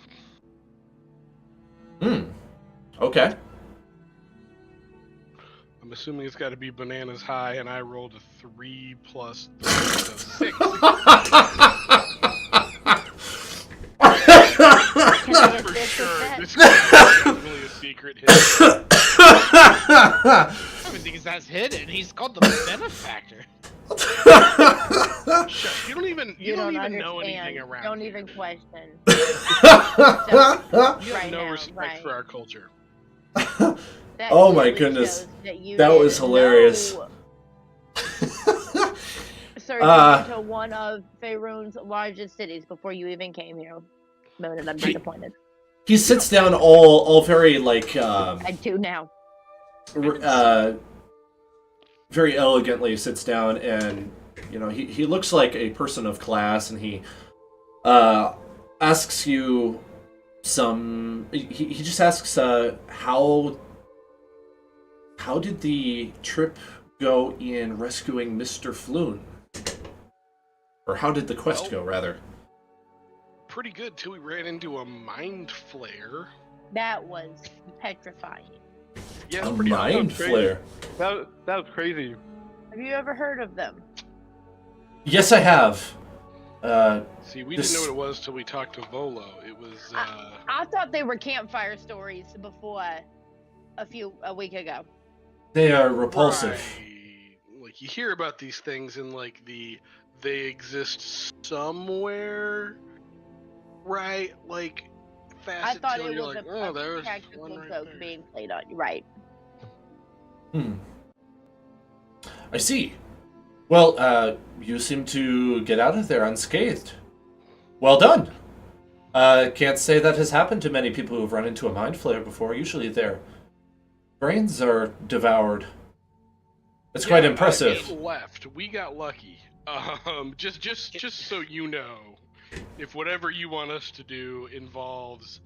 Okay. I'm assuming it's got to be bananas high, and I rolled a 3 plus 3, so 6. For sure, this is definitely a secret hidden. Everything is that's hidden. He's called the Benefactor. Shut, you don't even know anything around. Don't here. even question. You have Right no now, respect right. for our culture. That Oh my clearly goodness. shows you That was didn't hilarious. know. Sir, you went to one of Faerun's largest cities before you even came here. Moon, and I'm disappointed. He sits down all very like I do now. very elegantly sits down, and you know he looks like a person of class, and he asks you some. He just asks how did the trip go in rescuing Mr. Floon, or how did the quest go rather? Pretty good till we ran into a mind flare. That was petrifying. Yeah, A it's pretty mind crazy. flare. That was crazy. Have you ever heard of them? Yes, I have. See, we This- didn't know what it was till we talked to Volo. It was I thought they were campfire stories before a week ago. They are repulsive. right. Like you hear about these things and like they exist somewhere, right? Like I facet thought till it you're was like, a oh, there's practical one right joke there. being played on you. Right. I see. Well, you seem to get out of there unscathed. Well done. Can't say that has happened to many people who've run into a mind flare before. Usually their brains are devoured. It's quite impressive. It left. We got lucky. Just so you know, if whatever you want us to do involves,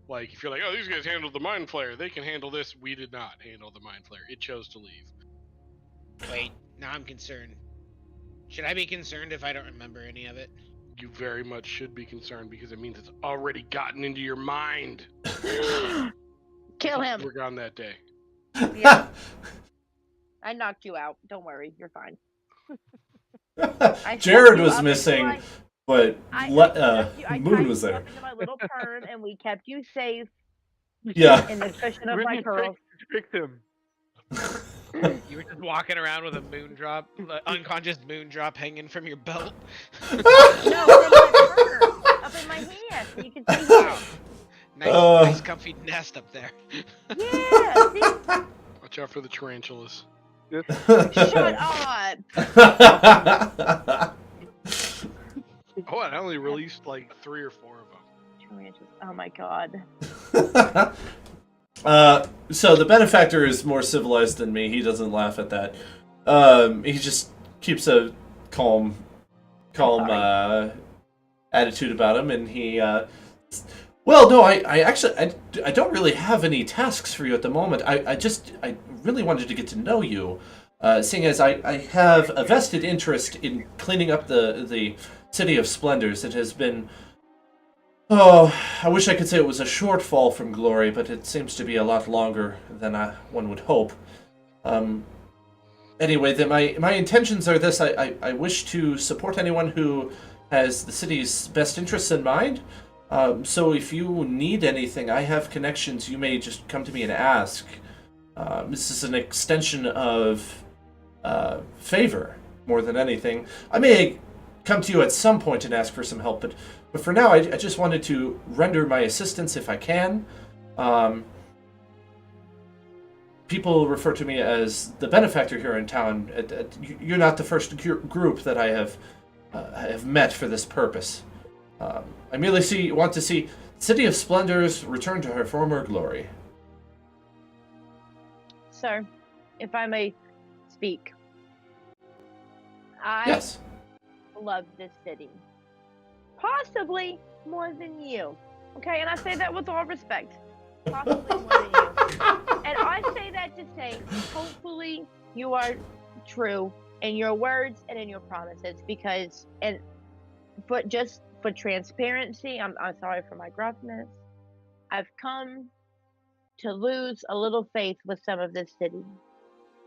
like, if you're like, oh, these guys handled the mind flare, they can handle this. We did not handle the mind flare. It chose to leave. Wait, now I'm concerned. Should I be concerned if I don't remember any of it? You very much should be concerned because it means it's already gotten into your mind. Kill him. We're gone that day. Yeah. I knocked you out. Don't worry, you're fine. I Jared sucked you was up into missing, my- but I Moon tied was you there. up into my little perm, and we kept you safe Yeah. in the cushion of my Really curls. tricked him. You were just walking around with a moon drop, unconscious moon drop hanging from your belt. No, it's in my perm, up in my hand, so you can see Wow. him. Nice comfy nest up there. Yeah, see? Watch out for the tarantulas. Shut up. Oh, I only released like 3 or 4 of them. Oh my god. So the Benefactor is more civilized than me. He doesn't laugh at that. He just keeps a calm attitude about him, and he. Well, no, I actually I don't really have any tasks for you at the moment. I really wanted to get to know you, seeing as I have a vested interest in cleaning up the City of Splendors. It has been Oh, I wish I could say it was a short fall from glory, but it seems to be a lot longer than one would hope. Anyway, my intentions are this. I wish to support anyone who has the city's best interests in mind. So if you need anything, I have connections. You may just come to me and ask. This is an extension of favor more than anything. I may come to you at some point and ask for some help, but for now, I just wanted to render my assistance if I can. People refer to me as the Benefactor here in town. You're not the first group that I have met for this purpose. I merely want to see City of Splendors return to her former glory. Sir, if I may speak, I Yes. love this city. Possibly more than you. Okay, and I say that with all respect. Possibly more than you. And I say that to say, hopefully you are true in your words and in your promises, because, but just for transparency, I'm sorry for my gruffness. I've come to lose a little faith with some of this city,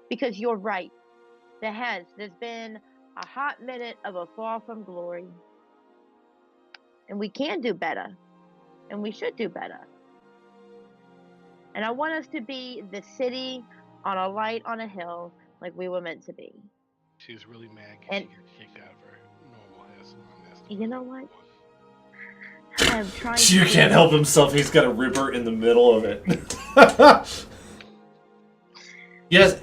because you're right. There's been a hot minute of a fall from glory, and we can do better, and we should do better. And I want us to be the city on a light on a hill, like we were meant to be. She's really mad because And- she gets kicked out of her normal house on this. You know what? I'm trying. You can't help himself. He's got a ripper in the middle of it. Yes,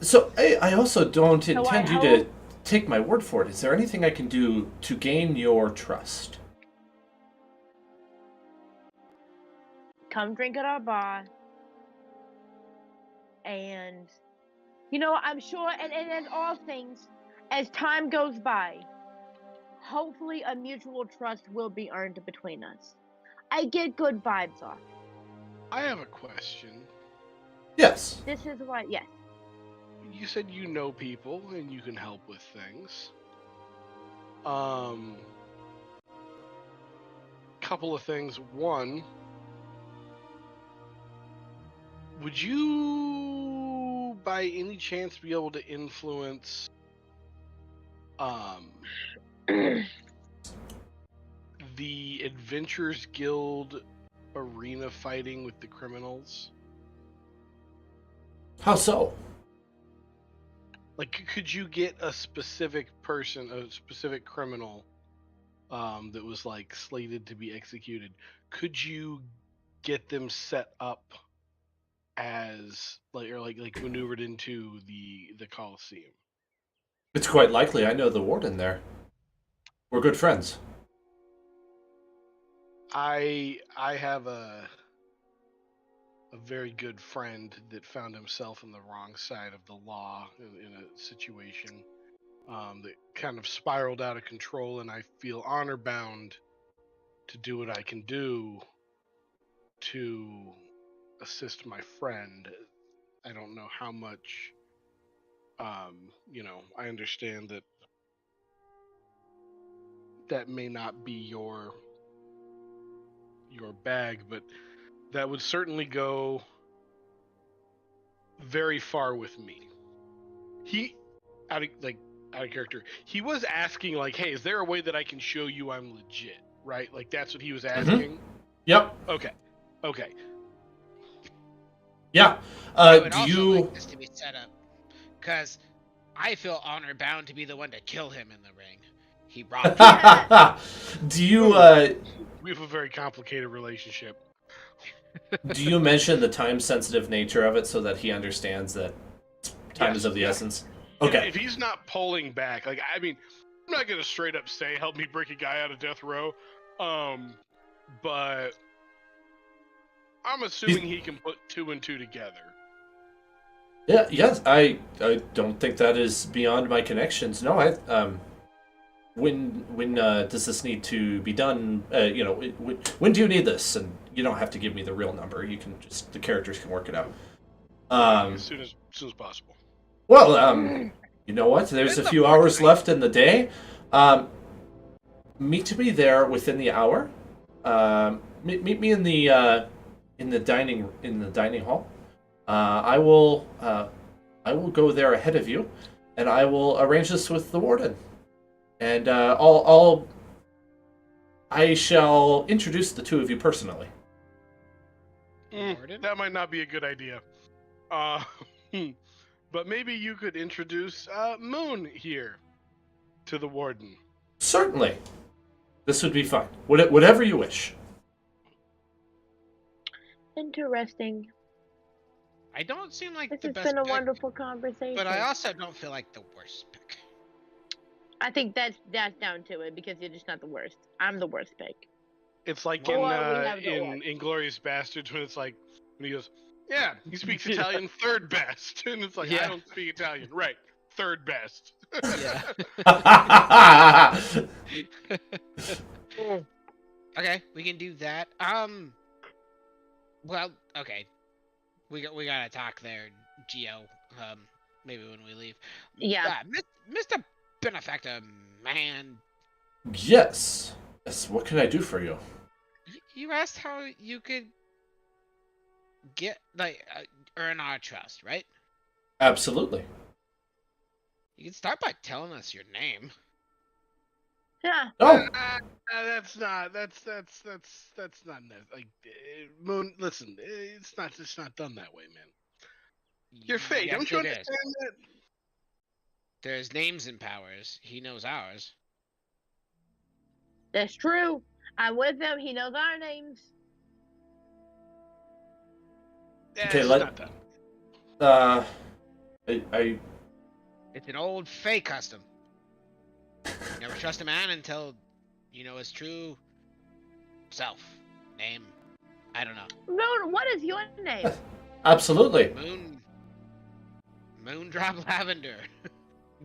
so I also don't intend you to take my word for it. Is there anything I can do to gain your trust? Come drink at our bar, and I'm sure, and as all things, as time goes by, hopefully a mutual trust will be earned between us. I get good vibes off. I have a question. Yes. This is why, yes. You said you know people and you can help with things. Couple of things. One, would you by any chance be able to influence the Adventurers Guild arena fighting with the criminals? How so? Like, could you get a specific person, a specific criminal that was like slated to be executed? Could you get them set up as like maneuvered into the Coliseum? It's quite likely. I know the warden there. We're good friends. I have a very good friend that found himself on the wrong side of the law in a situation that kind of spiraled out of control, and I feel honor bound to do what I can do to assist my friend. I don't know how much, I understand that may not be your bag, but that would certainly go very far with me. He, out of character, he was asking like, "Hey, is there a way that I can show you I'm legit?" Right? Like that's what he was asking. Yep. Okay. Yeah. I would Do also you... like this to be set up, because I feel honor bound to be the one to kill him in the ring. He robbed me. Do you We have a very complicated relationship. do you mention the time-sensitive nature of it so that he understands that time is of the essence? Okay. If he's not pulling back, like, I mean, I'm not gonna straight up say help me break a guy out of death row, but I'm assuming he can put 2 and 2 together. Yeah. Yes. I don't think that is beyond my connections. No. When does this need to be done? When do you need this? And you don't have to give me the real number. You can just, the characters can work it out. As soon as possible. Well, you know what? There's a few hours left in the day. Meet me there within the hour. meet me in the dining hall. I will go there ahead of you, and I will arrange this with the warden. And I shall introduce the two of you personally. Warden? That might not be a good idea. But maybe you could introduce Moon here to the warden. Certainly. This would be fine. Whatever you wish. Interesting. I don't seem like This the has best been a pick, wonderful conversation. but I also don't feel like the worst pick. I think that's down to it because you're just not the worst. I'm the worst pick. It's like Or we have the in orc. Inglorious Bastards when it's like, when he goes, yeah, he speaks Italian third best. And it's like, I Yeah. don't speak Italian. Right, third best. Yeah. Okay, we can do that. Well, okay. We gotta talk there, Geo. Maybe when we leave. Yeah. Mr. Benefactor, man. Yes. Yes. What can I do for you? You asked how you could get earn our trust, right? Absolutely. You can start by telling us your name. Yeah. Oh, That's not like Moon. Listen, it's not done that way, man. Your fate. Yes, Don't you it is. understand that? There's names and powers. He knows ours. That's true. I'm with him. He knows our names. Yeah, Okay, it's let- not done. I It's an old Fey custom. Never trust a man until you know his true self. Name. I don't know. Moon, what is your name? absolutely. Moondrop Lavender.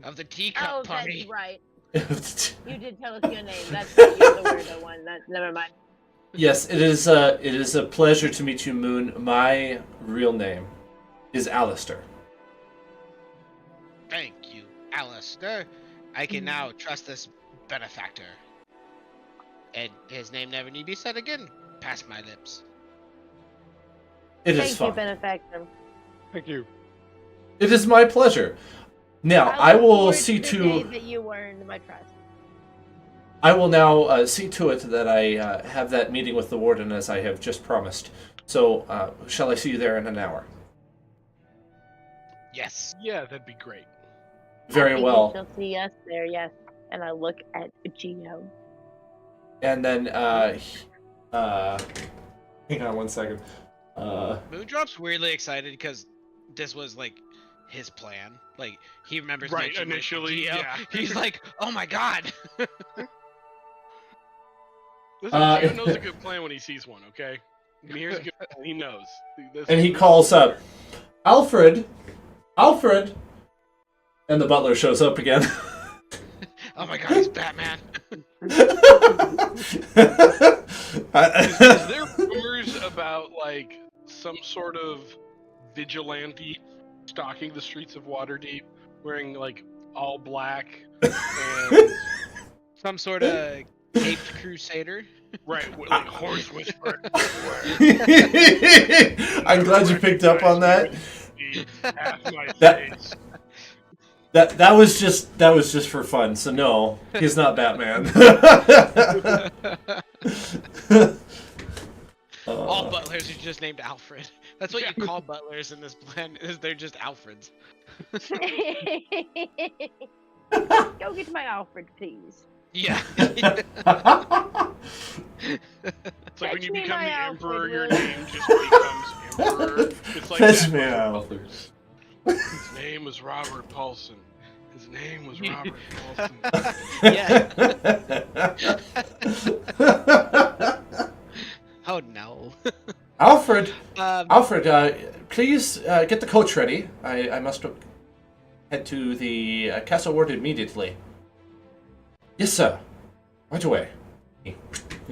Of the teacup Oh, party. that's right. Yes, You did tell us your name. That's you're the weirdo one. Never mind. it is. It is a pleasure to meet you, Moon. My real name is Allister. Thank you, Allister. I can now trust this benefactor. And his name never need be said again past my lips. It is Thank you, fun. Benefactor. Thank you. It is my pleasure. Now I look will forward see to the day to. that you earned my trust. I will now see to it that I have that meeting with the warden as I have just promised. So, shall I see you there in an hour? Yes. Yeah, that'd be great. Very I think well. You shall see us there, yes. And I look at Geo. And then, hang on one second. Moondrop's weirdly excited because this was like his plan. Like he remembers Right, mentioning it to initially, Geo. yeah. He's like, "Oh my god!" Listen, Gio knows a good plan when he sees one, okay? When he hears a good plan, he knows. And he calls up, Alfred! Alfred! And the butler shows up again. Oh my god, he's Batman. Is there rumors about, like, some sort of vigilante stalking the streets of Waterdeep, wearing, like, all black, and... Some sort of caped crusader. Right, like, horse whisperer. I'm glad you picked up on that. Half my That- face. That was just for fun. So no, he's not Batman. All butlers are just named Alfred. That's what you call butlers in this plan. Is they're just Alfreds. Go get my Alfred, please. Yeah. It's like when Fetch you me become my the Alfred, emperor, will your you? name just becomes emperor. It's like Fetch that me with Alfred. butlers. His name was Robert Paulson. His name was Robert Paulson. Yeah. Oh no. Alfred, Um, Alfred, please get the coach ready. I must head to the castle ward immediately. Yes, sir. Right away. He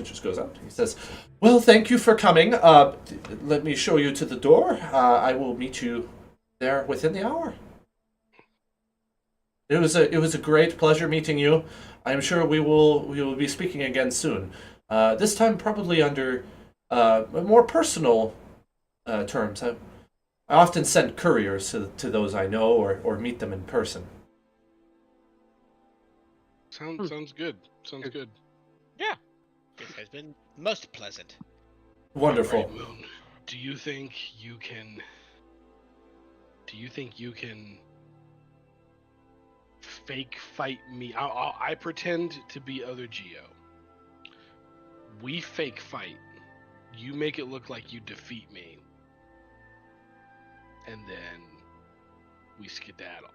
just goes out. He says, "Well, thank you for coming. Let me show you to the door. I will meet you there within the hour." It was a great pleasure meeting you. I'm sure we will be speaking again soon. This time probably under more personal terms. I often send couriers to those I know or meet them in person. Sounds good. Sounds good. This has been most pleasant. Wonderful. All right, Moon. Do you think you can fake fight me? I pretend to be other Geo. We fake fight. You make it look like you defeat me. And then we skedaddle.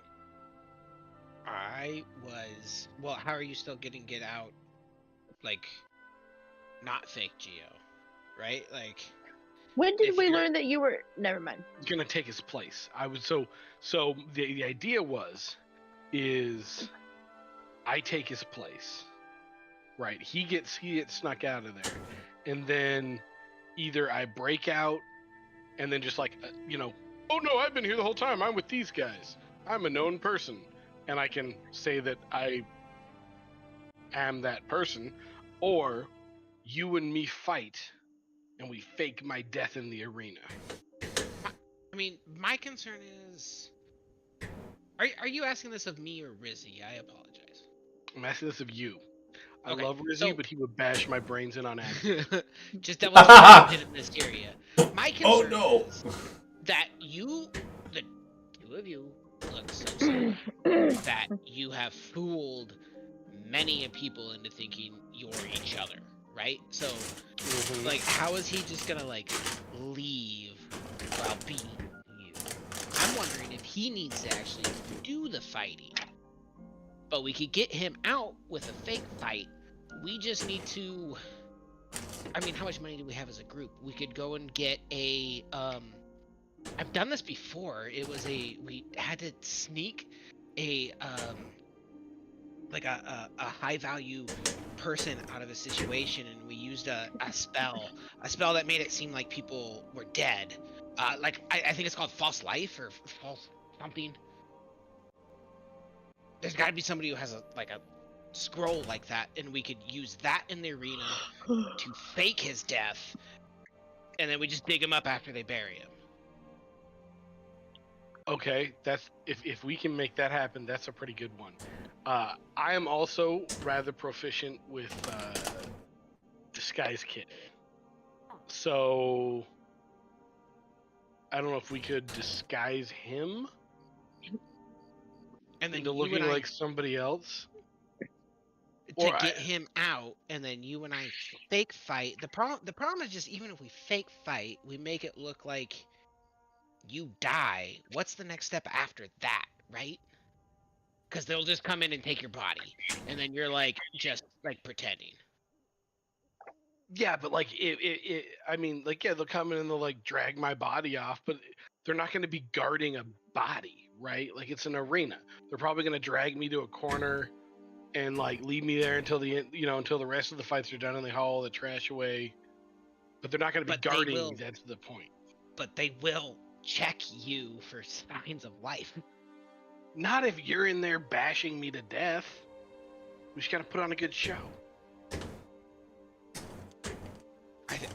Well, how are you still getting get out? Like, not fake Geo, right? Like, When did If we you're- learn that you were? Never mind. He's gonna take his place. So the idea is I take his place. Right. He gets snuck out of there. And then either I break out and then just like oh no, I've been here the whole time. I'm with these guys. I'm a known person. And I can say that I am that person, or you and me fight and we fake my death in the arena. I mean, my concern is, are you asking this of me or Rizzy? I apologize. I'm asking this of you. I Okay, love Rizzy, so- but he would bash my brains in on accident. Just double check in this area. My Oh, concern no. is that the two of you, look so similar that you have fooled many a people into thinking you're each other, right? So, like, how is he just gonna like leave while beating you? I'm wondering if he needs to actually do the fighting. But we could get him out with a fake fight. We just need to. I mean, how much money do we have as a group? We could go and get a. I've done this before. We had to sneak a like a high value person out of a situation, and we used a spell that made it seem like people were dead. Like I think it's called false life or false something. There's got to be somebody who has a scroll like that, and we could use that in the arena to fake his death, and then we just dig him up after they bury him. Okay, that's if we can make that happen, that's a pretty good one. I am also rather proficient with disguise kit, so I don't know if we could disguise him And then into you looking and I, like somebody else. to or get I- him out, and then you and I fake fight. The problem is just even if we fake fight, we make it look like you die. What's the next step after that, right? Because they'll just come in and take your body, and then you're like just like pretending. Yeah, but like I mean, like yeah, they'll come in and they'll like drag my body off, but they're not going to be guarding a body, right? Like it's an arena. They're probably going to drag me to a corner and like leave me there until the end, until the rest of the fights are done and they haul all the trash away. But they're not going to be But they guarding will- me. That's the point. But they will check you for signs of life. Not if you're in there bashing me to death. We just got to put on a good show.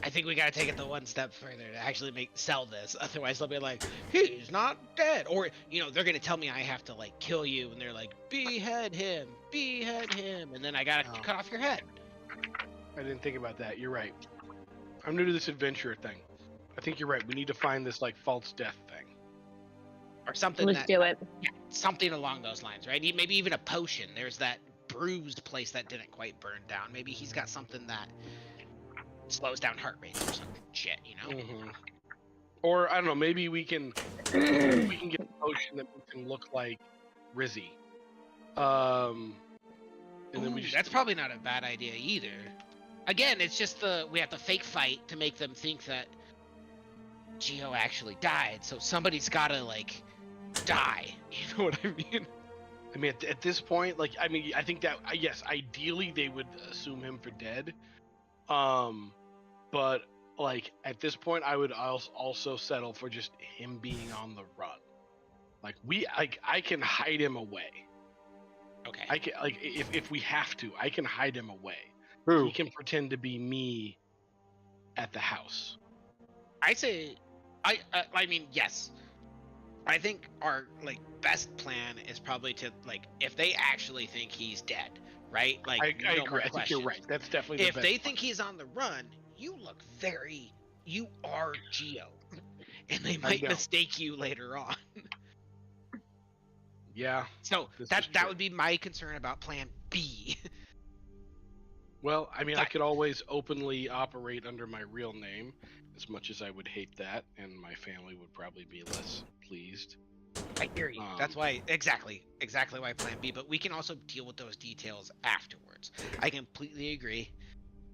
I think we gotta take it the one step further to actually sell this. Otherwise, they'll be like, "He's not dead," or they're gonna tell me I have to like kill you, and they're like, behead him," and then I gotta Oh. cut off your head. I didn't think about that. You're right. I'm new to this adventure thing. I think you're right. We need to find this like false death thing. Or something Let's that, do it. something along those lines, right? Maybe even a potion. There's that bruised place that didn't quite burn down. Maybe he's got something that slows down heart rate or some shit, Mm-hmm. Or I don't know. Maybe we can get a potion that makes him look like Rizzy. And then we Ooh, just that's probably not a bad idea either. Again, it's just we have to fake fight to make them think that Geo actually died. So somebody's gotta like die. You know what I mean? I mean, at this point, like, I mean, I think that yes, ideally they would assume him for dead. But like at this point, I would also settle for just him being on the run. Like I can hide him away. Okay. I can if we have to, I can hide him away. Who? he can pretend to be me at the house. I say, I mean, yes. I think our best plan is probably to if they actually think he's dead, right? I no agree. more I think you're questions. right. That's definitely the If best they plan. think he's on the run, you are Geo, and they I might know. mistake you later on. Yeah. So This is that true. would be my concern about Plan B. Well, I mean, I But- could always openly operate under my real name, as much as I would hate that, and my family would probably be less pleased. I hear you. That's why exactly why Plan B. But we can also deal with those details afterwards. I completely agree.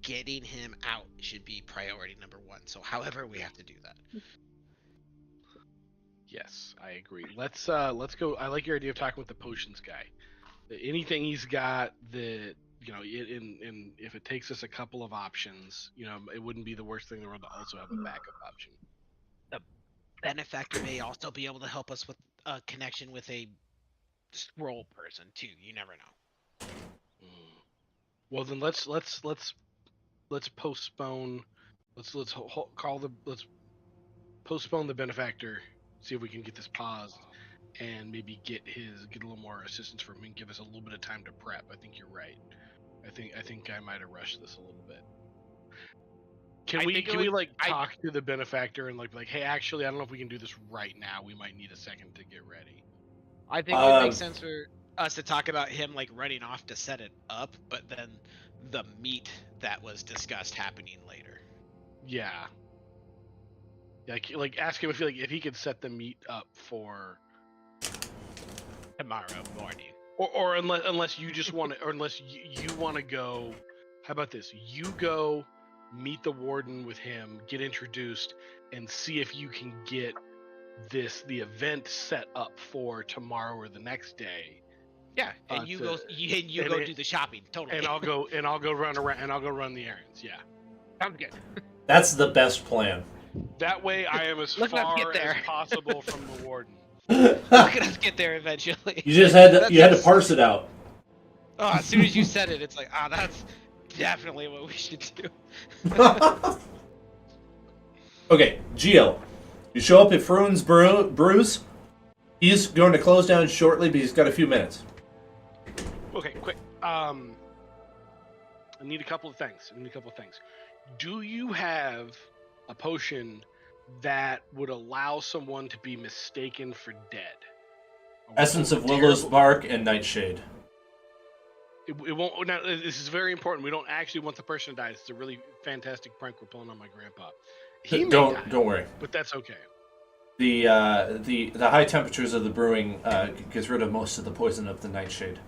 Getting him out should be priority number 1. So, however, we have to do that. Yes, I agree. Let's go. I like your idea of talking with the potions guy. Anything he's got that in if it takes us a couple of options, it wouldn't be the worst thing in the world to also have a backup option. Benefactor may also be able to help us with a connection with a scroll person too. You never know. Well, then let's postpone. Let's postpone the benefactor. See if we can get this paused, and maybe get a little more assistance from him and give us a little bit of time to prep. I think you're right. I think I might have rushed this a little bit. Can we talk to the benefactor and like hey, actually, I don't know if we can do this right now. We might need a second to get ready. I think it makes sense for us to talk about him running off to set it up, but then the meet that was discussed happening later. Yeah. Like ask him if he could set the meet up for Tomorrow morning. Or unless you just want to, or unless you want to go. How about this? You go meet the warden with him, get introduced, and see if you can get the event set up for tomorrow or the next day. Yeah, and you go do the shopping. Totally. And I'll go run around and I'll go run the errands. Yeah, Sounds good. That's the best plan. that way I am as Look, let's far get there. as possible from the warden. Look at us get there eventually. You just had to parse it out. Oh, as soon as you said it, it's like, that's definitely what we should do. Okay, Geo. You show up at Fruin's Brews. He's going to close down shortly, but he's got a few minutes. Okay, quick. I need a couple of things. Do you have a potion that would allow someone to be mistaken for dead? Essence of Willow's Bark and Nightshade. It won't. Now, this is very important. We don't actually want the person to die. It's a really fantastic prank we're pulling on my grandpa. He may die, Don't worry. but that's okay. The high temperatures of the brewing gets rid of most of the poison of the Nightshade.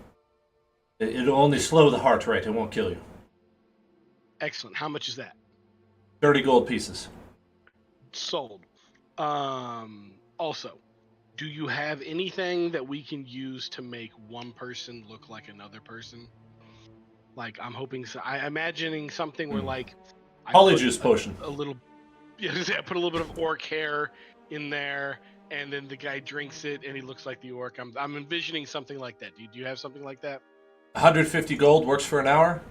It'll only slow the heart rate. It won't kill you. Excellent. How much is that? 30 gold pieces. Sold. Also, do you have anything that we can use to make one person look like another person? Like, I'm hoping so. I'm imagining something where I Polyjuice put potion. a little. Yeah, I put a little bit of orc hair in there, and then the guy drinks it, and he looks like the orc. I'm envisioning something like that. Do you have something like that? 150 gold works for an hour.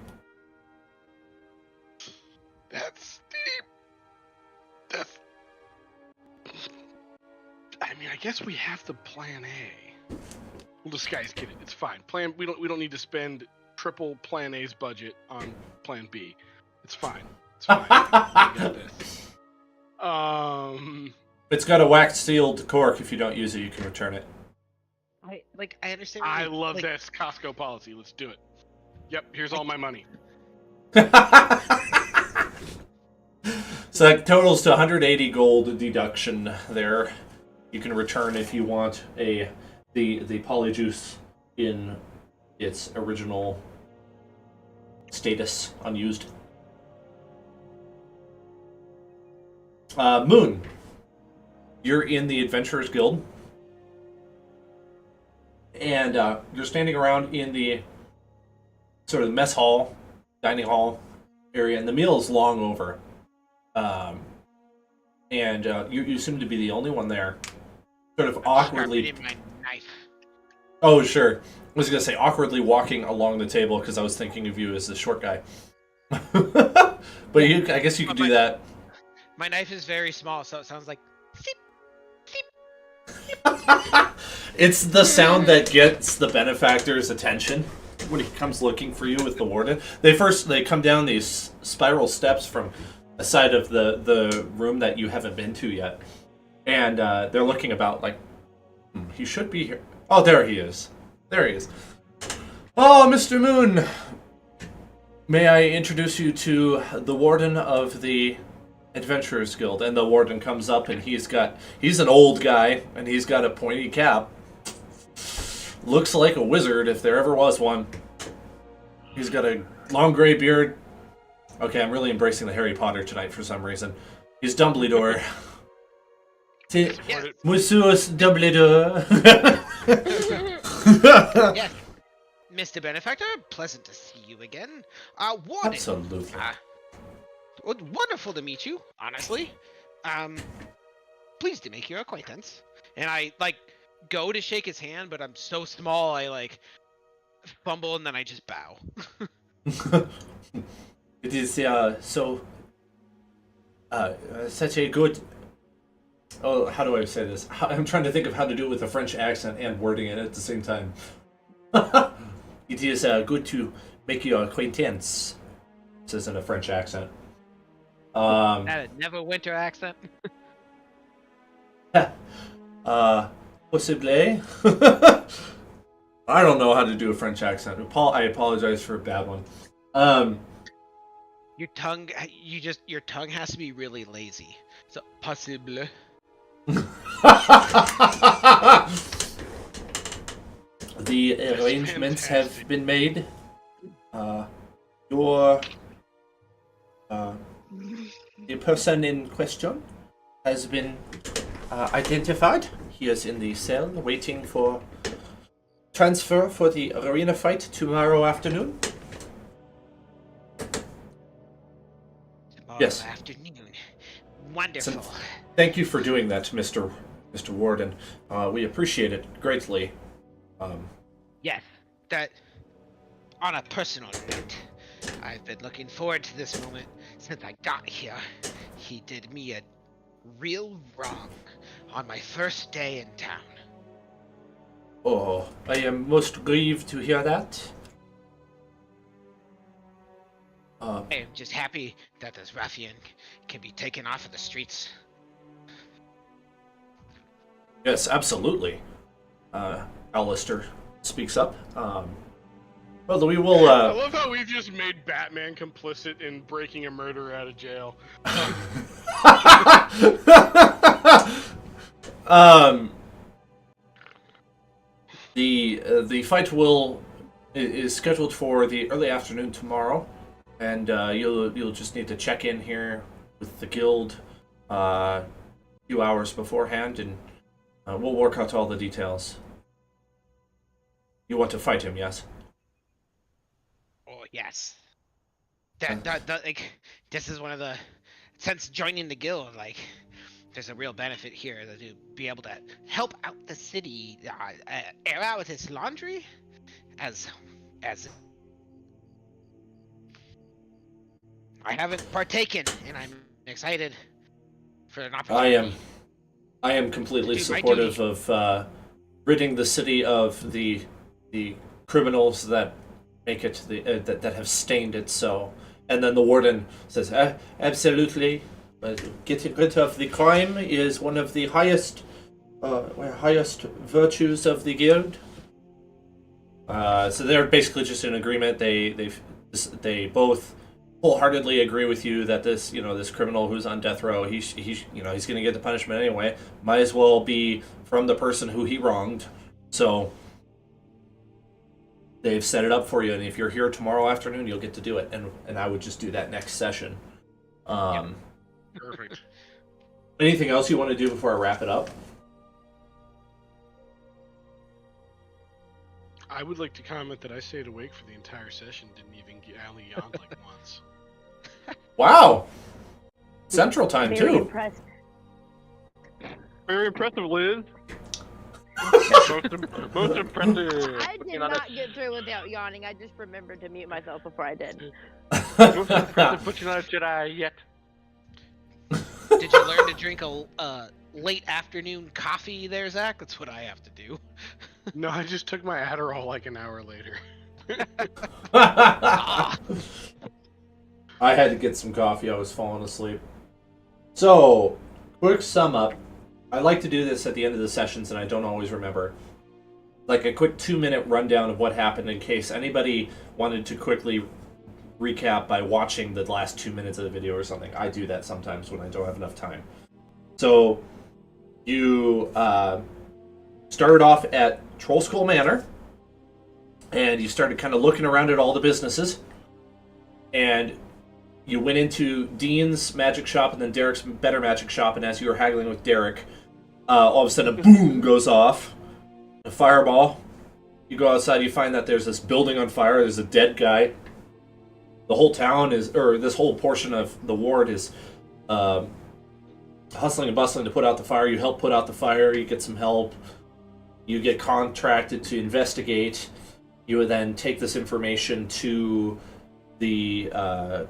That's steep. I mean, I guess we have the plan A. We'll disguise kid it. It's fine. We don't need to spend triple plan A's budget on plan B. It's fine. We got this. It's got a wax sealed cork. If you don't use it, you can return it. I understand. I love that Costco policy. Let's do it. Yep. Here's all my money. So that totals to 180 gold deduction there. You can return if you want the polyjuice in its original status, unused. Moon, you're in the Adventurers Guild, and you're standing around in the sort of mess hall, dining hall area, and the meal is long over. And you seem to be the only one there. Sort of awkwardly. My knife. Oh, sure. I was going to say awkwardly walking along the table because I was thinking of you as the short guy. But I guess you could do that. My knife is very small, so it sounds like. Seep, seep. It's the sound that gets the benefactor's attention when he comes looking for you with the warden. They come down these spiral steps from a side of the room that you haven't been to yet, and they're looking about like, he should be here. Oh, there he is. There he is. Oh, Mr. Moon. May I introduce you to the warden of the Adventurers Guild? And the warden comes up, and he's an old guy, and he's got a pointy cap. Looks like a wizard if there ever was one. He's got a long gray beard. Okay, I'm really embracing the Harry Potter tonight for some reason. He's Dumbledore. Monsieur Dumbledore. Yes, Mr. Benefactor, pleasant to see you again. Warden. Absolutely. Wonderful to meet you, honestly. Pleased to make your acquaintance. And I, go to shake his hand, but I'm so small, I, fumble and then I just bow. It is, such a good... Oh, how do I say this? I'm trying to think of how to do it with a French accent and wording it at the same time. It is good to make your acquaintance. This isn't a French accent. That a Neverwinter accent? Possibly. I don't know how to do a French accent. I apologize for a bad one. Your tongue has to be really lazy. So, possible. The arrangements have been made. The person in question has been identified. He is in the cell waiting for transfer for the arena fight tomorrow afternoon. Yes. Afternoon. Wonderful. Thank you for doing that, Mr. Warden. We appreciate it greatly. Yes, that on a personal note, I've been looking forward to this moment since I got here. He did me a real wrong on my first day in town. Oh, I am most grieved to hear that. I am just happy that this ruffian can be taken off of the streets. Yes, absolutely. Allister speaks up. Well, we will. I love how we've just made Batman complicit in breaking a murderer out of jail. The fight is scheduled for the early afternoon tomorrow, and you'll just need to check in here with the guild a few hours beforehand, and we'll work out all the details. You want to fight him, yes? Oh yes. This is one of the, since joining the guild, there's a real benefit here to be able to help out the city, air out its laundry, as I haven't partaken, and I'm excited for an opportunity. I am completely Do my supportive duty. of ridding the city of the criminals that make it that have stained it so. And then the warden says, absolutely. Getting rid of the crime is one of the highest virtues of the guild. So they're basically just in agreement. They both wholeheartedly agree with you that this criminal who's on death row, he's going to get the punishment anyway. Might as well be from the person who he wronged. So they've set it up for you, and if you're here tomorrow afternoon, you'll get to do it. And I would just do that next session. Perfect. Anything else you want to do before I wrap it up? I would like to comment that I stayed awake for the entire session, didn't even only yawned once. Wow! Central time, Very too. impressed. Very impressive, Liz. most impressive. I did not get through without yawning. I just remembered to mute myself before I did. Most impressive, but you're not a Jedi yet. Did you learn to drink a late afternoon coffee there, Zach? That's what I have to do. No, I just took my Adderall like an hour later. Ah, I had to get some coffee. I was falling asleep. So, quick sum up. I like to do this at the end of the sessions, and I don't always remember. Like a quick 2-minute rundown of what happened in case anybody wanted to quickly recap by watching the last 2 minutes of the video or something. I do that sometimes when I don't have enough time. So, you started off at Trollskull Manor, and you started kind of looking around at all the businesses, and you went into Dean's magic shop and then Derek's better magic shop, and as you were haggling with Derek, all of a sudden a boom goes off, a fireball. You go outside, you find that there's this building on fire, there's a dead guy. The whole town is, or this whole portion of the ward is hustling and bustling to put out the fire. You help put out the fire, you get some help, you get contracted to investigate. You would then take this information to the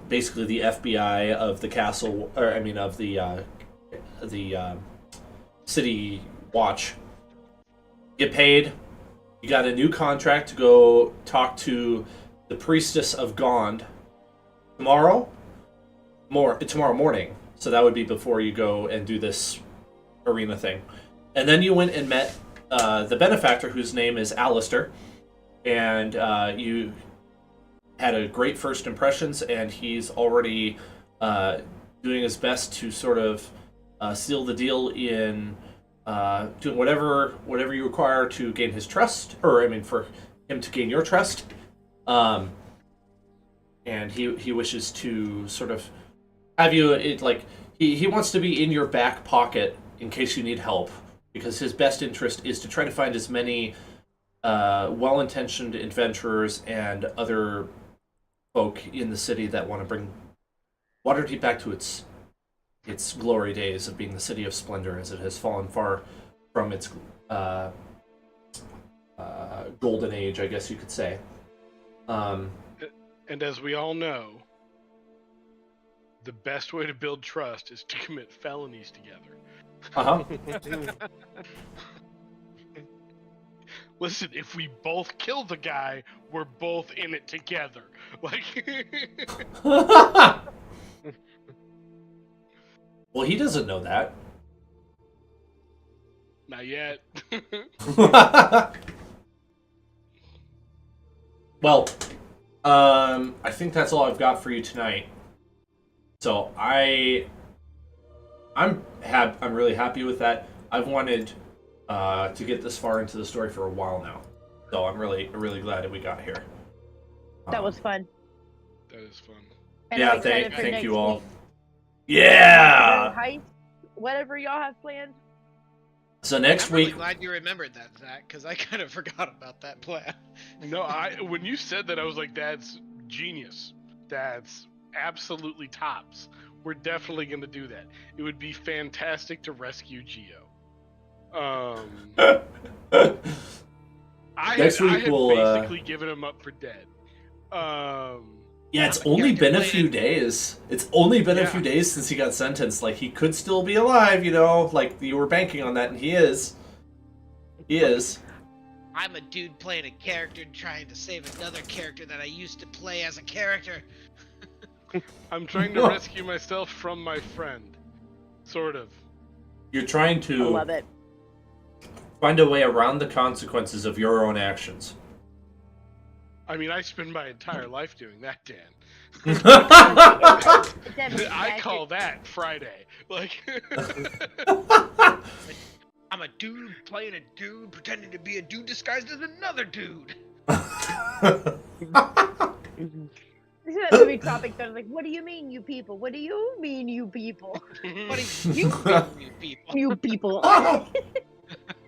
basically the FBI of the castle, or I mean of the city watch. Get paid. You got a new contract to go talk to the priestess of Gond tomorrow morning. So that would be before you go and do this arena thing. And then you went and met the Benefactor, whose name is Allister, and you had a great first impressions, and he's already doing his best to sort of seal the deal in doing whatever you require to gain his trust, or I mean for him to gain your trust. And he wishes to sort of have you he wants to be in your back pocket in case you need help, because his best interest is to try to find as many well-intentioned adventurers and other folk in the city that want to bring Waterdeep back to its glory days of being the city of splendor, as it has fallen far from its golden age, I guess you could say. And as we all know, the best way to build trust is to commit felonies together. Uh-huh. Listen, if we both kill the guy, we're both in it together. Like, Well, he doesn't know that. not yet. Well, I think that's all I've got for you tonight. So I'm really happy with that. I've wanted to get this far into the story for a while now, so I'm really glad that we got here. That was fun. That is fun. And Yeah, I'm excited for thank next you all. week. Yeah. Heist, whatever y'all have planned. So next I'm really week, glad you remembered that, Zach, because I kind of forgot about that plan. No, when you said that, I was like, that's genius. That's absolutely tops. We're definitely going to do that. It would be fantastic to rescue Geo. Next week I had we'll, basically given him up for dead. yeah, it's I'm a only been a character few player. days. It's only been a Yeah. few days since he got sentenced. Like, he could still be alive, you know? Like, you were banking on that, and he is. He is. I'm a dude playing a character trying to save another character that I used to play as a character. I'm trying to Whoa. rescue myself from my friend. Sort of. You're trying I to love it. find a way around the consequences of your own actions. I mean, I spend my entire life doing that, Dan. I call that Friday. Like, I'm a dude playing a dude pretending to be a dude disguised as another dude. This is that movie Tropic Thunder. Like, what do you mean, you people? What do you mean, you people? What do you mean, you people? You people.